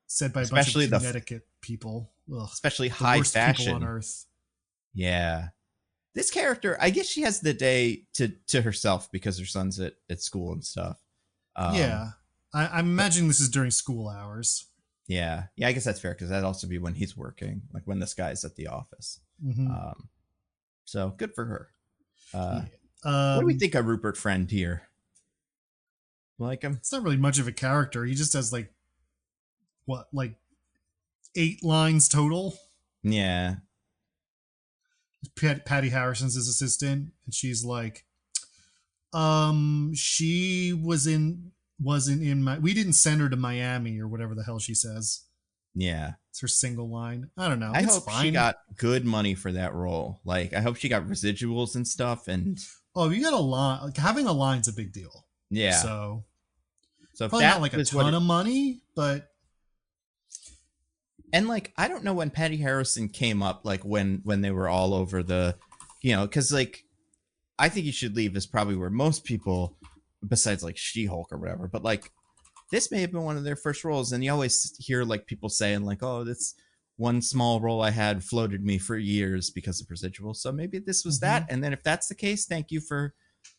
Said by especially a bunch of Connecticut people. Ugh, especially high fashion people on earth. Yeah. This character, I guess she has the day to herself because her son's at school and stuff. Yeah. I'm imagining this is during school hours. Yeah. Yeah, I guess that's fair because that'd also be when he's working, like when this guy's at the office. So good for her. What do we think of Rupert Friend here? Like him? It's not really much of a character. He just has like what, like 8 lines total. Yeah. Patty Harrison's his assistant, and she's like, she wasn't in my, we didn't send her to Miami or whatever the hell she says. Yeah. It's her single line. I don't know. I It's hope she fine. got good money for that role. Like, I hope she got residuals and stuff. And Oh, you got a line. Like, having a line's a big deal. yeah. So So if probably not that like a was what ton it, of money, but and like, I don't know when Patty Harrison came up, like when they were all over the, because like, I think You Should Leave is probably where most people, besides like She-Hulk or whatever, but like, this may have been one of their first roles. And you always hear like people saying like, oh, this one small role I had floated me for years because of residuals. So maybe this was mm-hmm. that. And then if that's the case, thank you for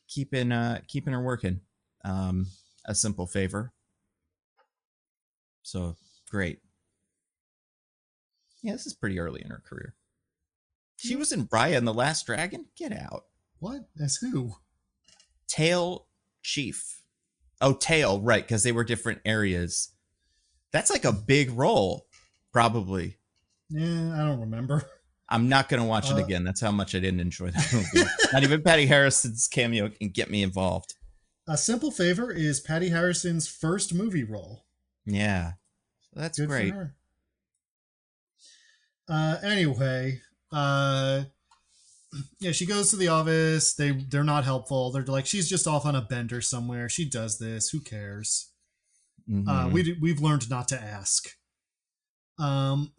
keeping her working. A simple favor. So great. Yeah, this is pretty early in her career. She was in Raya and the Last Dragon. Get out. What? As who? Tail Chief. Oh, Tail, right, because they were different areas. That's like a big role, probably. Yeah, I don't remember. I'm not going to watch it again. That's how much I didn't enjoy that movie. Not even Patty Harrison's cameo can get me involved. A Simple Favor is Patty Harrison's first movie role. Yeah. That's good great. For her. Anyway, yeah, she goes to the office. They're not helpful. They're like, she's just off on a bender somewhere. She does this. Who cares? Mm-hmm. We've learned not to ask. And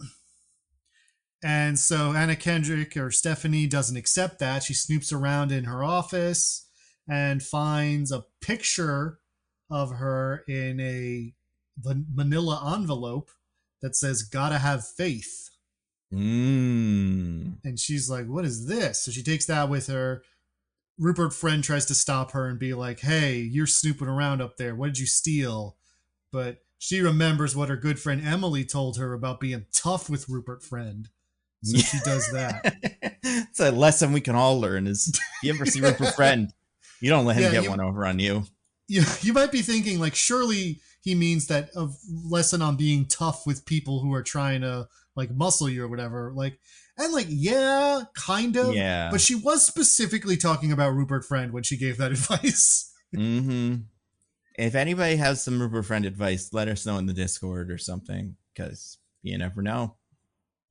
so Anna Kendrick or Stephanie doesn't accept that. She snoops around in her office and finds a picture of her in a manila envelope that says, "Gotta have faith." And she's like, what is this? So she takes that with her. Rupert Friend tries to stop her and be like, hey, you're snooping around up there. What did you steal? But she remembers what her good friend Emily told her about being tough with Rupert Friend. So she does that. It's a lesson we can all learn is if you ever see Rupert Friend, you don't let him get one over on you. You might be thinking, like, surely he means that a lesson on being tough with people who are trying to, like, muscle you or whatever. Like, and like, yeah, kind of. Yeah. But she was specifically talking about Rupert Friend when she gave that advice. Mm-hmm. If anybody has some Rupert Friend advice, let us know in the Discord or something, because you never know.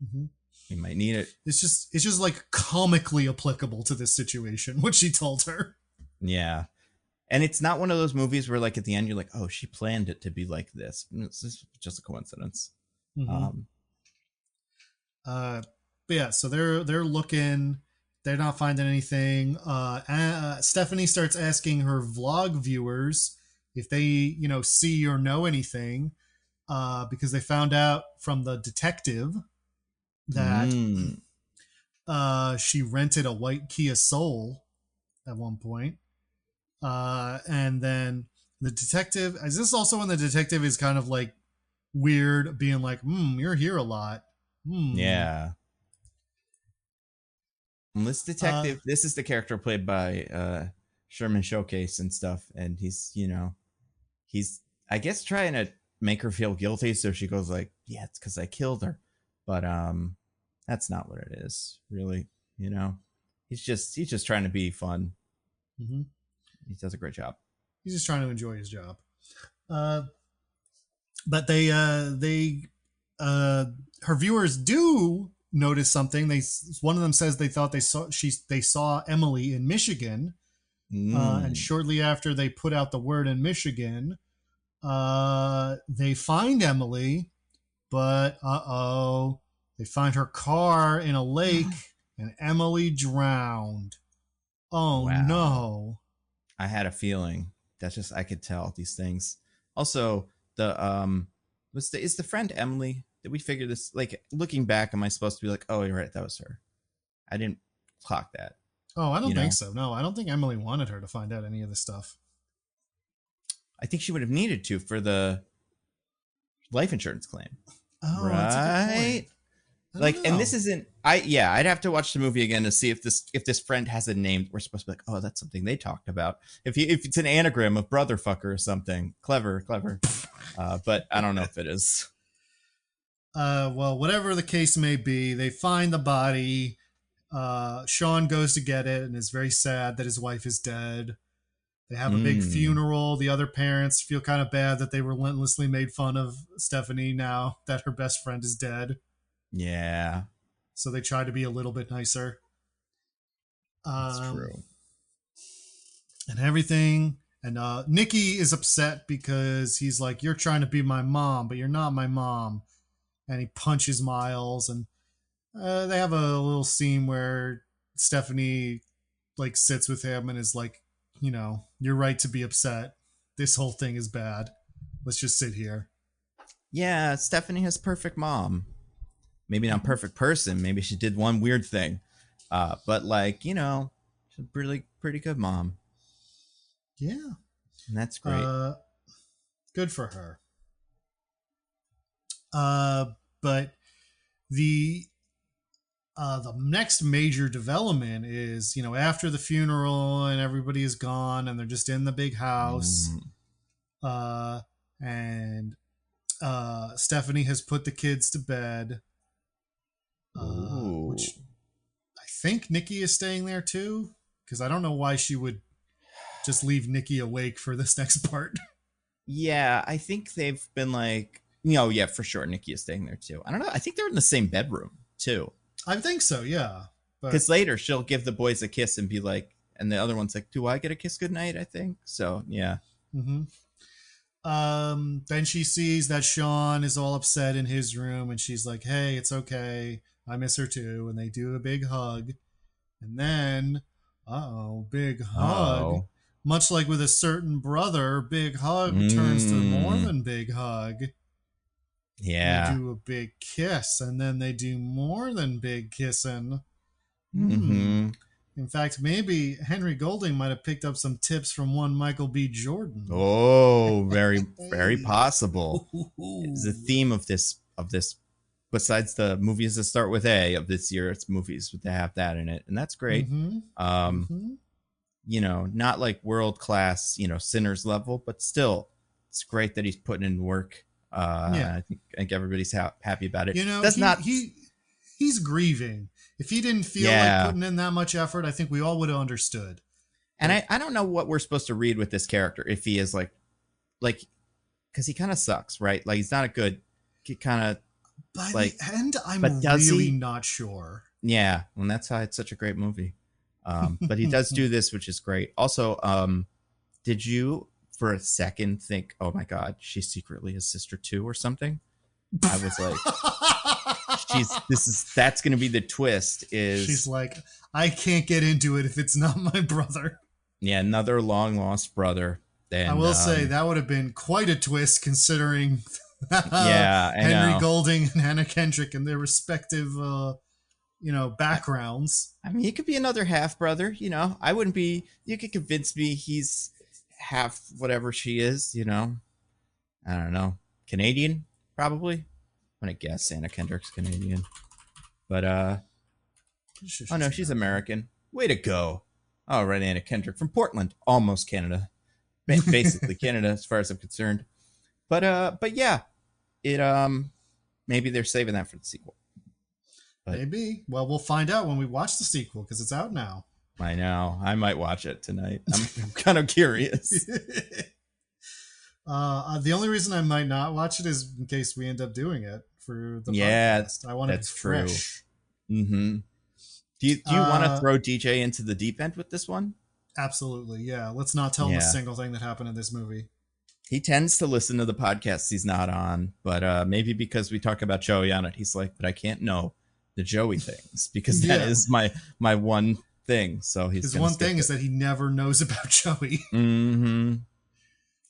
Mm-hmm. You might need it. It's just like comically applicable to this situation, what she told her. Yeah. And it's not one of those movies where, like, at the end, you're like, oh, she planned it to be like this. It's just a coincidence. Mm-hmm. But yeah, so they're looking. They're not finding anything. Stephanie starts asking her vlog viewers if they, see or know anything, because they found out from the detective that she rented a white Kia Soul at one point. And then the detective, is this also when the detective is kind of like weird, being like, you're here a lot. Yeah. And this detective, this is the character played by Sherman Showcase and stuff. And he's, he's, I guess, trying to make her feel guilty. So she goes like, yeah, it's because I killed her. But that's not what it is, really. He's just trying to be fun. Mm-hmm. He does a great job. He's just trying to enjoy his job. But her viewers do notice something. One of them says they thought they saw Emily in Michigan, and shortly after they put out the word in Michigan, they find Emily, but they find her car in a lake, and Emily drowned. Oh wow. No! I had a feeling. That's just, I could tell these things. Also, is the friend Emily? Did we figure this? Like, looking back, am I supposed to be like, oh, you're right, that was her? I didn't clock that. Oh, I don't think so. No, I don't think Emily wanted her to find out any of this stuff. I think she would have needed to for the life insurance claim. Oh, right. That's a good point. Like, and this isn't. I'd have to watch the movie again to see if this friend has a name. We're supposed to be like, oh, that's something they talked about. If it's an anagram of brother fucker or something, clever. But I don't know if it is. Well, whatever the case may be, they find the body. Sean goes to get it and is very sad that his wife is dead. They have a big Mm, funeral. The other parents feel kind of bad that they relentlessly made fun of Stephanie now that her best friend is dead. yeah, So they try to be a little bit nicer. that's Um, true. and everything. And Nikki is upset because he's like, "You're trying to be my mom, but you're not my mom." And he punches Miles. And they have a little scene where Stephanie like sits with him and is like, "You're right to be upset. This whole thing is bad. Let's just sit here." Yeah, Stephanie has perfect mom. Maybe not perfect person. Maybe she did one weird thing. But like, she's a really pretty good mom. Yeah. And that's great. Uh, Good for her. Uh, but the the next major development is, after the funeral and everybody is gone and they're just in the big house. Mm. Uh, and Stephanie has put the kids to bed, Ooh. which I think Nikki is staying there too, because I don't know why she would just leave Nikki awake for this next part. Yeah, I think they've been like, yeah, for sure. Nikki is staying there too. I don't know. I think they're in the same bedroom too. I think so, yeah. But Because later she'll give the boys a kiss and be like, and the other one's like, "Do I get a kiss goodnight?" I think so. Yeah. mhm. Then she sees that Sean is all upset in his room, and she's like, "Hey, it's okay. I miss her too." And they do a big hug. And then, big hug. Oh. Much like with a certain brother, big hug turns to more Mm. than big hug. They Yeah. do a big kiss, and then they do more than big kissing. Hmm. Mm-hmm. In fact, maybe Henry Golding might have picked up some tips from one Michael B. Jordan. Oh, very, very Hey. possible. Is the theme of this besides the movies that start with A of this year, it's movies that have that in it, and that's great. Mm-hmm. Um, Mm-hmm. not like world class, Sinners level, but still, it's great that he's putting in work. Yeah. I think everybody's happy about it. You know, That's not, he's grieving. If he didn't feel like yeah. putting in that much effort, I think we all would have understood. And But I don't know what we're supposed to read with this character if he is like, because he kind of sucks, right? Like he's not a good, kind of by the like, end, but I'm does really he? not sure. Yeah, and that's how it's such a great movie. But he does do this, which is great. Also, did you for a second think, oh my god, she's secretly his sister too, or something? I was like, that's gonna be the twist. She's Is like, I can't get into it if it's not my brother. yeah, another long lost brother. I And will say that would have been quite a twist considering yeah, I Henry know. Golding and Anna Kendrick and their respective, I, backgrounds. I mean, he could be another half brother. I wouldn't be. You could convince me he's half whatever she is. I don't know. Canadian, probably. I'm gonna guess Anna Kendrick's Canadian. But Sure, oh she's no, she's American. American. Way to go. All right, Anna Kendrick from Portland, almost Canada. Basically Canada as far as I'm concerned. But yeah, it maybe they're saving that for the sequel. But Maybe. Well, we'll find out when we watch the sequel because it's out now. I know I might watch it tonight. I'm kind of curious. The only reason I might not watch it is in case we end up doing it for the Yeah, podcast. I want to be that's true. fresh. Mm-hmm. Do you want to throw DJ into the deep end with this one? Absolutely, yeah. Let's not tell him a Yeah. single thing that happened in this movie. He tends to listen to the podcasts he's not on, but maybe because we talk about Joey on it, he's like, but I can't know the Joey things because that Yeah. is my one thing. So His one thing is that he never knows about Joey. Mm-hmm.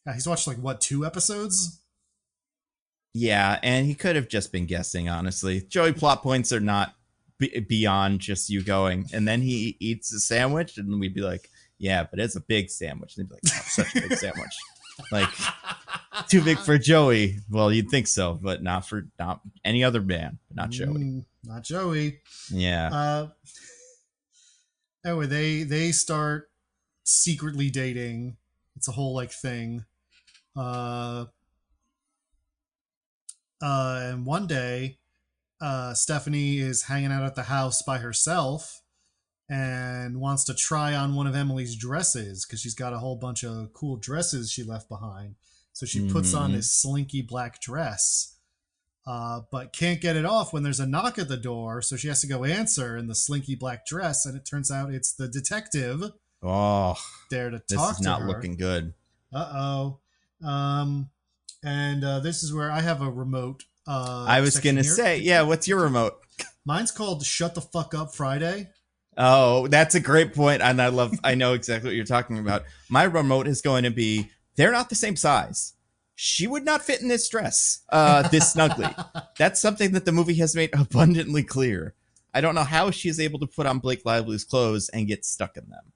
Yeah, he's watched like what, 2 episodes? Yeah, and he could have just been guessing, honestly. Joey plot points are not beyond just you going, and then he eats a sandwich, and we'd be like, yeah, but it's a big sandwich. And they'd be like, oh, such a big sandwich. Like, too big for Joey. Well, you'd think so, but not any other man, not Joey. Not Joey. Yeah. Anyway, they start secretly dating. It's a whole like thing. And one day, Stephanie is hanging out at the house by herself and wants to try on one of Emily's dresses because she's got a whole bunch of cool dresses she left behind. So she puts on Mm-hmm. this slinky black dress, but can't get it off when there's a knock at the door. So she has to go answer in the slinky black dress, and it turns out it's the detective Oh, there to this is talk to not her. looking good. Uh oh. And this is where I have a remote I was section gonna here. say, yeah. What's your remote? Mine's called "Shut the Fuck Up Friday." Oh, that's a great point, and I know exactly what you're talking about. My remote is going to be. They're not the same size. She would not fit in this dress, this snugly. That's something that the movie has made abundantly clear. I don't know how she is able to put on Blake Lively's clothes and get stuck in them.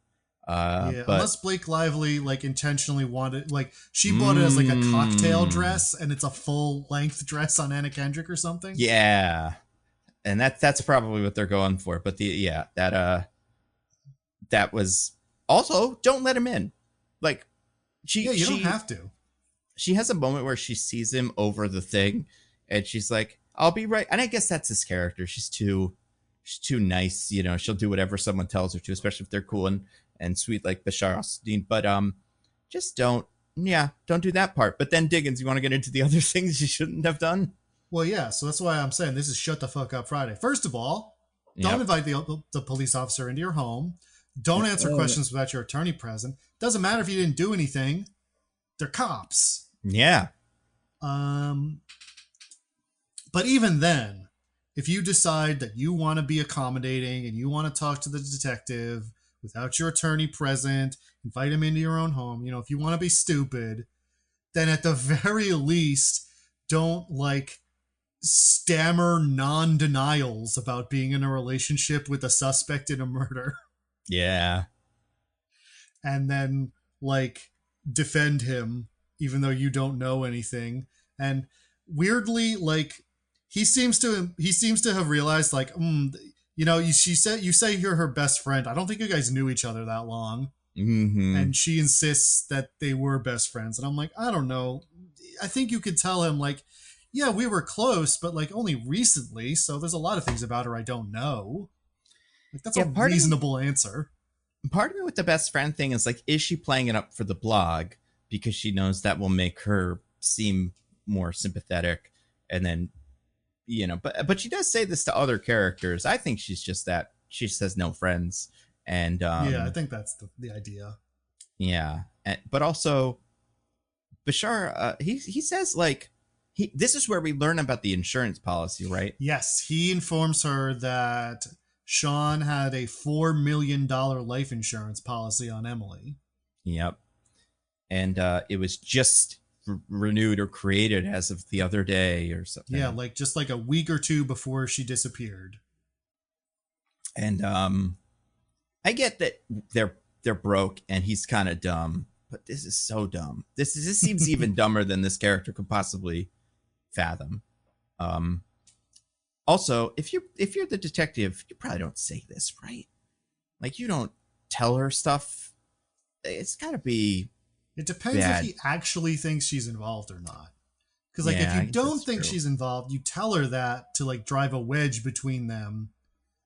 Yeah, But unless Blake Lively like intentionally wanted, like she bought it as like a cocktail dress, and it's a full length dress on Anna Kendrick or something. yeah, and that's probably what they're going for. But that was also don't let him in. Like Yeah, you don't she have to. she has a moment where she sees him over the thing, and she's like, "I'll be right." And I guess that's his character. She's too nice, you know. She'll do whatever someone tells her to, especially if they're cool and sweet like Bashar Al-Assad. But just don't do that part. But then Diggins, you want to get into the other things you shouldn't have done? Well, yeah, so that's why I'm saying this is "Shut the Fuck Up Friday." First of all, don't Yep. invite the police officer into your home. Don't answer questions without your attorney present. Doesn't matter if you didn't do anything. They're cops. Yeah. Um, but even then, if you decide that you want to be accommodating and you want to talk to the detective without your attorney present, invite him into your own home, if you want to be stupid, then at the very least, don't like stammer non-denials about being in a relationship with a suspect in a murder Yeah. and then like defend him even though you don't know anything. And weirdly, like he seems to have realized like you say you're her best friend. I don't think you guys knew each other that long. Mm-hmm. And she insists that they were best friends, and I'm like, I don't know. I think you could tell him like, yeah, we were close, but like only recently, so there's a lot of things about her I don't know. Like that's Yeah, a reasonable answer. part of me with the best friend thing is like, is she playing it up for the blog because she knows that will make her seem more sympathetic? And then, but she does say this to other characters. I think she's just that she says no friends. And Yeah, I think that's the idea. yeah. But also Bashar, he says like this is where we learn about the insurance policy, right? Yes, he informs her that Sean had a $4 million life insurance policy on Emily. Yep. And it was just renewed or created as of the other day or Yeah, something. like just like a week or two before she disappeared. And I get that they're broke and he's kind of dumb, but this is so dumb. This seems even dumber than this character could possibly fathom. Um, Also, if you're the detective, you probably don't say this, right? Like you don't tell her stuff. It's got to be It depends if bad. he actually thinks she's involved or not. Because like if Yeah, you I guess don't that's think true. she's involved, you tell her that to like drive a wedge between them,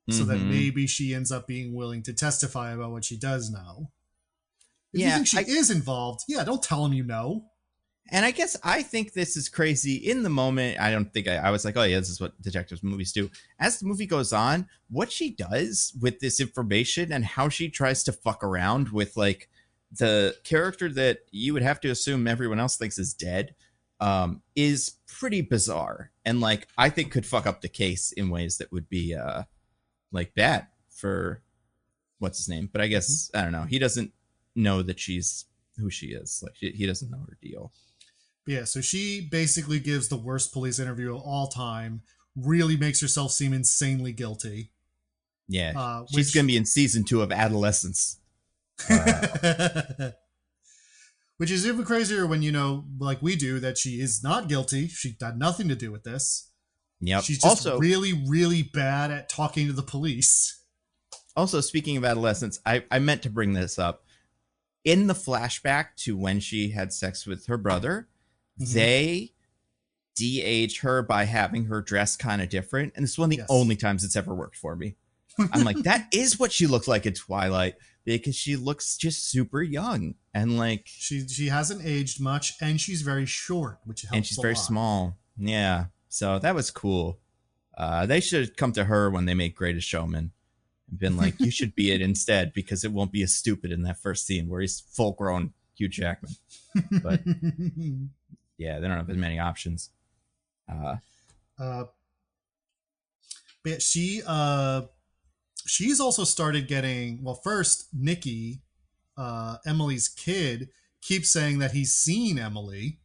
so that Mm-hmm. maybe she ends up being willing to testify about what she does know. If you Yeah, think she is involved, yeah, don't tell him you know. and I guess I think this is crazy in the moment. I don't think I was like, oh yeah, this is what detectives movies do. As the movie goes on, what she does with this information and how she tries to fuck around with like the character that you would have to assume everyone else thinks is dead, is pretty bizarre. And like I think could fuck up the case in ways that would be like bad for what's his name. But I Mhm. guess I don't know. He doesn't know that she's who she is. Like he doesn't know her deal. Yeah, so she basically gives the worst police interview of all time, really makes herself seem insanely guilty. Yeah, she's gonna Which be in season 2 of Adolescence. Uh, which is even crazier when like we do, that she is not guilty. She had nothing to do with this. yep. She's just Also, really, really bad at talking to the police. speaking of Adolescence, I meant to bring this up. In the flashback to when she had sex with her brother, Mm-hmm. they de-age her by having her dress kind of different. And it's one of the Yes. only times it's ever worked for me. I'm like, that is what she looked like in Twilight, because she looks just super young and like she hasn't aged much, and she's very short, which helps and she's a very lot. small. Yeah. So that was cool. They should come to her when they make Greatest Showman and been like, you should be it instead, because it won't be as stupid in that first scene where he's full grown Hugh Jackman. But yeah, they don't have as many options. But she's also started getting, well, first Nikki, Emily's kid, keeps saying that he's seen Emily.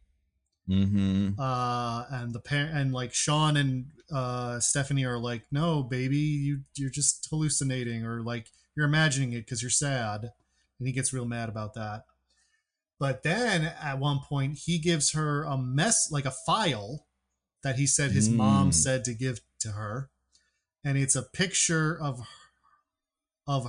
Mm-hmm. And the parent and like Sean and Stephanie are like, no, baby, you're just hallucinating, or like you're imagining it because you're sad. And he gets real mad about that. But then at one point he gives her a like a file that he said his mom said to give to her, and it's a picture of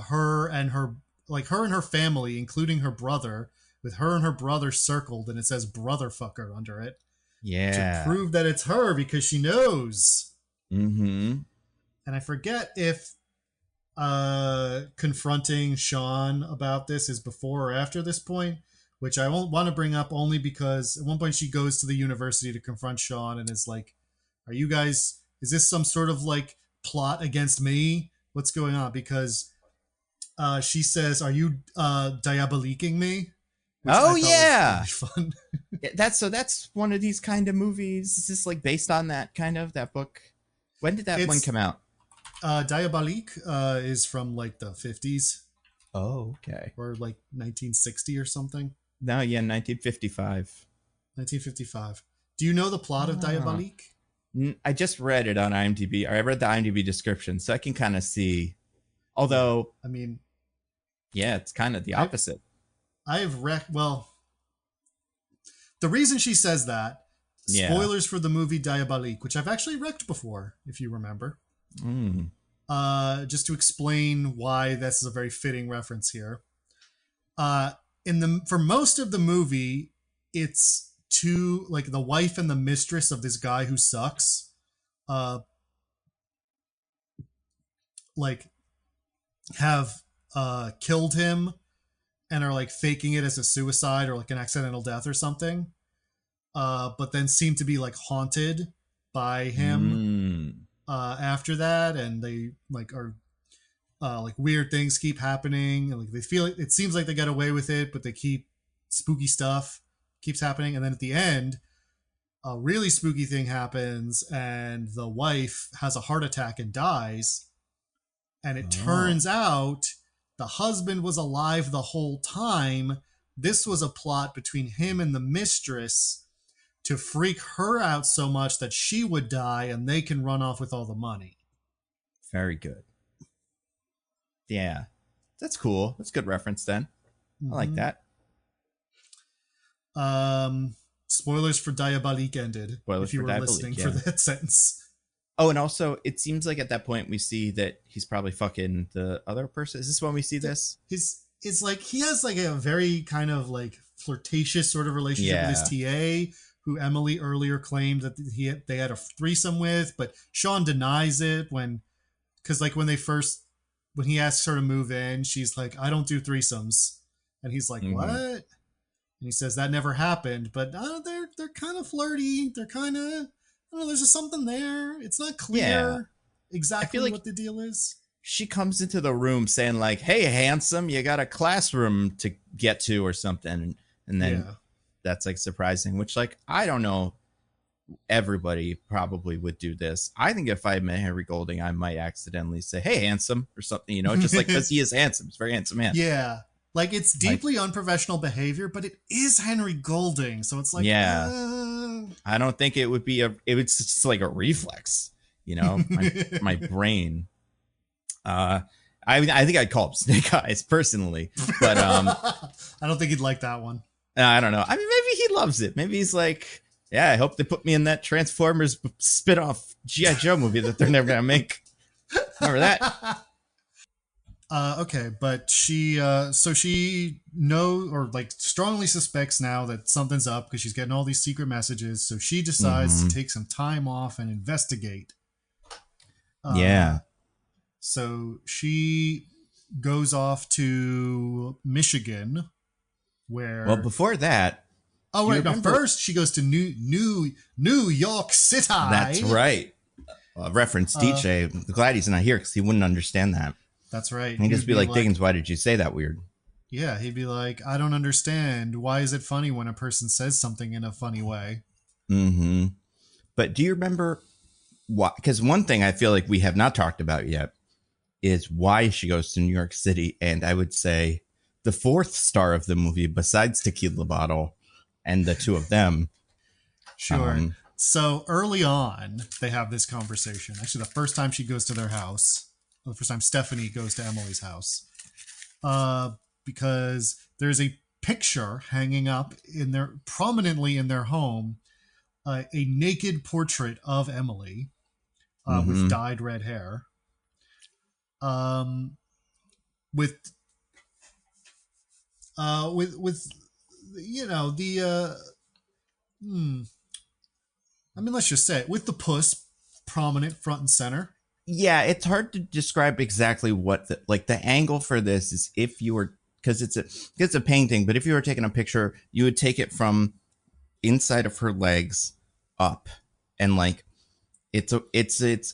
her and her, like her and her family, including her brother, with her and her brother circled, and it says brother fucker under it. Yeah. To prove that it's her, because she knows. Mm-hmm. And I forget if confronting Sean about this is before or after this point, which I won't want to bring up only because at one point she goes to the university to confront Sean and is like, are you guys, is this some sort of like plot against me? What's going on? Because she says, are you diaboliquing me? Which oh, yeah. Was really fun. That's one of these kind of movies. Is this like based on that kind of, that book? When did that one come out? Diabolique is from like the 50s. Oh, okay. Or like 1960 or something. No, yeah, 1955. 1955. Do you know the plot of Diabolique? I just read it on IMDb. I read the IMDb description, so I can kind of see. Although, I mean, yeah, it's kind of the opposite. Well, the reason she says that, spoilers for the movie Diabolique, which I've actually wrecked before, if you remember. Just to explain why this is a very fitting reference here. For most of the movie, it's two, like the wife and the mistress of this guy who sucks, like have killed him and are like faking it as a suicide or like an accidental death or something, but then seem to be like haunted by him after that, and they like are like weird things keep happening, and like they feel it seems like they got away with it, but they keep spooky stuff keeps happening, and then at the end a really spooky thing happens and the wife has a heart attack and dies, and it turns out the husband was alive the whole time. This was a plot between him and the mistress to freak her out so much that she would die and they can run off with all the money. Very good. Yeah. That's cool. That's a good reference then. I like that. Spoilers for Diabolique ended. Spoilers if you were listening for that sentence. Oh, and also, it seems like at that point we see that he's probably fucking the other person. Is this when we see this? It's like he has like a very kind of like flirtatious sort of relationship with his TA, who Emily earlier claimed that they had a threesome with, but Sean denies it because like when he asks her to move in, she's like, I don't do threesomes, and he's like, what? And he says that never happened, but they're kind of flirty. They're kind of, I don't know, there's just something there. It's not clear exactly like what the deal is. She comes into the room saying like, hey, handsome, you got a classroom to get to or something. And then that's like surprising, which like, I don't know. Everybody probably would do this. I think if I met Henry Golding, I might accidentally say, hey, handsome or something, just like because he is handsome. He's a very handsome man. Yeah. Like it's deeply unprofessional behavior, but it is Henry Golding. So it's like, I don't think it would be it's just like a reflex, my brain. I think I'd call him Snake Eyes personally, but I don't think he'd like that one. I don't know. I mean, maybe he loves it. Maybe he's like, yeah, I hope they put me in that Transformers spin-off G.I. Joe movie that they're never gonna make. Remember that? Okay, but she know or like strongly suspects now that something's up because she's getting all these secret messages. So she decides to Mm-hmm. take some time off and investigate. Uh, Yeah. so she goes off to Michigan, Well, where before that, oh do you wait, no, remember? first she goes to New York That's City. right. Reference Uh, DJ. Glad he's not here because he wouldn't understand that. that's right. He'd He just would be be like, like, Diggins, why did you say that weird? yeah, he'd be like, I don't understand. Why is it funny when a person says something in a funny way? Mm-hmm. But do you remember why? Because one thing I feel like we have not talked about yet is why she goes to New York City. And I would say the fourth star of the movie, besides Tequila Bottle and the two of them. Sure. Um, So early on, they have this conversation. Actually, the first time she goes to their house, or the first time Stephanie goes to Emily's house, uh, because there's a picture hanging up in their prominently in their home, a naked portrait of Emily with mm-hmm. dyed red hair, um, with with the hmm, I mean, let's just say it with the puss prominent front and center. Yeah, it's hard to describe exactly what the angle for this is if you were because it's a painting, but if you were taking a picture, you would take it from inside of her legs up and like it's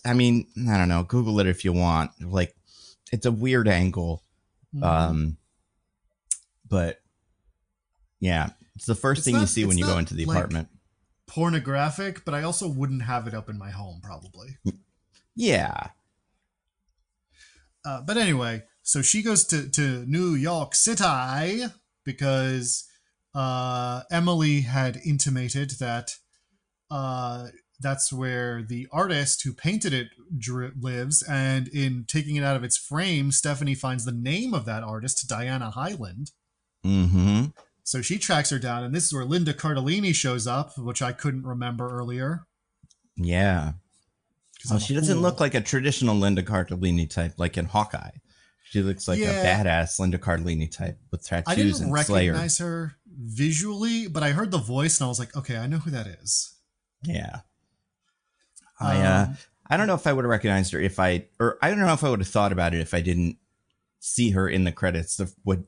I mean, I don't know, Google it if you want. Like it's a weird angle. Mm-hmm. Um but yeah, it's the first thing you see when It's you go not into the like apartment. pornographic, but I also wouldn't have it up in my home probably. Yeah. But anyway, so she goes to New York City because Emily had intimated that uh, that's where the artist who painted it lives, and in taking it out of its frame, Stephanie finds the name of that artist, Diana Hyland. Mm-hmm. So she tracks her down, and this is where Linda Cardellini shows up, which I couldn't remember earlier Yeah. because Well, I'm a she doesn't look fool. like a traditional Linda Cardellini type like in Hawkeye. She looks like a Yeah, badass Linda Cardellini type with I tattoos didn't and Slayer. recognize her visually, but I heard the voice and I was like, okay, I know who that is. Yeah. I Um, I don't know if I would have recognized her if I don't know if I would have thought about it if I didn't see her in the credits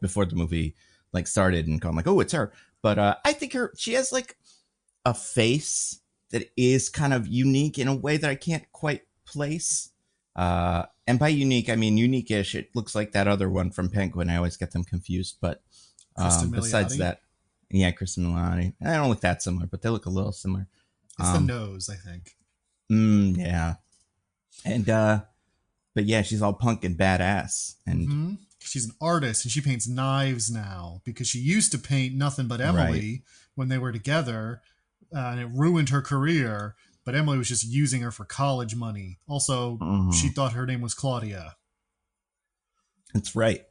before the movie like started and gone like, oh, it's her. But I think she has like a face that is kind of unique in a way that I can't quite place. And by unique, I mean unique-ish. It looks like that other one from Penguin. I always get them confused. But Kristen besides Milioti. that, yeah, Kristen Milani. I don't look that similar, but they look a little similar. It's the Um, nose, I think. yeah. And but yeah, she's all punk and badass. And Mm-hmm. She's an artist and she paints knives now because she used to paint nothing but right. Emily when they were together, and it ruined her career. But Emily was just using her for college money. Also, she Mhm. thought her name was Claudia. That's right.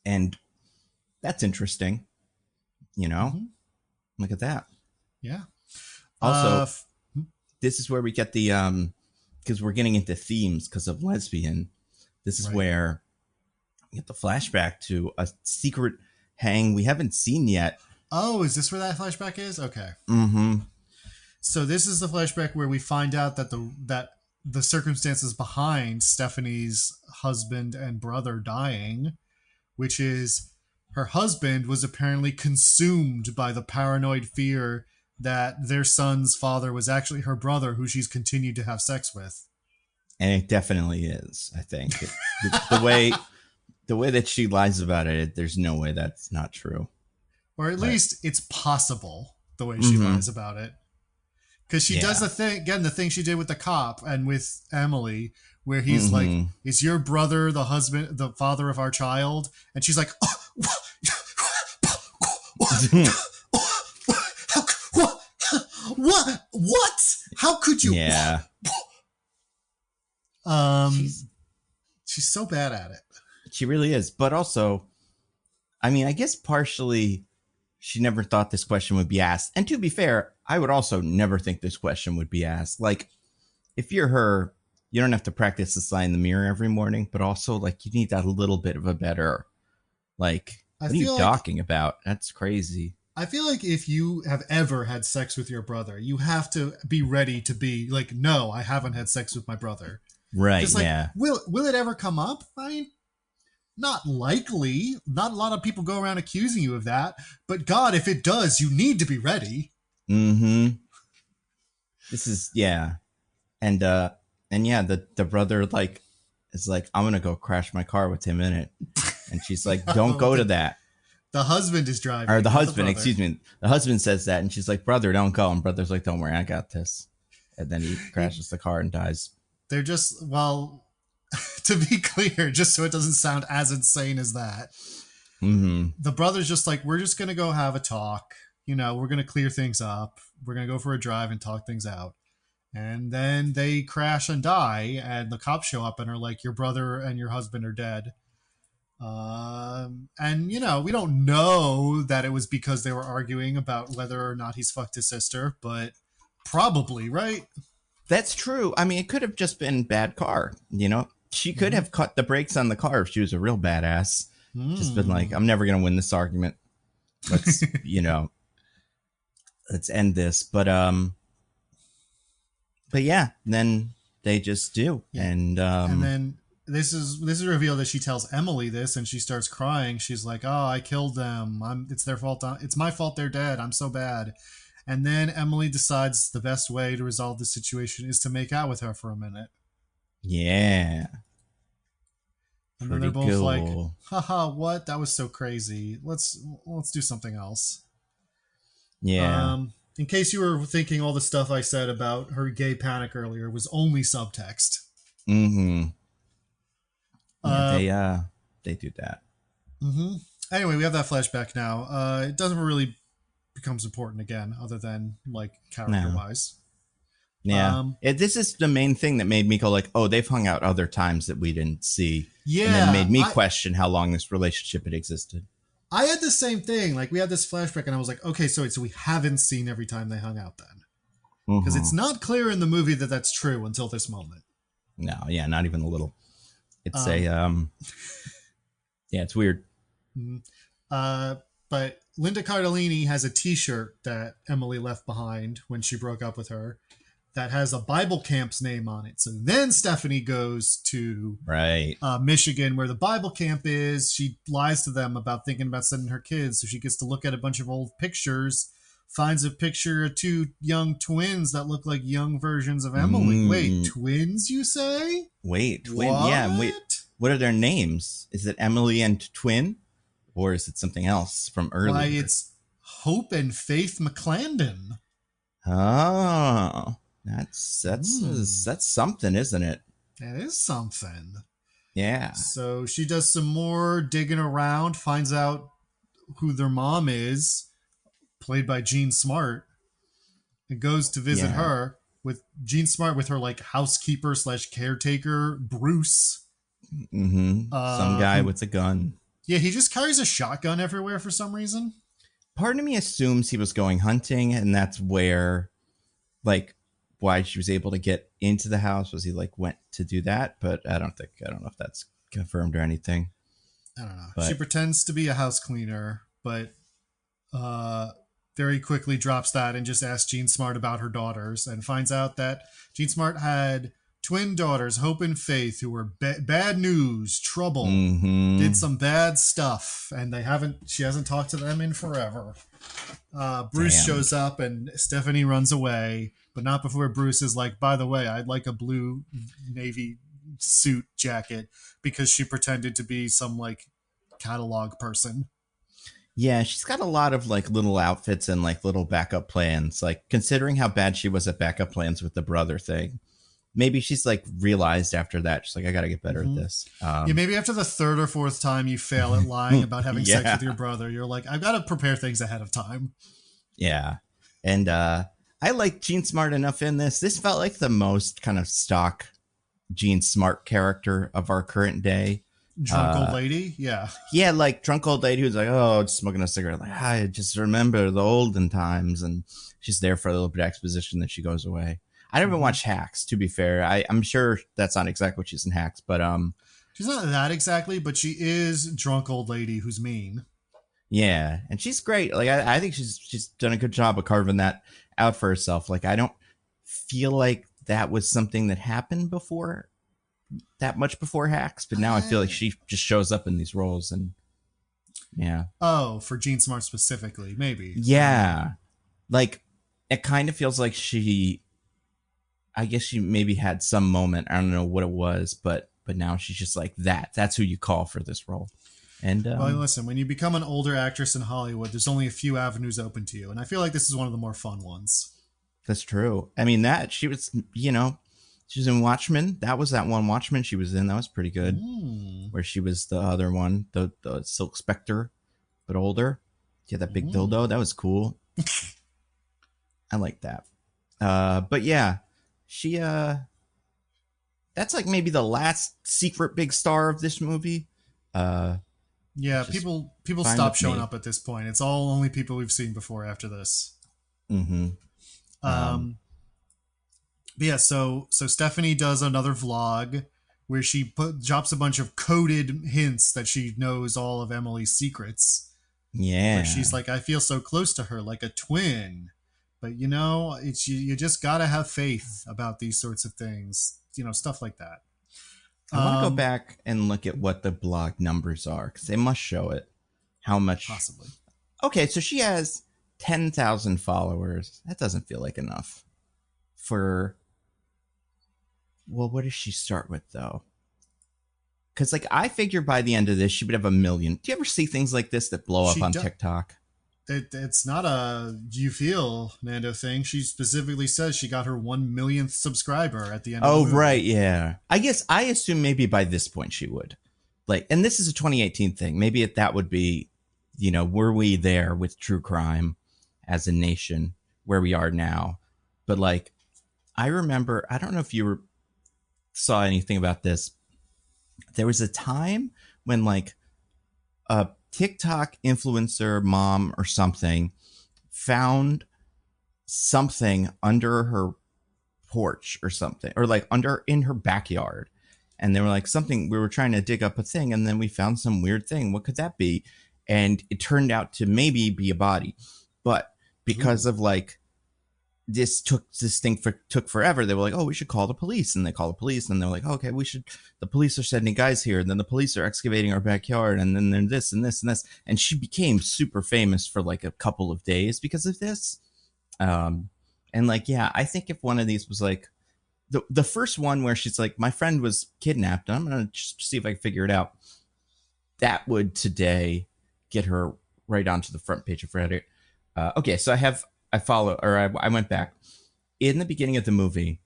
And that's interesting, you know? Mm-hmm. Look at that. Yeah. Also, F- this is where we get the because we're getting into themes because of lesbian. This is right. where we get the flashback to a secret hang we haven't seen yet. Oh, is this where that flashback is? Okay. Mm-hmm. So this is the flashback where we find out that the circumstances behind Stephanie's husband and brother dying, which is her husband was apparently consumed by the paranoid fear that their son's father was actually her brother who she's continued to have sex with. And it definitely is. I think the way that she lies about it, there's no way that's not true. Or at But least it's possible the way she mm-hmm. lies about it. Because she does Yeah. the thing again, the thing she did with the cop and with Emily, where he's like, Mm-hmm. "Is your brother the husband, the father of our child?" And she's like, how, what? How could you? Yeah. Um, She's she's so bad at it. she really is. But also, I mean, I guess partially she never thought this question would be asked. And to be fair, I would also never think this question would be asked. Like, if you're her, you don't have to practice this line in the mirror every morning, but also like you need that little bit of a better, like, I what are you feel like talking about? That's crazy. I feel like if you have ever had sex with your brother, you have to be ready to be like, no, I haven't had sex with my brother. Right. Just like, Yeah. will it ever come up? I mean, not likely. Not a lot of people go around accusing you of that. But God, if it does, you need to be ready. Mm-hmm. This is, yeah. And yeah, the brother like is like, I'm gonna go crash my car with him in it. And she's like, don't Oh, go to that. the husband is driving. Or the not husband, excuse me. The husband says that, and she's like, brother, don't go. And brother's like, don't worry, I got this. And then he crashes the car and dies. They're just, well, to be clear, just so it doesn't sound as insane as that. Mm-hmm. The brother's just like, we're just going to go have a talk. You know, we're going to clear things up. We're going to go for a drive and talk things out. And then they crash and die, and the cops show up and are like, your brother and your husband are dead. And, you know, we don't know that it was because they were arguing about whether or not he's fucked his sister, but probably, right? That's true. I mean, it could have just been bad car, you know? She could have cut the brakes on the car if she was a real badass. Just been like, I'm never going to win this argument. Let's, you know, let's end this. But yeah, then they just do. Yeah. And then this is revealed that she tells Emily this, and she starts crying. She's like, "Oh, I killed them. It's their fault. It's my fault. They're dead. I'm so bad." And then Emily decides the best way to resolve the situation is to make out with her for a minute. yeah. And then they're both like, haha, what? That was so crazy. Let's do something else. Yeah. In case you were thinking all the stuff I said about her gay panic earlier was only subtext. Mm-hmm. Yeah, they do that. Mm-hmm. Anyway, we have that flashback now. It doesn't really becomes important again, other than like character-wise. Yeah. This is the main thing that made me go like, oh, they've hung out other times that we didn't see. Yeah. And then made me question how long this relationship had existed. I had the same thing. Like, we had this flashback, and I was like, okay, so we haven't seen every time they hung out then. Because it's not clear in the movie that that's true until this moment. No, yeah, not even a little. It's yeah, it's weird. But Linda Cardellini has a t-shirt that Emily left behind when she broke up with her that has a Bible camp's name on it. So then Stephanie goes to Michigan, where the Bible camp is. She lies to them about thinking about sending her kids. So she gets to look at a bunch of old pictures, finds a picture of two young twins that look like young versions of Emily. Wait, twins, you say? Wait, twin? Yeah, wait. What are their names? Is it Emily and Twin? Or is it something else from earlier? Why, it's Hope and Faith McClandon. Oh, that's something, isn't it? That is something. Yeah. So she does some more digging around, finds out who their mom is, played by Jean Smart, and goes to visit her with Jean Smart with her like housekeeper / caretaker, Bruce. Mm-hmm. Some guy with a gun. Yeah, he just carries a shotgun everywhere for some reason. Part of me assumes he was going hunting, and that's where, like, why she was able to get into the house was he like went to do that. But I don't know if that's confirmed or anything. I don't know. But she pretends to be a house cleaner, but very quickly drops that and just asks Jean Smart about her daughters, and finds out that Jean Smart had twin daughters, Hope and Faith, who were bad news, trouble, did some bad stuff, and she hasn't talked to them in forever. Bruce shows up, and Stephanie runs away, but not before Bruce is like, by the way, I'd like a blue navy suit jacket, because she pretended to be some like catalog person. Yeah, she's got a lot of like little outfits and like little backup plans. Like, considering how bad she was at backup plans with the brother thing, maybe she's like realized after that, she's like, I got to get better at this. Yeah, maybe after the third or fourth time you fail at lying about having sex with your brother, you're like, I've got to prepare things ahead of time. Yeah. And I like Jean Smart enough in this. This felt like the most kind of stock Jean Smart character of our current day. Drunk old lady? Yeah. Yeah, like drunk old lady who's like, oh, just smoking a cigarette. Like, I just remember the olden times. And she's there for a little bit of exposition, then she goes away. I haven't Mm-hmm. watched Hacks, to be fair. I'm sure that's not exactly what she's in Hacks, but She's not that exactly, but she is drunk old lady who's mean. yeah, and she's great. Like I think she's done a good job of carving that out for herself. Like I don't feel like that was something that happened before that much before Hacks, but now I feel like Uh, she just shows up in these roles and yeah. oh, for Jean Smart specifically, maybe. Yeah. Like it kind of feels like I guess she maybe had some moment. I don't know what it was, but now she's just like that. That's who you call for this role. And Well, listen, when you become an older actress in Hollywood, there's only a few avenues open to you, and I feel like this is one of the more fun ones. that's true. I mean that she was, she was in Watchmen. That was that one Watchmen she was in. That was pretty good. Mm. Where she was the other one, the Silk Spectre, but older. She had that big Mm. dildo. That was cool. I like that. But yeah, she that's like maybe the last secret big star of this movie. Uh, Yeah, which is people fine stop with showing me. up at this point. It's all only people we've seen before after this. Mm-hmm. Um, Um, but yeah, so Stephanie does another vlog where she drops a bunch of coded hints that she knows all of Emily's secrets. Where yeah. she's like, I feel so close to her, like a twin. But it's you just gotta have faith about these sorts of things. Stuff like that. I want to go Um, back and look at what the blog numbers are because they must show it. How much? Possibly. Okay, so she has 10,000 followers. That doesn't feel like enough for. Well, what does she start with though? Because like I figure by the end of this she would have a million. Do you ever see things like this that blow up She on does. TikTok? It's not a you feel Nando thing. She specifically says she got her 1 millionth subscriber at the end of the Oh movie. right, yeah. I guess I assume maybe by this point she would. Like, and this is a 2018 thing. Maybe that would be, were we there with true crime as a nation where we are now? But like, I remember. I don't know if you saw anything about this. There was a time when like a TikTok influencer mom or something found something under her porch or something, or like under in her backyard. And they were like, something, we were trying to dig up a thing, and then we found some weird thing. What could that be? And it turned out to maybe be a body. But because Ooh. of like this thing took forever, they were like, oh, we should call the police. And they call the police, and they're like, oh, okay, we should, the police are sending guys here, and then the police are excavating our backyard, and then this and this and this. And she became super famous for like a couple of days because of this. um and like, yeah, I think if one of these was like the first one where she's like, my friend was kidnapped and I'm gonna just see if I can figure it out, that would today get her right onto the front page of Reddit. Okay, so I went back in the beginning of the movie,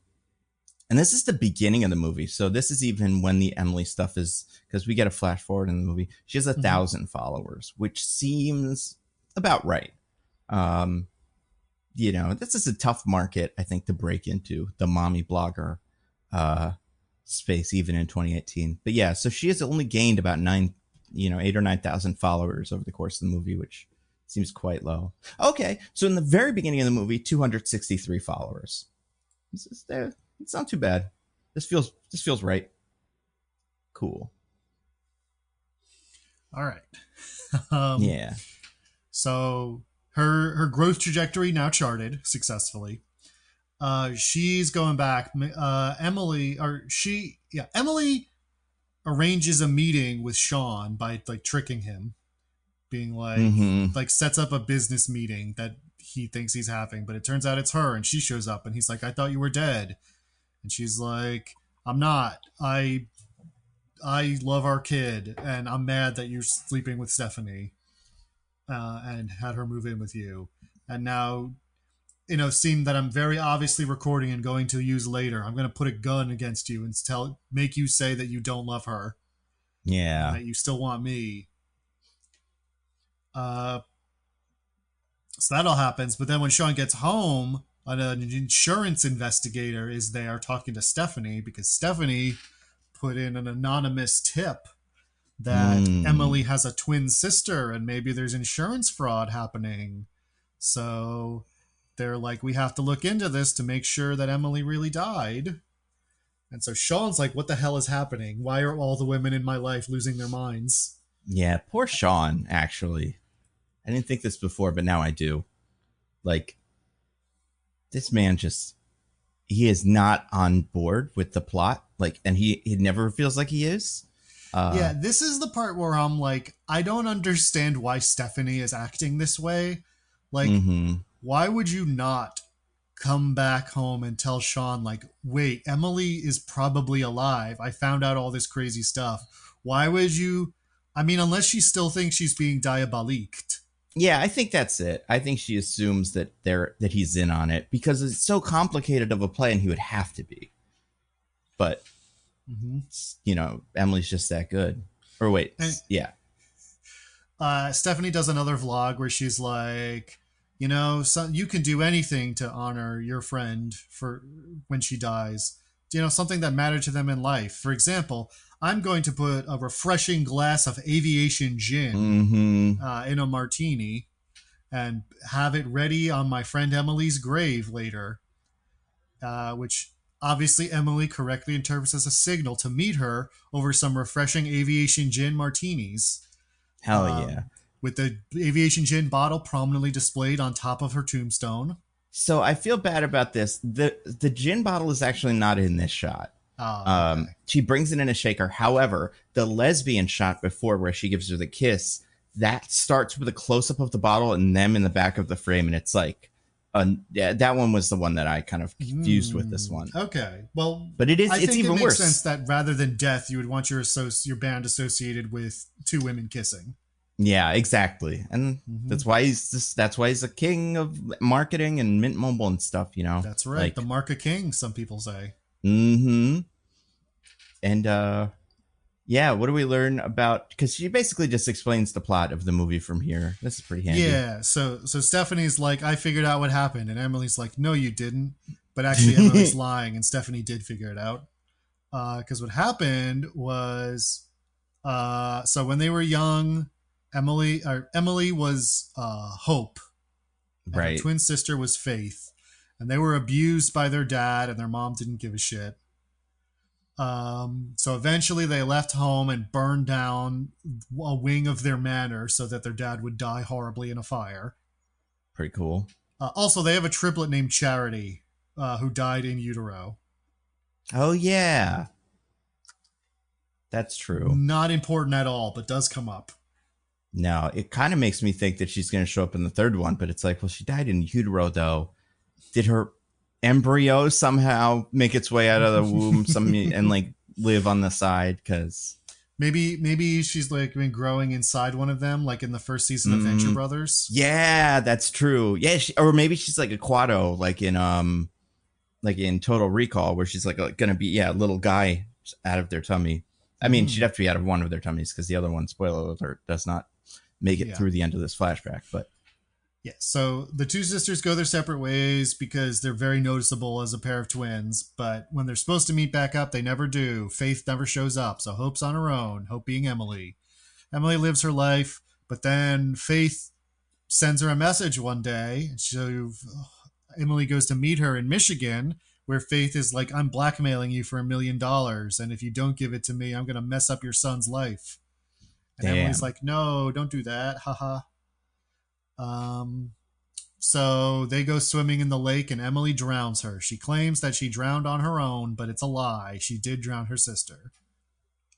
and this is the beginning of the movie, so this is even when the Emily stuff is, because we get a flash forward in the movie. She has a Mm-hmm. 1,000 followers, which seems about right. um this is a tough market, I think, to break into, the mommy blogger uh, space, even in 2018. But yeah, so she has only gained about 8 or 9,000 followers over the course of the movie, which seems quite low. Okay, so in the very beginning of the movie, 263 followers. It's not too bad. This feels right. Cool. All right. um, Yeah. so her growth trajectory now charted successfully. She's going back. Emily arranges a meeting with Sean by like tricking him, being Mm-hmm. like sets up a business meeting that he thinks he's having, but it turns out it's her, and she shows up, and he's like, I thought you were dead. And she's like, I'm not. I love our kid, and I'm mad that you're sleeping with Stephanie, and had her move in with you. And now, scene that I'm very obviously recording and going to use later, I'm going to put a gun against you and make you say that you don't love her and Yeah. that you still want me. Uh, so that all happens. But then when Sean gets home, an insurance investigator is there talking to Stephanie because Stephanie put in an anonymous tip that Emily Mm. has a twin sister and maybe there's insurance fraud happening. So they're like, we have to look into this to make sure that Emily really died. And so Sean's like, what the hell is happening? Why are all the women in my life losing their minds? Yeah, poor Sean, actually. I didn't think this before, but now I do. Like, this man just, he is not on board with the plot. Like, and he never feels like he is. Yeah, this is the part where I'm like, I don't understand why Stephanie is acting this way. Like, why would you not come back home and tell Sean, like, wait, Emily is probably alive. I found out all this crazy stuff. Why would you? I mean, unless she still thinks she's being diaboliqued. Yeah, I think that's it. I think she assumes that he's in on it because it's so complicated of a play, and he would have to be. But you know, Emily's just that good. Or wait, yeah. Stephanie does another vlog where she's like, you know, you can do anything to honor your friend for when she dies. You know, something that mattered to them in life. For example, I'm going to put a refreshing glass of Aviation Gin in a martini and have it ready on my friend Emily's grave later, which obviously Emily correctly interprets as a signal to meet her over some refreshing Aviation Gin martinis. Hell yeah. With the Aviation Gin bottle prominently displayed on top of her tombstone. So I feel bad about this. The gin bottle is actually not in this shot. Okay. She brings it in a shaker. However, the lesbian shot before where she gives her the kiss, that starts with a close-up of the bottle and them in the back of the frame. And it's like, yeah, that one was the one that I kind of confused with this one. Okay. Well, but it's even worse. It makes sense that rather than death, you would want your band associated with two women kissing. Yeah, exactly. And that's why he's a king of marketing and Mint Mobile and stuff, you know. That's right. Like, the Marca King, some people say. And yeah, what do we learn about, because she basically just explains the plot of the movie from here. This is pretty handy. Yeah, so Stephanie's like, I figured out what happened, and Emily's like, no, you didn't. But actually Emily's lying, and Stephanie did figure it out. Because what happened was, so when they were young, Emily was Hope, and right. her twin sister was Faith, and they were abused by their dad, and their mom didn't give a shit. So eventually they left home and burned down a wing of their manor so that their dad would die horribly in a fire. Pretty cool. Also, they have a triplet named Charity, who died in utero. Oh yeah, that's true. Not important at all, but does come up. No, it kind of makes me think that she's going to show up in the third one, but it's like, well, she died in utero, though. Did her embryo somehow make its way out of the womb and like live on the side? Because maybe she's like been growing inside one of them, like in the first season of Venture Brothers. Yeah, that's true. Yeah, or maybe she's like a Quado, like in Total Recall, where she's like going to be a little guy out of their tummy. I mean, she'd have to be out of one of their tummies because the other one, spoiler alert, does not make it through the end of this flashback. But yeah, so the two sisters go their separate ways because they're very noticeable as a pair of twins. But when they're supposed to meet back up, they never do. Faith never shows up, so Hope's on her own. Hope being Emily. Emily lives her life, but then Faith sends her a message one day. So Emily goes to meet her in Michigan, where Faith is like, I'm blackmailing you for $1 million, and if you don't give it to me, I'm going to mess up your son's life. And Damn. Emily's like, no, don't do that. Haha. So they go swimming in the lake, and Emily drowns her. She claims that she drowned on her own, but it's a lie. She did drown her sister.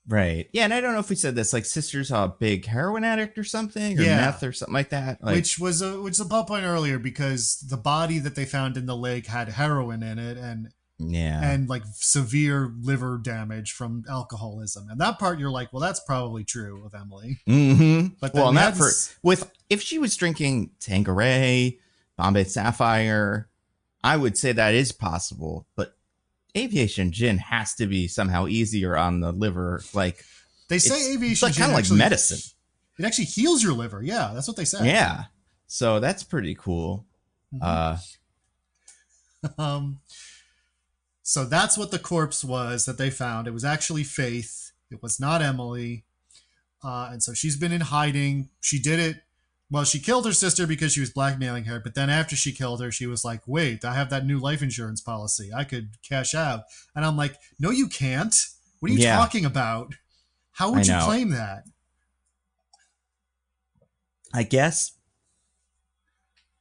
Right. Yeah, and I don't know if we said this, like, sister's a big heroin addict or something, or meth or something like that. Like, which was a plot point earlier, because the body that they found in the lake had heroin in it, and like severe liver damage from alcoholism. And that part, you're like, well, that's probably true of Emily. But then if she was drinking Tanqueray, Bombay Sapphire, I would say that is possible, but Aviation Gin has to be somehow easier on the liver. Like, they say Aviation Gin kind of like medicine. It actually heals your liver. Yeah, that's what they say. Yeah, so that's pretty cool. So that's what the corpse was that they found. It was actually Faith. It was not Emily. And so she's been in hiding. She did it Well, she killed her sister because she was blackmailing her, but then after she killed her, she was like, wait, I have that new life insurance policy. I could cash out. And I'm like, no, you can't. What are you Yeah, talking about? How I would you know. claim that? I guess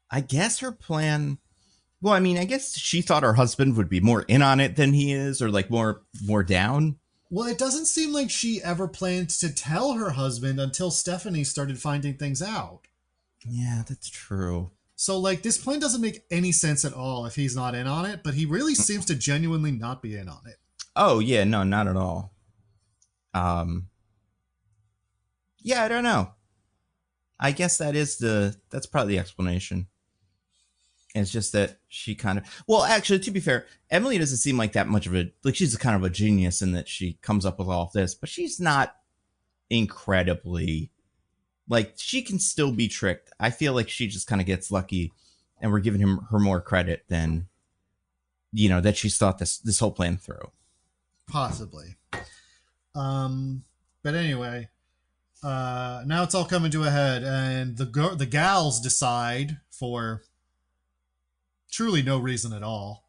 I guess her plan. Well, I mean, I guess she thought her husband would be more in on it than he is, or like more down. Well, it doesn't seem like she ever planned to tell her husband until Stephanie started finding things out. Yeah, that's true. So, like, this plan doesn't make any sense at all if he's not in on it, but he really seems to genuinely not be in on it. Oh yeah, no, not at all. Um, yeah, I don't know. I guess that's probably the explanation. It's just that she kind of, well, actually, to be fair, Emily doesn't seem like that much of a, like, she's a kind of a genius in that she comes up with all of this, but she's not incredibly, like, she can still be tricked. I feel like she just kind of gets lucky, and we're giving her more credit than, that she's thought this whole plan through. Possibly. But anyway, now it's all coming to a head, and the gals decide for truly no reason at all.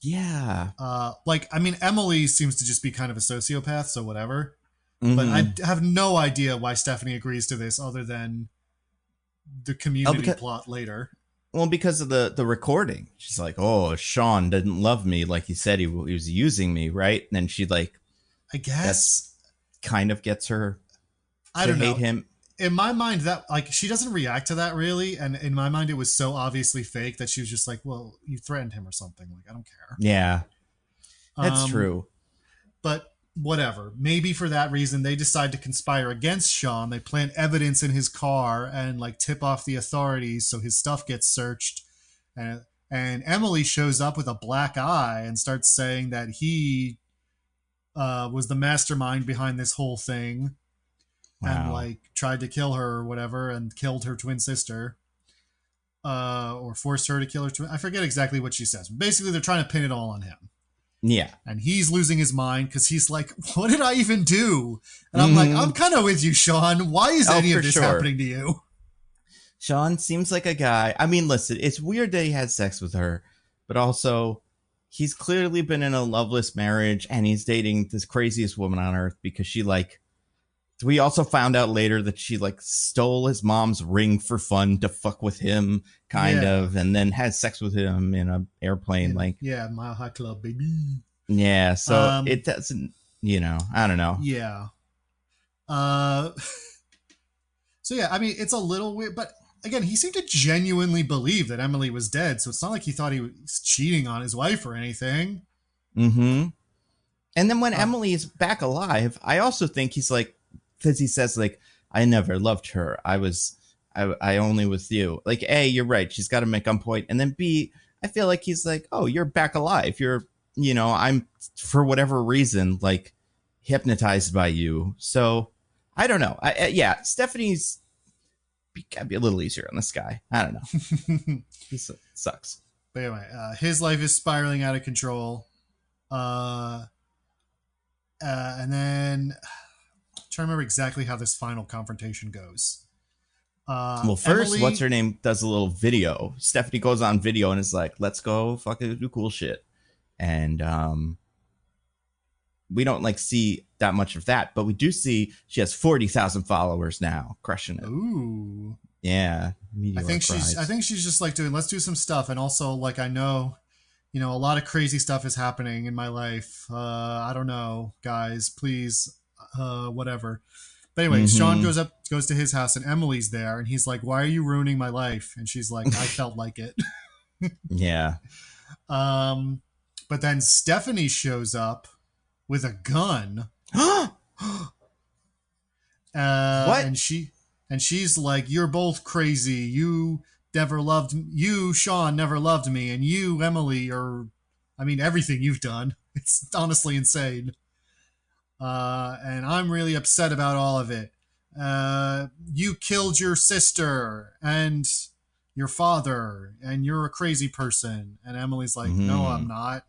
Yeah. Like, I mean, Emily seems to just be kind of a sociopath, so whatever. Mm-hmm. But I have no idea why Stephanie agrees to this other than the community plot later. Well, because of the recording. She's like, oh, Sean didn't love me like he said he was using me, right? And then she, like, I guess, kind of gets her I don't hate know. him. In my mind, that, like, she doesn't react to that really, and in my mind it was so obviously fake that she was just like, well, you threatened him or something, like, I don't care. Yeah, that's true. But whatever, maybe for that reason they decide to conspire against Sean. They plant evidence in his car and, like, tip off the authorities so his stuff gets searched, and Emily shows up with a black eye and starts saying that he was the mastermind behind this whole thing. Wow. And, like, tried to kill her or whatever, and killed her twin sister, or forced her to kill her twin. I forget exactly what she says. Basically, they're trying to pin it all on him. Yeah. And he's losing his mind because he's like, what did I even do? And I'm like, I'm kind of with you, Sean. Why is any of this happening to you? Sean seems like a guy. I mean, listen, it's weird that he had sex with her, but also he's clearly been in a loveless marriage, and he's dating this craziest woman on earth because she, like, we also found out later that she, like, stole his mom's ring for fun to fuck with him, kind of, and then had sex with him in an airplane. Mile High Club, baby. Yeah, so it doesn't, I don't know. Yeah. So yeah, I mean, it's a little weird, but again, he seemed to genuinely believe that Emily was dead, so it's not like he thought he was cheating on his wife or anything. Mm-hmm. And then when Emily is back alive, I also think he's like, because he says, like, I never loved her. I only with you. Like, A, you're right. She's got to make on point. And then B, I feel like he's like, oh, you're back alive. You're, I'm, for whatever reason, like, hypnotized by you. So, I don't know. Yeah, Stephanie's gotta be a little easier on this guy. I don't know. He sucks. But anyway, his life is spiraling out of control. And then... trying to remember exactly how this final confrontation goes. Well, first, Emily, what's her name does a little video. Stephanie goes on video and is like, let's go fucking do cool shit. And we don't, like, see that much of that, but we do see she has 40,000 followers now, crushing it. Ooh. Yeah. I think she's just, like, doing, let's do some stuff. And also, like, I know, a lot of crazy stuff is happening in my life. I don't know, guys, please. Whatever. But anyway, Sean goes to his house, and Emily's there, and he's like, why are you ruining my life? And she's like, I felt like it. Yeah. But then Stephanie shows up with a gun. What? And she's like, you're both crazy. You, Sean, never loved me, and you, Emily, everything you've done. It's honestly insane. And I'm really upset about all of it. You killed your sister and your father, and you're a crazy person. And Emily's like, no, I'm not.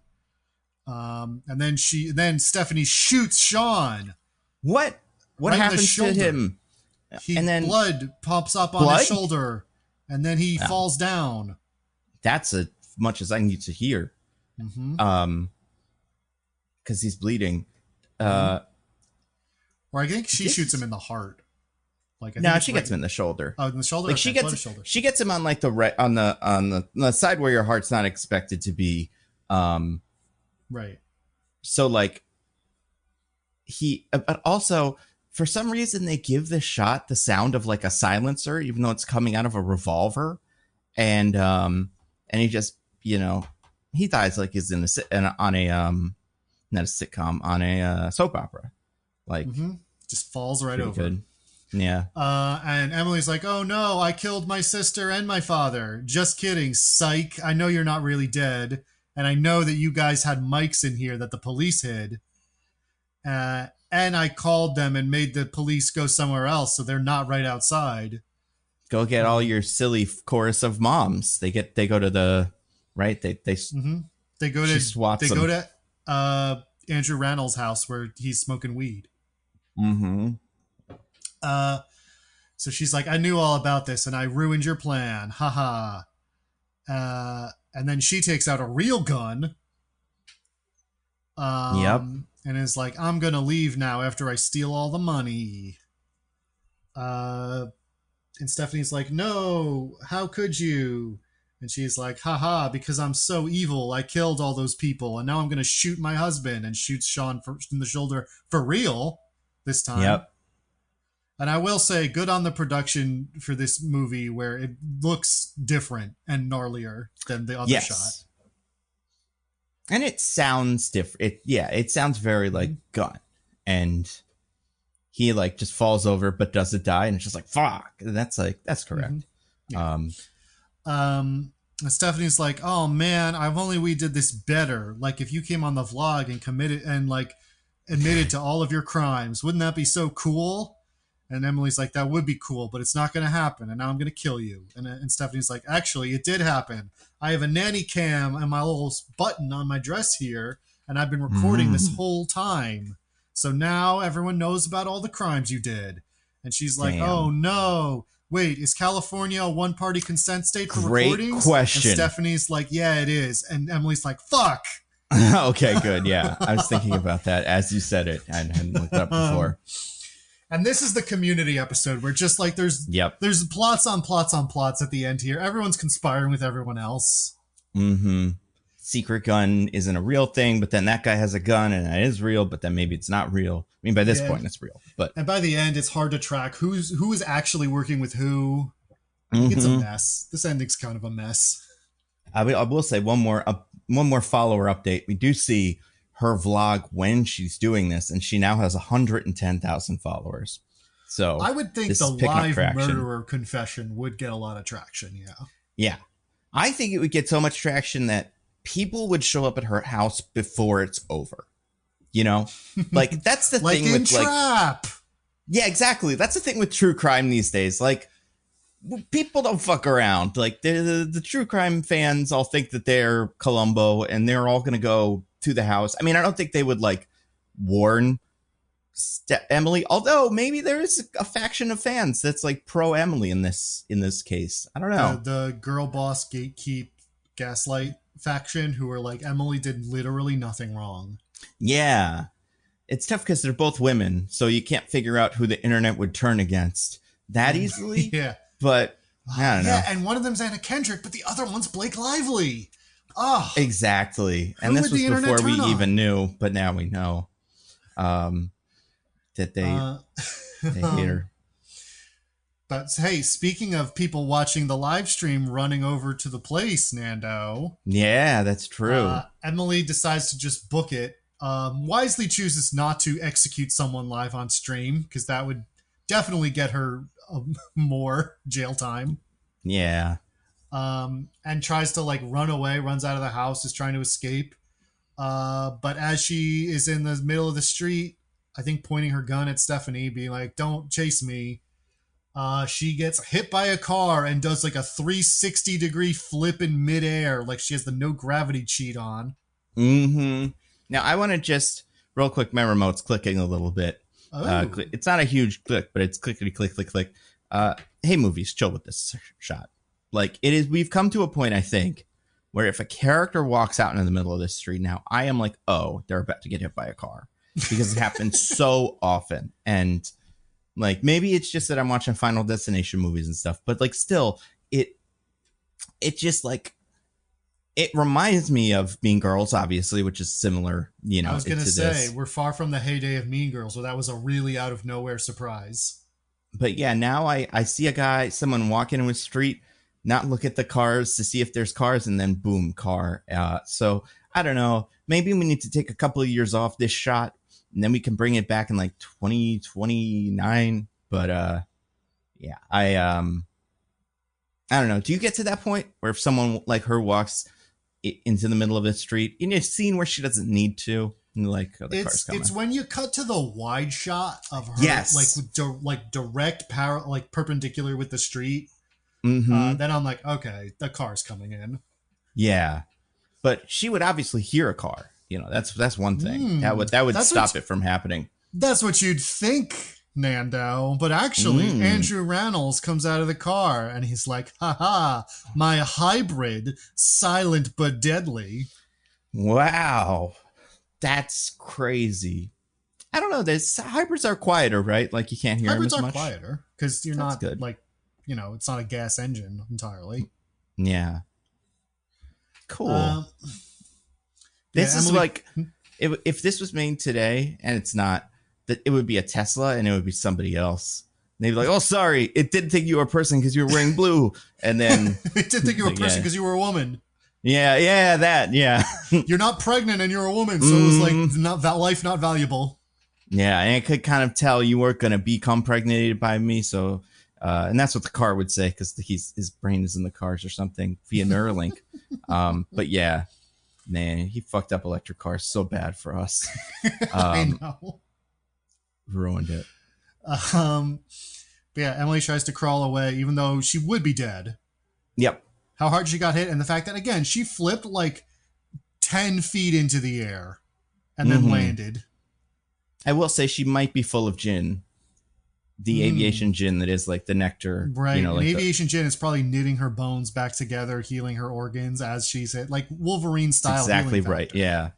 And then Stephanie shoots Sean. What right happens to him? And then blood pops up on his blood. shoulder, and then he Oh, falls down. that's as much as I need to hear. Mm-hmm. Because he's bleeding. Mm-hmm. Or I think she shoots him in the heart. Like no, she gets him in the shoulder. Oh, in the shoulder. Like okay, she gets him on like on the side where your heart's not expected to be. Right. So like but also for some reason they give this shot the sound of like a silencer, even though it's coming out of a revolver, and he just he dies like he's on a not a sitcom, on a soap opera, like just falls right over. Good. Yeah. And Emily's like, oh no, I killed my sister and my father. Just kidding, psych. I know you're not really dead. And I know that you guys had mics in here that the police hid. And I called them and made the police go somewhere else, so they're not right outside. Go get all your silly chorus of moms. They go to the right. They go to Andrew Rannell's house where he's smoking weed. Mm-hmm. So she's like, I knew all about this and I ruined your plan. Haha. And then she takes out a real gun. Yep. And is like, I'm going to leave now after I steal all the money. And Stephanie's like, no, how could you? And she's like, haha, because I'm so evil. I killed all those people and now I'm going to shoot my husband, and shoots Sean in the shoulder for real this time. Yep. And I will say, good on the production for this movie, where it looks different and gnarlier than the other shot. And it sounds different. It sounds very like gun. And he like just falls over, but doesn't die. And it's just like, fuck. And that's correct. Mm-hmm. Yeah. Stephanie's like, oh man, we did this better. Like if you came on the vlog and committed and like admitted to all of your crimes, wouldn't that be so cool? And Emily's like, that would be cool, but it's not going to happen. And now I'm going to kill you. And Stephanie's like, actually, it did happen. I have a nanny cam and my little button on my dress here, and I've been recording this whole time. So now everyone knows about all the crimes you did. And she's like, damn. Oh no. Wait, is California a one-party consent state for recordings? Great question. And Stephanie's like, yeah, it is. And Emily's like, fuck. Okay, good. Yeah. I was thinking about that as you said it. I hadn't looked up before. And this is the Community episode where just like there's plots on plots on plots at the end here. Everyone's conspiring with everyone else. Mm-hmm. Secret gun isn't a real thing, but then that guy has a gun and that is real, but then maybe it's not real. I mean, by this point, it's real. And by the end, it's hard to track who is actually working with who. It's a mess. This ending's kind of a mess. I will say one more follower update. We do see her vlog when she's doing this, and she now has 110,000 followers. So I would think the live murderer confession would get a lot of traction. Yeah. I think it would get so much traction that people would show up at her house before it's over. Like that's the like thing in with Trap. Yeah, exactly. That's the thing with true crime these days. Like people don't fuck around. Like the true crime fans all think that they're Columbo and they're all going to go to the house. I mean, I don't think they would like warn Emily, although maybe there is a faction of fans that's like pro Emily in this case. I don't know. The girl boss gatekeep gaslight faction who are like, Emily did literally nothing wrong. Yeah. It's tough because they're both women, so you can't figure out who the internet would turn against that easily. Yeah. But I don't know. Yeah, and one of them's Anna Kendrick, but the other one's Blake Lively. Oh. Exactly. And this was before we even knew, but now we know that they hate her. But hey, speaking of people watching the live stream running over to the place, Nando. Yeah, that's true. Emily decides to just book it. Wisely chooses not to execute someone live on stream because that would definitely get her more jail time. Yeah. And tries to like run away, runs out of the house, is trying to escape. But as she is in the middle of the street, I think pointing her gun at Stephanie, being like, don't chase me. She gets hit by a car and does like a 360-degree flip in midair, like she has the no gravity cheat on. Mm-hmm. Now I want to just real quick, my remote's clicking a little bit. Oh, It's not a huge click, but it's clickety click click click. Hey, movies, chill with this shot. Like it is, we've come to a point, I think, where if a character walks out into the middle of this street now, I am like, oh, they're about to get hit by a car because it happens so often. And like maybe it's just that I'm watching Final Destination movies and stuff, but like still, it just like it reminds me of Mean Girls, obviously, which is similar, I was gonna to say this. we're far from the heyday of Mean Girls, so that was a really out of nowhere surprise. But yeah, now I see someone walking in the street, not look at the cars to see if there's cars, and then boom, car. So I don't know. Maybe we need to take a couple of years off this shot, and then we can bring it back in like 2029. But yeah, I don't know. Do you get to that point where if someone like her walks into the middle of the street in a scene where she doesn't need to, and like, oh, the car's coming? It's when you cut to the wide shot of her, Yes, like direct power, like perpendicular with the street. Mm-hmm. Then I'm like, okay, the car's coming in. Yeah, but she would obviously hear a car. That's one thing that would stop it from happening. That's what you'd think, Nando. But actually, Andrew Rannells comes out of the car and he's like, haha, my hybrid, silent but deadly. Wow. That's crazy. I don't know. Hybrids are quieter, right? Like you can't hear them as much. Hybrids are quieter because you're not good. Like, it's not a gas engine entirely. Yeah. Cool. This is like, if this was made today and it's not, that it would be a Tesla and it would be somebody else. And they'd be like, oh, sorry, it didn't think you were a person because you were wearing blue. And then it didn't think you were a person because you were a woman. Yeah, that, yeah. You're not pregnant and you're a woman, so it was like life not valuable. Yeah, and it could kind of tell you weren't going to become impregnated by me, so and that's what the car would say because his brain is in the cars or something via Neuralink. But yeah, man, he fucked up electric cars so bad for us. I know, ruined it. But yeah, Emily tries to crawl away, even though she would be dead. Yep. How hard she got hit, and the fact that, again, she flipped like 10 feet into the air and then landed. I will say she might be full of gin. The aviation gin that is like the nectar. Right. Like aviation gin is probably knitting her bones back together, healing her organs as she's hit. Like Wolverine style. That's exactly right. Yeah.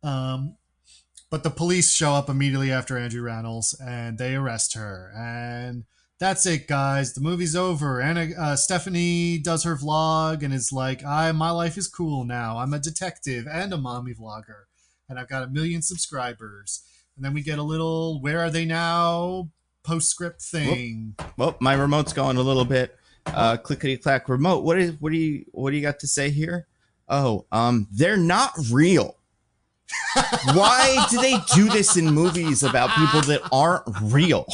But the police show up immediately after Andrew Rannells and they arrest her. And that's it, guys. The movie's over. And Stephanie does her vlog and is like, my life is cool now. I'm a detective and a mommy vlogger. And I've got 1 million subscribers. And then we get a little "Where Are They Now?" postscript thing. Well, my remote's going a little bit. Clickety clack remote. What do you got to say here? Oh, they're not real. Why do they do this in movies about people that aren't real?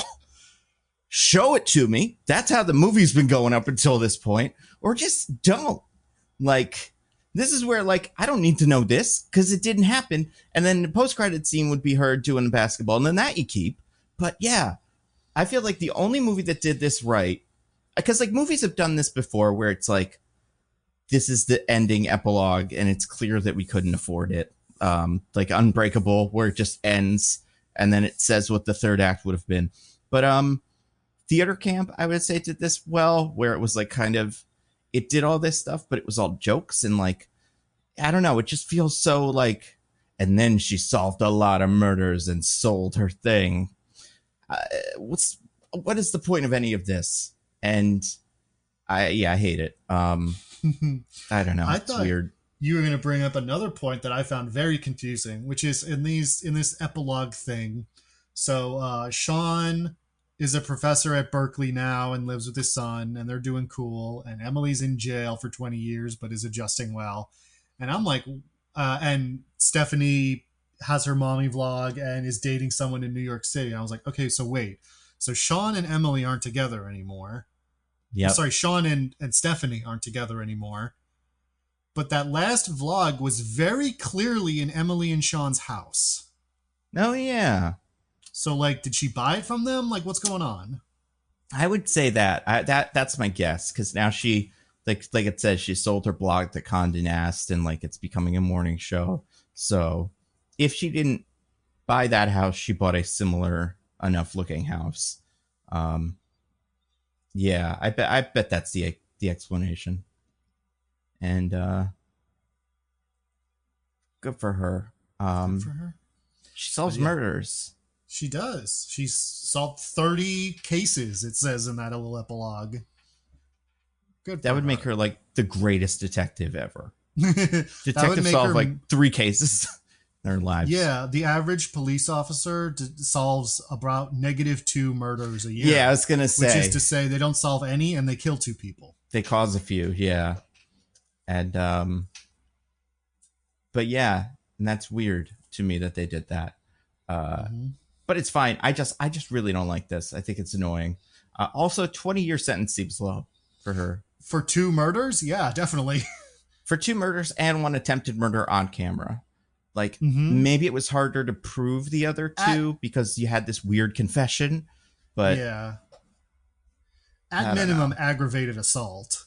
Show it to me. That's how the movie's been going up until this point. Or just don't. Like, this is where, like, I don't need to know this because it didn't happen. And then the post-credit scene would be her doing basketball, and then that you keep. But yeah, I feel like the only movie that did this right, because like movies have done this before where it's like, this is the ending epilogue and it's clear that we couldn't afford it. Like Unbreakable, where it just ends and then it says what the third act would have been. But Theater Camp, I would say, did this well, where it was like kind of, it did all this stuff, but it was all jokes and like, I don't know, it just feels so like, and then she solved a lot of murders and sold her thing. What is the point of any of this? And I hate it. I don't know. It's weird. You were going to bring up another point that I found very confusing, which is in this epilogue thing. So Sean is a professor at Berkeley now and lives with his son, and they're doing cool. And Emily's in jail for 20 years, but is adjusting well. And I'm like, and Stephanie has her mommy vlog and is dating someone in New York City. And I was like, okay, so wait. So Sean and Emily aren't together anymore. Yeah. Sorry, Sean and Stephanie aren't together anymore. But that last vlog was very clearly in Emily and Sean's house. Oh, yeah. So, like, did she buy it from them? Like, what's going on? I would say that. That's my guess. Because now she, like it says, she sold her blog to Condé Nast and, like, it's becoming a morning show. So, if she didn't buy that house, she bought a similar enough looking house. Um, yeah, I bet that's the explanation. And good for her. Good for her. She But solves yeah, murders. she does. She's solved 30 cases, it says in that little epilogue. Good That for would make her. her like the greatest detective ever. That would Detective make solve her. like 3 cases in their lives. Yeah, the average police officer solves about -2 murders a Yeah, I year, was gonna which is say to say they don't solve any and they kill 2 people. they cause a few, yeah. And but yeah, and that's weird to me that they did that. Mm-hmm. But it's fine. I just really don't like this. I think it's annoying. Also, 20-year sentence seems low for her. For 2 murders? Yeah, definitely. For 2 murders and 1 attempted murder on camera. Like, Mm-hmm. maybe it was harder to prove the other At, two because you had this weird confession, but yeah. At I don't know. minimum, aggravated assault.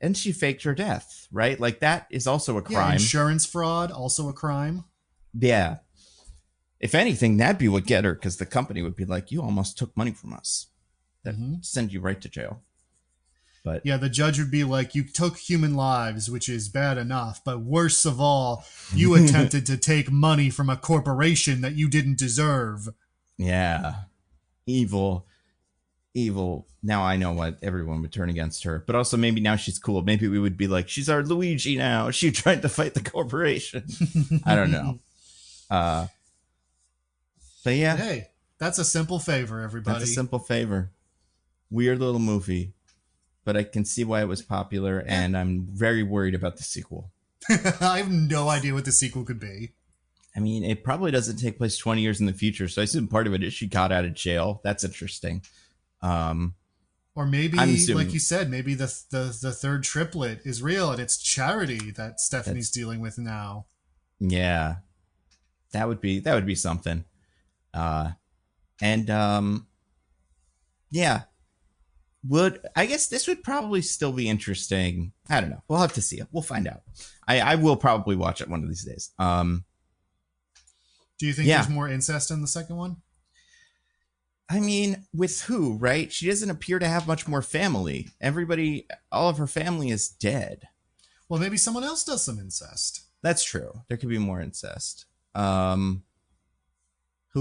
And she faked her death, right? Like, that is also a Yeah, crime. insurance fraud, also a crime. Yeah. If anything, that'd be what get her, because the company would be like, you almost took money from us. That send you right to jail. But yeah, the judge would be like, you took human lives, which is bad enough, but worse of all, you attempted to take money from a corporation that you didn't deserve. yeah, evil, evil. Now I know what everyone would turn against her, but also maybe now she's cool. Maybe we would be like, she's our Luigi now. She tried to fight the corporation. I don't know. Uh, but yeah, Hey, that's a simple favor, everybody. that's a simple favor. Weird little movie, but I can see why it was popular, and I'm very worried about the sequel. I have no idea what the sequel could be. I mean, it probably doesn't take place 20 years in the future, so I assume part of it is she got out of jail. That's interesting. Or maybe, I'm assuming like you said, maybe the third triplet is real and it's charity that Stephanie's dealing with now. Yeah, that would be something. And yeah, I guess this would probably still be interesting. I don't know. We'll have to see it. We'll find out. I will probably watch it one of these days. Do you think there's more incest in the second one? I mean, with who, right? She doesn't appear to have much more family. All of her family is dead. Well, maybe someone else does some incest. That's true. There could be more incest. Who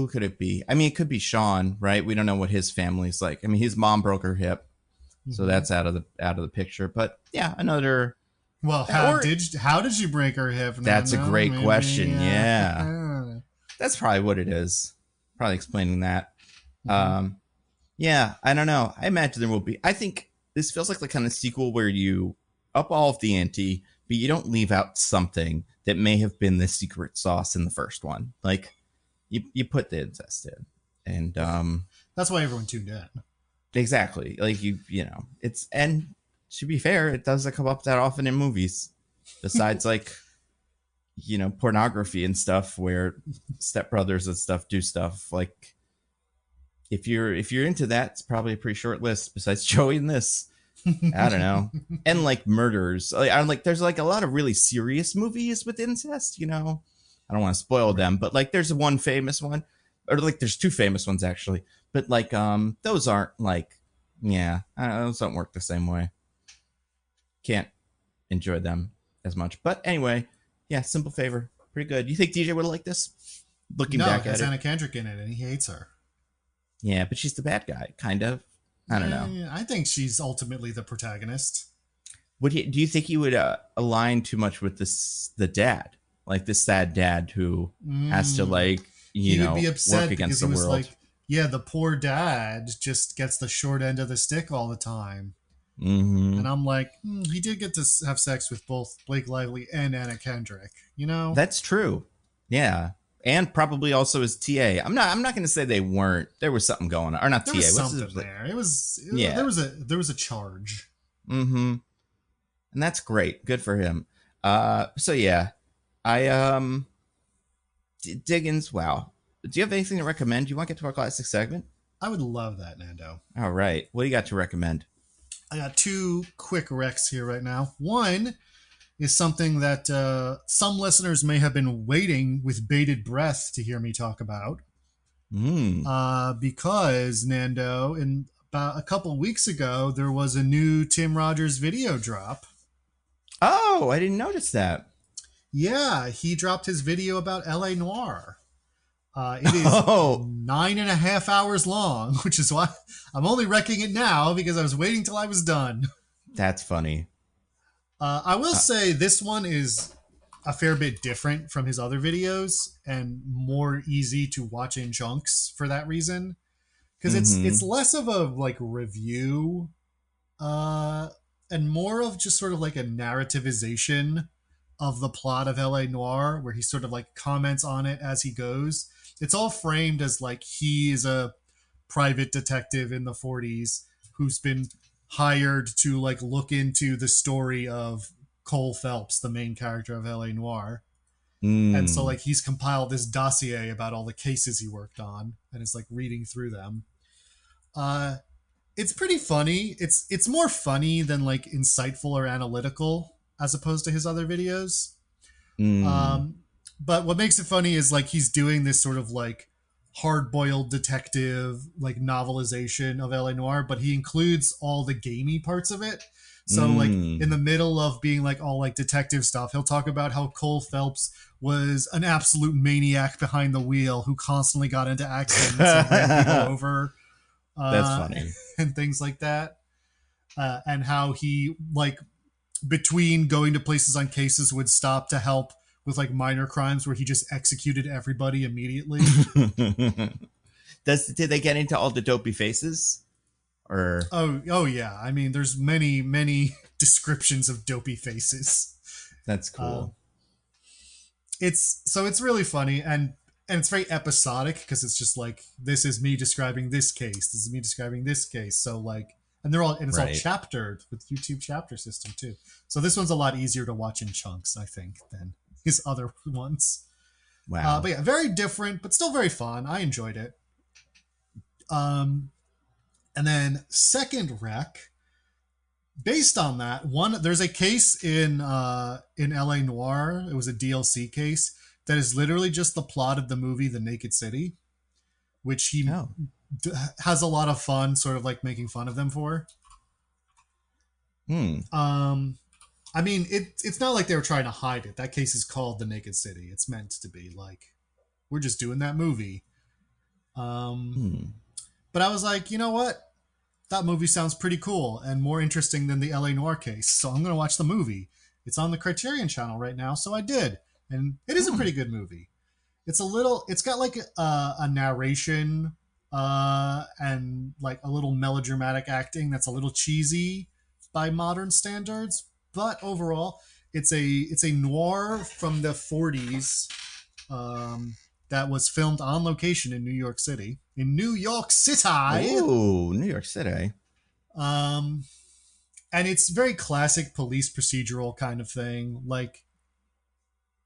could it be? I mean, it could be Sean, right? We don't know what his family's like. I mean, his mom broke her hip, so that's out of the picture. But yeah, another. Well, how did she break her hip? That's a great question. Yeah, that's probably what it is. Probably explaining that. Yeah, I don't know. I imagine there will be. I think this feels like the kind of sequel where you up all of the ante, but you don't leave out something that may have been the secret sauce in the first one. Like you put the incest in, and that's why everyone tuned in. Exactly. Like you know, it's, and to be fair, it doesn't come up that often in movies. Besides, like, you know, pornography and stuff, where stepbrothers and stuff do stuff like. If you're into that, it's probably a pretty short list. Besides Joey and this, I don't know, and like murders. I'm like, there's like a lot of really serious movies with incest. You know, I don't want to spoil them, but like, there's one famous one, or like, there's 2 famous ones actually. But like, those aren't like, yeah, those don't work the same way. Can't enjoy them as much. But anyway, yeah, simple favor, pretty good. You think DJ would like this? Looking back at it, has Anna Kendrick in it, and he hates her. Yeah, but she's the bad guy, kind of. I don't know. I think she's ultimately the protagonist. Do you think he would align too much with the dad, like this sad dad who has to like you know be upset work against the he was world? Like, yeah, the poor dad just gets the short end of the stick all the time. And I'm like, he did get to have sex with both Blake Lively and Anna Kendrick. You know, that's true. Yeah. And probably also his TA. I'm not going to say they weren't. There was something going on, or not there TA. Was something there. It was yeah. There was a charge. And that's great. Good for him. So yeah, Diggins. Wow. Do you have anything to recommend? Do you want to get to our classic segment? I would love that, Nando. All right. What do you got to recommend? I got 2 quick recs here right now. One, is something that some listeners may have been waiting with bated breath to hear me talk about. Mm. Because, Nando, in about a couple weeks ago, there was a new Tim Rogers video drop. Oh, I didn't notice that. Yeah, he dropped his video about LA Noire. It is Oh, 9.5 hours long, which is why I'm only wrecking it now because I was waiting till I was done. that's funny. I will say this one is a fair bit different from his other videos and more easy to watch in chunks for that reason. Because it's Mm-hmm. less of a like review and more of just sort of like a narrativization of the plot of LA Noire, where he sort of like comments on it as he goes. It's all framed as like he is a private detective in the 40s who's been hired to like look into the story of Cole Phelps, the main character of LA Noire. And so Mm. like he's compiled this dossier about all the cases he worked on and it's like reading through them. Uh it's pretty funny. It's more funny than like insightful or analytical as opposed to his other videos. Mm. Um, but what makes it funny is like he's doing this sort of like hard-boiled detective like novelization of LA Noire, but he includes all the gamey parts of it. So like in Mm. the middle of being like all like detective stuff, he'll talk about how Cole Phelps was an absolute maniac behind the wheel who constantly got into accidents and ran people over, That's uh, funny. and things like that. And how he like between going to places on cases would stop to help with like minor crimes where he just executed everybody immediately. Did they get into all the dopey faces? Or Oh yeah. I mean, there's many descriptions of dopey faces. that's Uh, cool. it's really funny and it's very episodic because it's just like this is me describing this case. This is me describing this case. So like, and they're all and it's all Right. chaptered with YouTube chapter system too. So this one's a lot easier to watch in chunks, I think, than his other ones. Wow. But yeah, very different, but still very fun. I enjoyed it. Um, and then second rec, based on that one, there's a case in LA Noire. It was a DLC case that is literally just the plot of the movie The Naked City, which he Oh. has a lot of fun, sort of like making fun of them for. Hmm. Um, I mean, it's not like they were trying to hide it. That case is called The Naked City. It's meant to be like we're just doing that movie. Um, Hmm. but I was like, you know what? That movie sounds pretty cool and more interesting than the LA Noire case. So I'm going to watch the movie. It's on the Criterion channel right now. So I did. And it is a Hmm. pretty good movie. It's got like a narration and like a little melodramatic acting that's a little cheesy by modern standards. But overall, it's a noir from the 40s um, that was filmed on location in New York City. In New York City! Oh, New York City. Um, and it's very classic police procedural kind of thing, like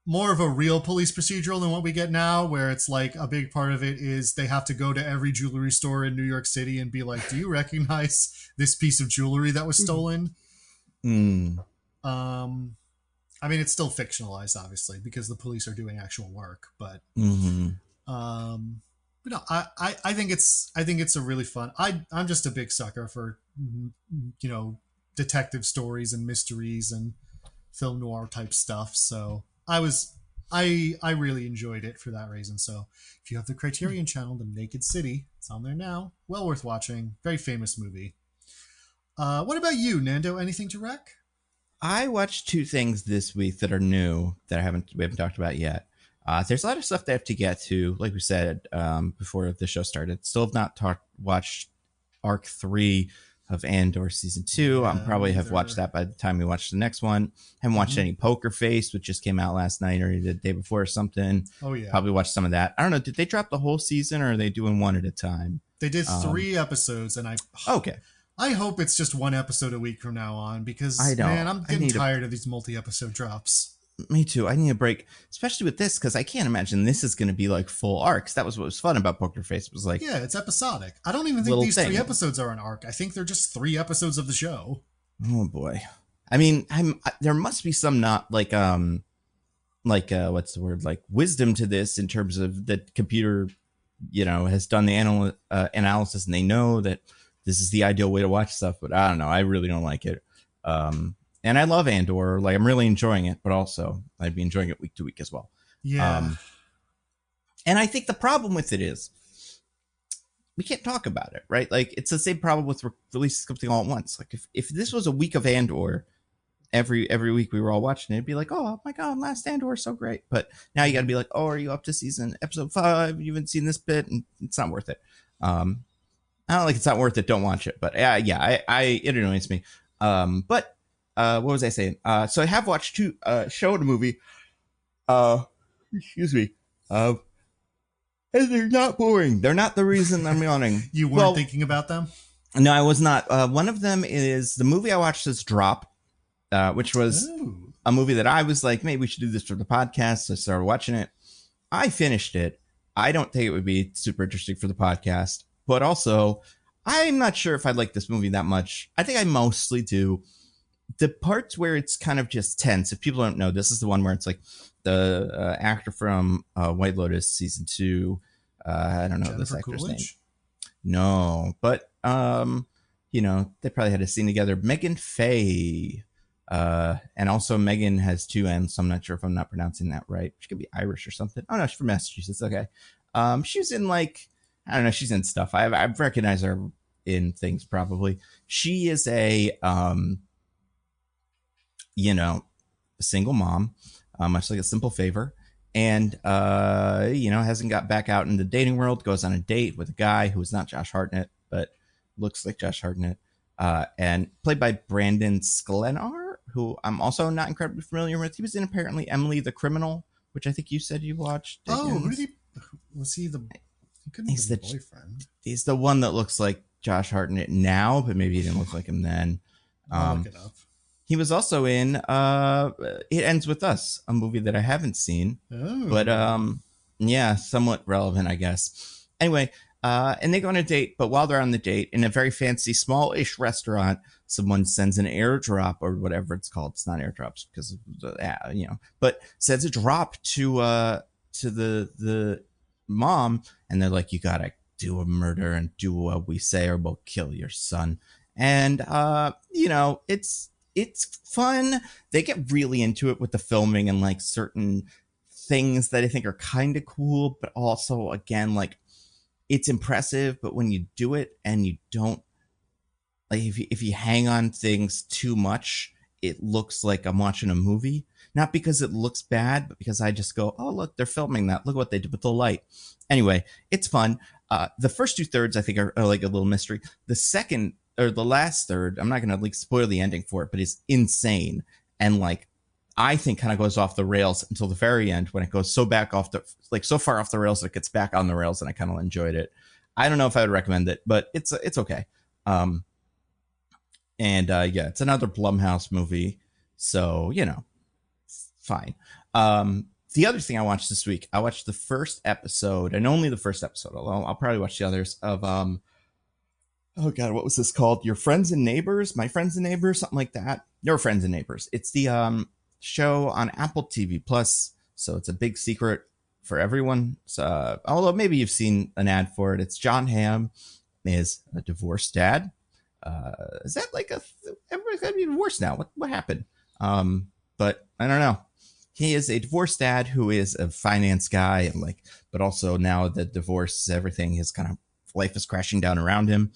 more of a real police procedural than what we get now, where it's like a big part of it is they have to go to every jewelry store in New York City and be like, "Do you recognize this piece of jewelry that was stolen?" Hmm. Um, I mean, it's still fictionalized, obviously, because the police are doing actual work, but Hmm. um, but no, I think it's a really fun. I'm just a big sucker for detective stories and mysteries and film noir type stuff. So I really enjoyed it for that reason. So if you have the Criterion channel, The Naked City, it's on there now. Well worth watching. Very famous movie. What about you, Nando? Anything to rec? I watched two things this week that are new that we haven't talked about yet. There's a lot of stuff that I have to get to, like we said before the show started. Still have not watched Arc 3 of Andor season 2. I'll Yeah, me probably have watched either. that by the time we watch the next one. Haven't watched Mm-hmm. any Poker Face, which just came out last night or the day before or something. Oh yeah, Probably watch some of that. I don't know. Did they drop the whole season or are they doing one at a time? they did Um, 3 episodes, and okay. I hope it's just one episode a week from now on I because man, don't. I'm I getting need a tired of these multi-episode drops. Me too. I need a break, especially with this, because I can't imagine this is going to be like full arcs. That was what was fun about Poker Face. It was like Yeah, it's episodic. I don't even think little these three thing. episodes are an arc. I think they're just 3 episodes of the show. Oh boy. I mean, there must be some not like what's the word, like wisdom to this in terms of the computer, has done the analysis, and they know that this is the ideal way to watch stuff. But I don't know, I really don't like it. And I love Andor, like I'm really enjoying it, but also I'd be enjoying it week to week as well. Yeah. And I think the problem with it is we can't talk about it, right? Like it's the same problem with releasing something all at once. Like if this was a week of Andor, every week we were all watching it, it'd be like, oh my god, last Andor is so great. But now you got to be like, oh, are you up to episode 5? You haven't seen this bit, and it's not worth it. I don't like it's not worth it. Don't watch it. But it annoys me. But what was I saying? So I have watched two show and a movie. Excuse me. And they're not boring. They're not the reason I'm yawning. You weren't thinking about them? No, I was not. One of them is the movie I watched is Drop, which was a movie that I was like, maybe we should do this for the podcast. So I started watching it. I finished it. I don't think it would be super interesting for the podcast, but also I'm not sure if I like this movie that much. I think I mostly do. The parts where it's kind of just tense. If people don't know, this is the one where it's like the actor from White Lotus season 2. I don't know Jennifer this actor's Coolidge? name. No, but they probably had a scene together. Megan Faye, and also Megan has 2 M's, so I'm not sure if I'm not pronouncing that right. She could be Irish or something. Oh no, she's from Massachusetts. Okay, she was in like, I don't know, she's in stuff. I've recognized her in things probably. She is a a single mom, much like A Simple Favor, and hasn't got back out in the dating world. Goes on a date with a guy who is not Josh Hartnett, but looks like Josh Hartnett, and played by Brandon Sklenar, who I'm also not incredibly familiar with. He was in apparently Emily the Criminal, which I think you said you watched. Diggins. Oh, who did he? Was he the? He couldn't be the boyfriend. He's the one that looks like Josh Hartnett now, but maybe he didn't look like him then. I'll look it up. He was also in It Ends With Us, a movie that I haven't seen, but somewhat relevant, I guess. Anyway, and they go on a date, but while they're on the date, in a very fancy, small-ish restaurant, someone sends an airdrop or whatever it's called. It's not airdrops because but sends a drop to the mom, and they're like, you gotta do a murder and do what we say, or we'll kill your son. And it's fun. They get really into it with the filming and like certain things that I think are kind of cool, but also again, like it's impressive. But when you do it and you don't, like if you hang on things too much, it looks like I'm watching a movie. Not because it looks bad, but because I just go, oh, look, they're filming that. Look what they did with the light. Anyway, it's fun. The first 2/3, I think, are like a little mystery. The second or the last third, I'm not going to like spoil the ending for it, but it's insane. And like, I think kind of goes off the rails until the very end when it goes so far off the rails that it gets back on the rails, and I kind of enjoyed it. I don't know if I would recommend it, but it's okay. It's another Blumhouse movie. So, fine. The other thing I watched this week, I watched the first episode, and only the first episode, although I'll probably watch the others, of oh god, what was this called? Your Friends and Neighbors? My Friends and Neighbors? Something like that. Your Friends and Neighbors. It's the show on Apple TV Plus, so it's a big secret for everyone. So, although maybe you've seen an ad for it. It's John Hamm is a divorced dad. Is that like everybody's gotta be divorced now? What happened? But I don't know. He is a divorced dad who is a finance guy, and but also now that divorce everything, his kind of life is crashing down around him.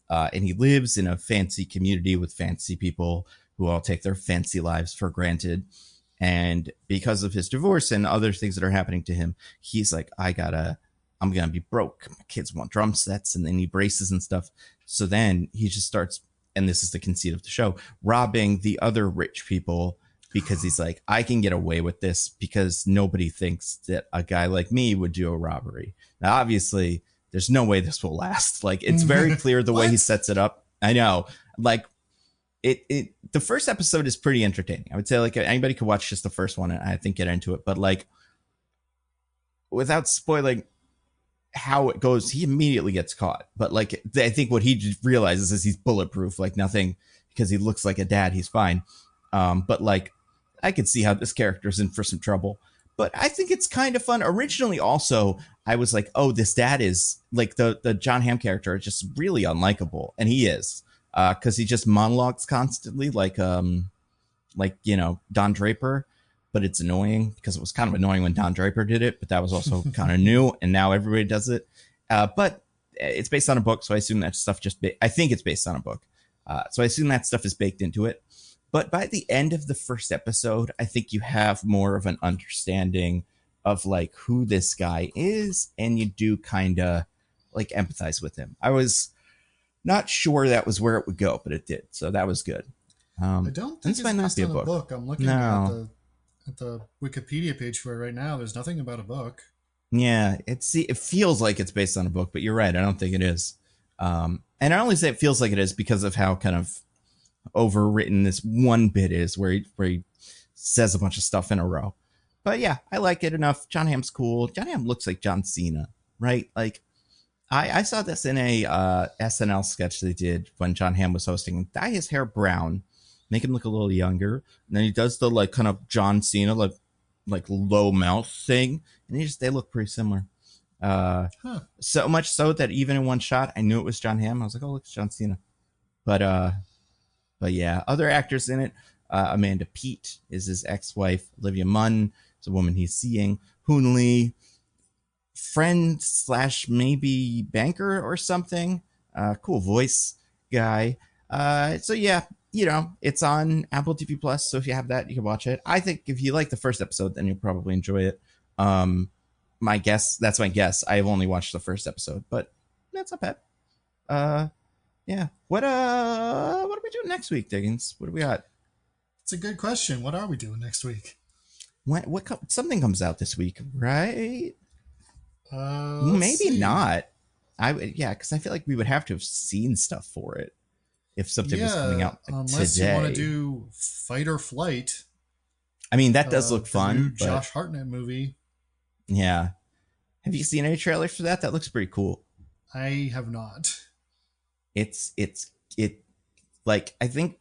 And he lives in a fancy community with fancy people who all take their fancy lives for granted. And because of his divorce and other things that are happening to him, he's like, I'm going to be broke. My kids want drum sets, and they need braces and stuff. So then he just starts, and this is the conceit of the show, robbing the other rich people because he's like, I can get away with this because nobody thinks that a guy like me would do a robbery. Now, obviously, there's no way this will last. Like, it's very clear the way he sets it up. I know. Like, the first episode is pretty entertaining. I would say like anybody could watch just the first one and I think get into it. But like, without spoiling how it goes, he immediately gets caught. But like, I think what he realizes is he's bulletproof, like nothing, because he looks like a dad. He's fine. But like, I could see how this character's in for some trouble. But I think it's kind of fun. Originally, also, I was like, oh, this dad is like the John Hamm character is just really unlikable, and he is because he just monologues constantly, like you know Don Draper. But it's annoying because it was kind of annoying when Don Draper did it, but that was also kind of new, and now everybody does it. But it's based on a book, so I assume that stuff I think it's based on a book, so I assume that stuff is baked into it. But by the end of the first episode, I think you have more of an understanding of like who this guy is, and you do kind of like empathize with him. I was not sure that was where it would go, but it did, so that was good. I don't think it's based on a book. I'm looking at the Wikipedia page for it right now. There's nothing about a book. Yeah, it feels like it's based on a book, but you're right. I don't think it is. And I only say it feels like it is because of how kind of overwritten this one bit is, where he says a bunch of stuff in a row. But yeah, I like it enough. John Hamm's cool. John Hamm looks like John Cena, right? Like I saw this in a SNL sketch they did when John Hamm was hosting. Dye his hair brown, make him look a little younger, and then he does the like kind of John Cena like low mouth thing, and they look pretty similar. So much so that even in one shot, I knew it was John Hamm. I was like, oh, look, it's John Cena. But yeah, other actors in it. Amanda Peet is his ex-wife. Olivia Munn is a woman he's seeing. Hoon Lee, friend / maybe banker or something. Cool voice guy. So yeah, you know, it's on Apple TV Plus. So if you have that, you can watch it. I think if you like the first episode, then you'll probably enjoy it. That's my guess. I have only watched the first episode, but that's not bad. Yeah. What are we doing next week, Diggins? What do we got? It's a good question. What are we doing next week? Something comes out this week, right? Maybe not. Because I feel like we would have to have seen stuff for it if something was coming out like unless today. You want to do Fight or Flight. I mean, that does look fun. Josh Hartnett movie. Yeah. Have you seen any trailers for that? That looks pretty cool. I have not. It like, I think,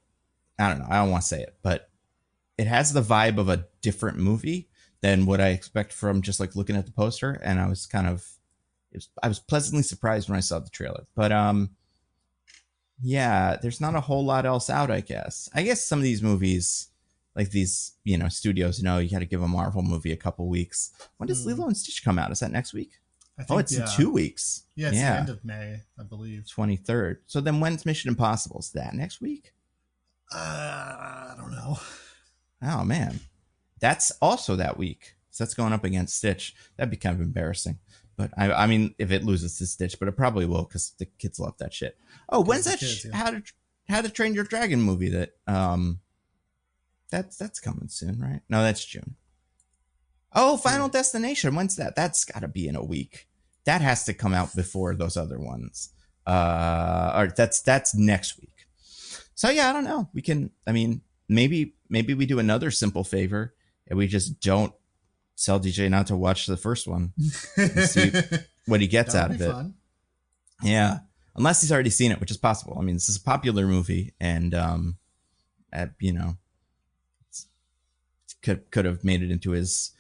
I don't know, I don't want to say it, but it has the vibe of a different movie than what I expect from just like looking at the poster. And I was I was pleasantly surprised when I saw the trailer. But yeah, there's not a whole lot else out, I guess. I guess some of these movies, like these, you know, studios, you got to give a Marvel movie a couple weeks. When does Lilo and Stitch come out? Is that next week? It's in 2 weeks. Yeah, it's the end of May, I believe. 23rd. So then when's Mission Impossible? Is that next week? I don't know. Oh, man. That's also that week. So that's going up against Stitch. That'd be kind of embarrassing. But I mean, if it loses to Stitch, but it probably will because the kids love that shit. Oh, when's that? How to Train Your Dragon movie that that's coming soon, right? No, that's June. Oh, Final Destination. When's that? That's got to be in a week. That has to come out before those other ones. Or that's next week. So yeah, I don't know. We can. I mean, maybe we do another simple favor and we just don't tell DJ not to watch the first one and see what he gets out of it. Fun. Yeah, unless he's already seen it, which is possible. I mean, this is a popular movie, and you know, could have made it into his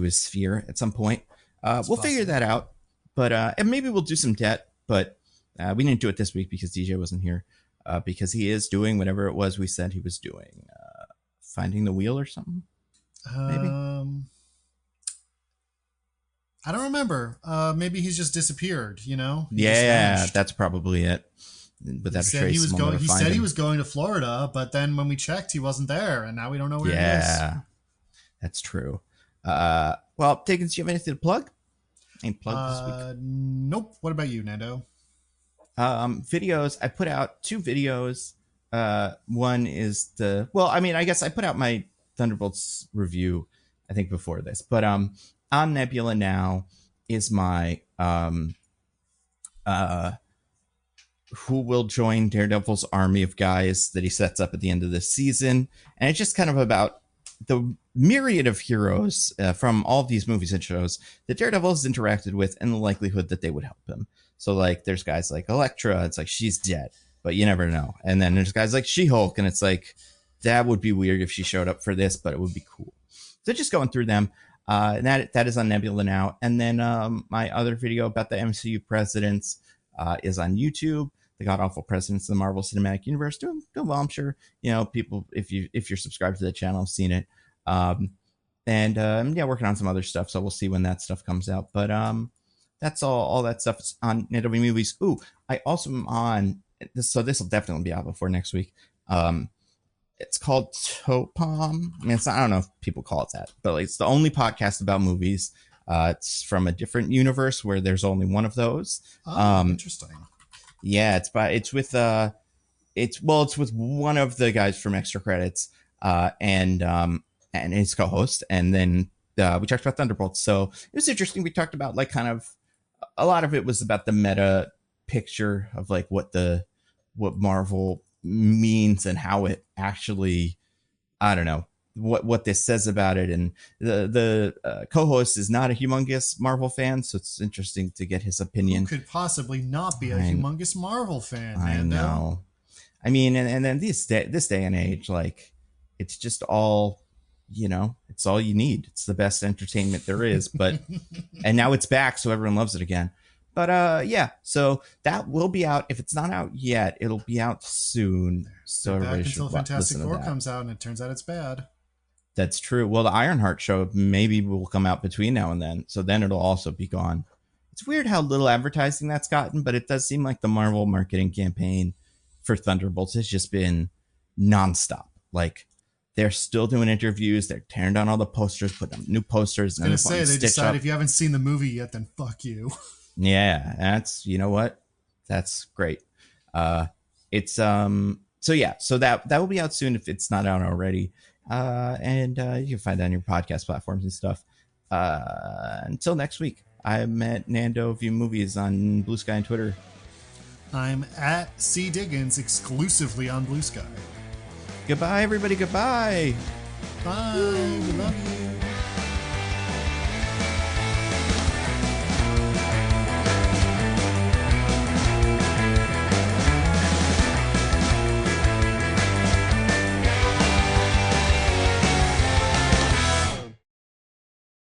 sphere at some point. We'll figure that out. But and maybe we'll do some debt, but we didn't do it this week because DJ wasn't here. Because he is doing whatever it was we said he was doing. Finding the wheel or something? Maybe? I don't remember. Maybe he's just disappeared, you know? Yeah, that's probably it. Without a trace, he said he was going to Florida, but then when we checked, he wasn't there, and now we don't know where he is. Yeah, that's true. Well, Diggins, do you have anything to plug? Any plug this week? Nope. What about you, Nando? Videos. I put out 2 videos. One is I guess I put out my Thunderbolts review, I think before this, but on Nebula now is my who will join Daredevil's army of guys that he sets up at the end of this season, and it's just kind of about the myriad of heroes from all of these movies and shows that Daredevil has interacted with and the likelihood that they would help him. So like there's guys like Elektra, it's like she's dead, but you never know. And then there's guys like She-Hulk, and it's like that would be weird if she showed up for this, but it would be cool. So just going through them. And that is on Nebula now. And then my other video about the MCU presidents is on YouTube. The God Awful Presidents of the Marvel Cinematic Universe. Doing well, I'm sure. People, if you're subscribed to the channel, have seen it. Working on some other stuff. So we'll see when that stuff comes out. But that's all that stuff is on Nando Movies. Ooh, I also am on this, so this will definitely be out before next week. It's called Topom. I mean, I don't know if people call it that, but it's the only podcast about movies. It's from a different universe where there's only one of those. Interesting. Yeah, it's with one of the guys from Extra Credits, and his co-host, and then we talked about Thunderbolts. So it was interesting. We talked about like kind of a lot of it was about the meta picture of like what Marvel means and how it actually, I don't know what this says about it. And the co-host is not a humongous Marvel fan, so it's interesting to get his opinion. Who could possibly not be a humongous Marvel fan? I know. I mean, and then this day and age, like it's just all, it's all you need. It's the best entertainment there is. But and now it's back, so everyone loves it again. But yeah, so that will be out. If it's not out yet, it'll be out soon. So back until Fantastic Four comes out, and it turns out it's bad. That's true. Well, the Ironheart show maybe will come out between now and then, so then it'll also be gone. It's weird how little advertising that's gotten, but it does seem like the Marvel marketing campaign for Thunderbolts has just been nonstop. Like they're still doing interviews. They're tearing down all the posters, putting up new posters. I was going to say, they decide if you haven't seen the movie yet, then fuck you. Yeah, that's, you know what? That's great. So that will be out soon if it's not out already. You can find that on your podcast platforms and stuff. Until next week, I'm at Nando View Movies on Blue Sky and Twitter. I'm at C Diggins exclusively on Blue Sky. Goodbye, everybody. Goodbye. Bye. We love you.